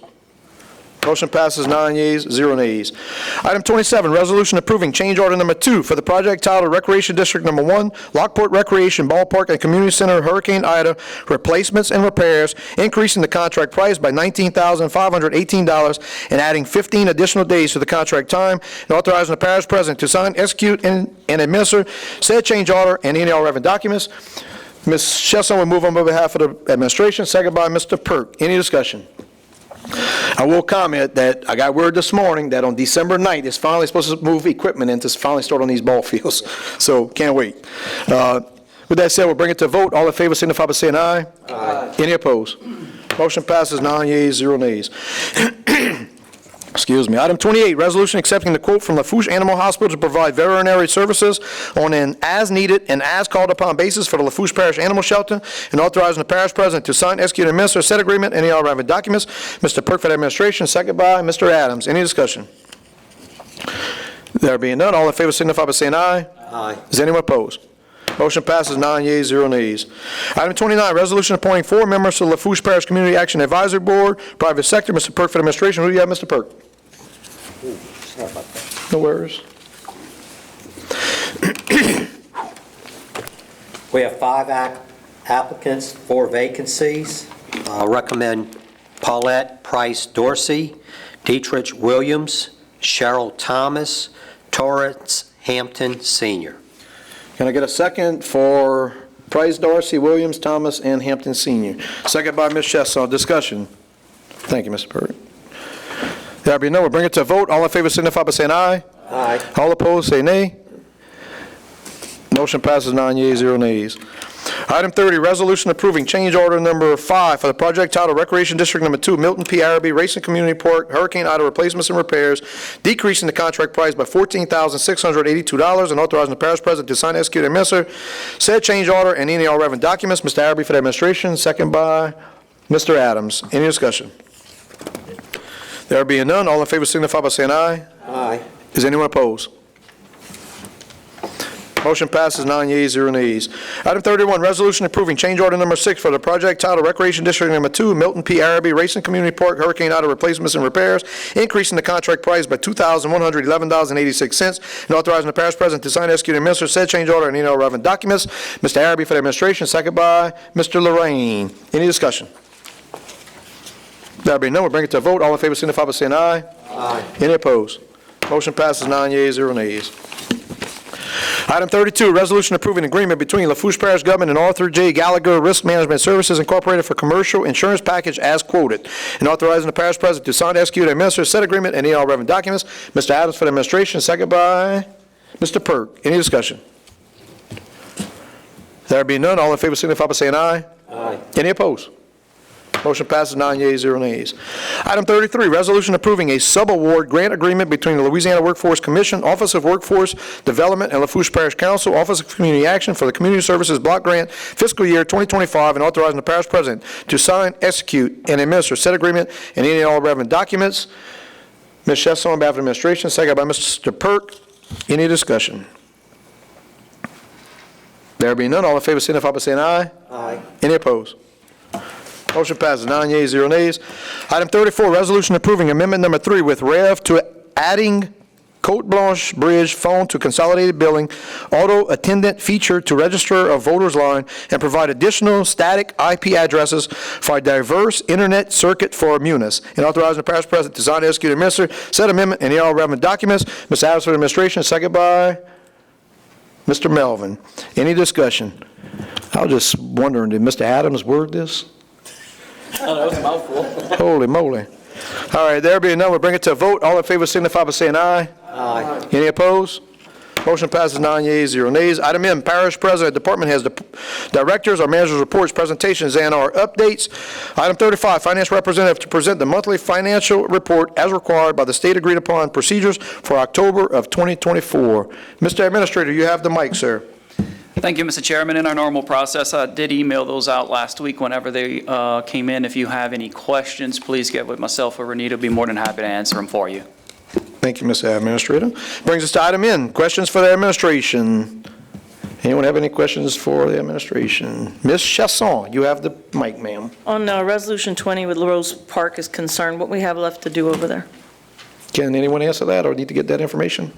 Motion passes 9 yeas, 0 nays. Item 27, resolution approving change order number 2 for the project titled Recreation District Number 1, Lockport Recreation Ballpark and Community Center Hurricane Ida replacements and repairs, increasing the contract price by $19,518 and adding 15 additional days to the contract time, and authorizing the parish president to sign, execute, and administer said change order and any all relevant documents. Ms. Chesson will move on behalf of the administration, second by Mr. Perk. Any discussion? I will comment that I got word this morning that on December 9th, it's finally supposed to move equipment in to finally start on these ball fields. So, can't wait. With that said, we'll bring it to a vote. All in favor signify by saying aye. Aye. Any opposed? Motion passes 9 yeas, 0 nays. Excuse me. Item 28, resolution accepting the quote from Lafourche Animal Hospital to provide veterinary services on an as-needed and as-called-upon basis for the Lafourche Parish Animal Shelter, and authorizing the parish president to sign, execute, and administer said agreement and any other relevant documents. Mr. Perk for the administration, second by Mr. Adams. Any discussion? There being none, all in favor signify by saying aye. Aye. Is anyone opposed? Motion passes 9 yeas, 0 nays. Item 29, resolution appointing 4 members to the Lafourche Parish Community Action Advisory Board, private sector. Mr. Perk for the administration. Who do you have, Mr. Perk? No worries. We have 5 applicants, 4 vacancies. I'll recommend Paulette Price Dorsey, Dietrich Williams, Cheryl Thomas, Torrance Hampton Sr. Can I get a second for Price, Dorsey, Williams, Thomas, and Hampton Sr.? Second by Ms. Chesson. Discussion. Thank you, Mr. Perk. There be none, we'll bring it to a vote. All in favor signify by saying aye. Aye. All opposed say nay. Motion passes 9 yeas, 0 nays. Item 30, resolution approving change order number 5 for the project titled Recreation District Number 2, Milton P. Araby Racing Community Park, Hurricane Ida replacements and repairs, decreasing the contract price by $14,682 and authorizing the parish president to sign, execute, and administer said change order and any all relevant documents. Mr. Araby for the administration, second by Mr. Adams. Any discussion? There being none, all in favor signify by saying aye. Aye. Is anyone opposed? Motion passes 9 yeas, 0 nays. Item 31, resolution approving change order number 6 for the project titled Recreation District Number 2, Milton P. Araby Racing Community Park, Hurricane Ida replacements and repairs, increasing the contract price by $2,111.86 and authorizing the parish president to sign, execute, and administer said change order and any relevant documents. Mr. Araby for the administration, second by Mr. Lorraine. Any discussion? There being none, we'll bring it to a vote. All in favor signify by saying aye. Aye. Any opposed? Motion passes 9 yeas, 0 nays. Item 32, resolution approving agreement between Lafourche Parish Government and Arthur J. Gallagher Risk Management Services Incorporated for commercial insurance package as quoted, and authorizing the parish president to sign, execute, and administer said agreement and any all relevant documents. Mr. Adams for the administration, second by Mr. Perk. Any discussion? There being none, all in favor signify by saying aye. Aye. Any opposed? Motion passes 9 yeas, 0 nays. Item 33, resolution approving a sub-award grant agreement between the Louisiana Workforce Commission, Office of Workforce Development, and Lafourche Parish Council, Office of Community Action for the Community Services Block Grant fiscal year 2025, and authorizing the parish president to sign, execute, and administer said agreement and any and all relevant documents. Ms. Chesson on behalf of the administration, second by Mr. Perk. Any discussion? There being none, all in favor signify by saying aye. Aye. Any opposed? Motion passes 9 yeas, 0 nays. Item 34, resolution approving amendment number 3 with Rev to adding Cote Blanche Bridge phone to consolidated billing, auto attendant feature to register a voter's line, and provide additional static IP addresses for a diverse internet circuit for Munis, and authorizing the parish president to sign, execute, and administer said amendment and all relevant documents. Ms. Adams for the administration, second by Mr. Melvin. Any discussion? I was just wondering, did Mr. Adams word this? Oh, that was a mouthful. Holy moly. All right, there being none, we'll bring it to a vote. All in favor signify by saying aye. Aye. Any opposed? Motion passes 9 yeas, 0 nays. Item M, Parish President, Department Heads, Directors, or Managers' Reports, Presentations, and or updates. Item 35, Finance Representative to present the monthly financial report as required by the state agreed-upon procedures for October of 2024. Mr. Administrator, you have the mic, sir. Thank you, Mr. Chairman. In our normal process, I did email those out last week whenever they came in. If you have any questions, please get with myself or Renita. I'll be more than happy to answer them for you. Thank you, Mr. Administrator. Brings us to item N, questions for the administration. Anyone have any questions for the administration? Ms. Chasson, you have the mic, ma'am. On Resolution 20 with LaRose Park is concerned, what we have left to do over there? Can anyone answer that or need to get that information?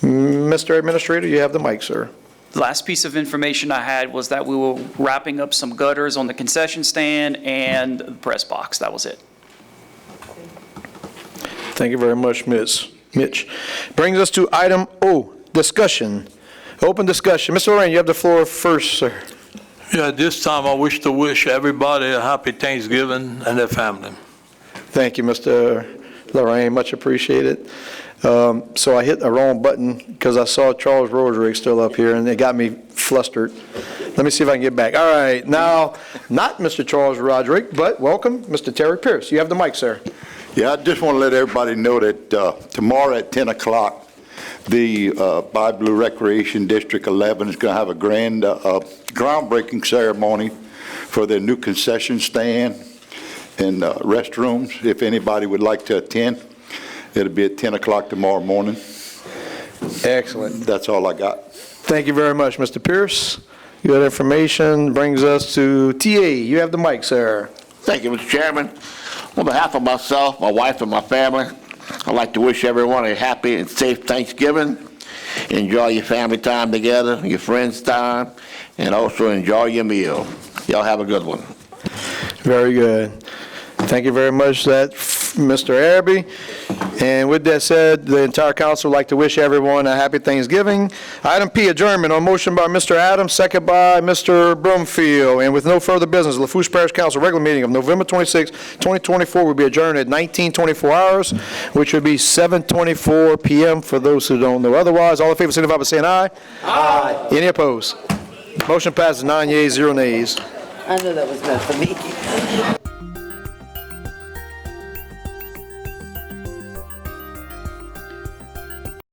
Mr. Administrator, you have the mic, sir. The last piece of information I had was that we were wrapping up some gutters on the concession stand and the press box. That was it. Thank you very much, Ms. Mitch. Brings us to item O, discussion. Open discussion. Mr. Lorraine, you have the floor first, sir. Yeah, this time I wish to wish everybody a happy Thanksgiving and their family. Thank you, Mr. Lorraine, much appreciated. So I hit the wrong button because I saw Charles Roderick still up here and it got me flustered. Let me see if I can get back. All right, now, not Mr. Charles Roderick, but welcome, Mr. Terry Pierce. You have the mic, sir. Yeah, I just want to let everybody know that tomorrow at 10 o'clock, the By Blue Recreation District 11 is going to have a grand groundbreaking ceremony for their new concession stand and restrooms. If anybody would like to attend, it'll be at 10 o'clock tomorrow morning. Excellent. That's all I got. Thank you very much, Mr. Pierce. Good information. Brings us to TA. You have the mic, sir. Thank you, Mr. Chairman. On behalf of myself, my wife, and my family, I'd like to wish everyone a happy and safe Thanksgiving. Enjoy your family time together, your friends' time, and also enjoy your meal. Y'all have a good one. Very good. Thank you very much, Mr. Araby. And with that said, the entire council would like to wish everyone a happy Thanksgiving. Item P, adjournment on motion by Mr. Adams, second by Mr. Brumfield. And with no further business, Lafourche Parish Council regular meeting of November 26, 2024 will be adjourned at 19:24 hours, which would be 7:24 p.m. for those who don't know otherwise. All in favor, signify by saying aye. Aye. Any opposed? Motion passes 9 yeas, 0 nays. I know that was meant for me.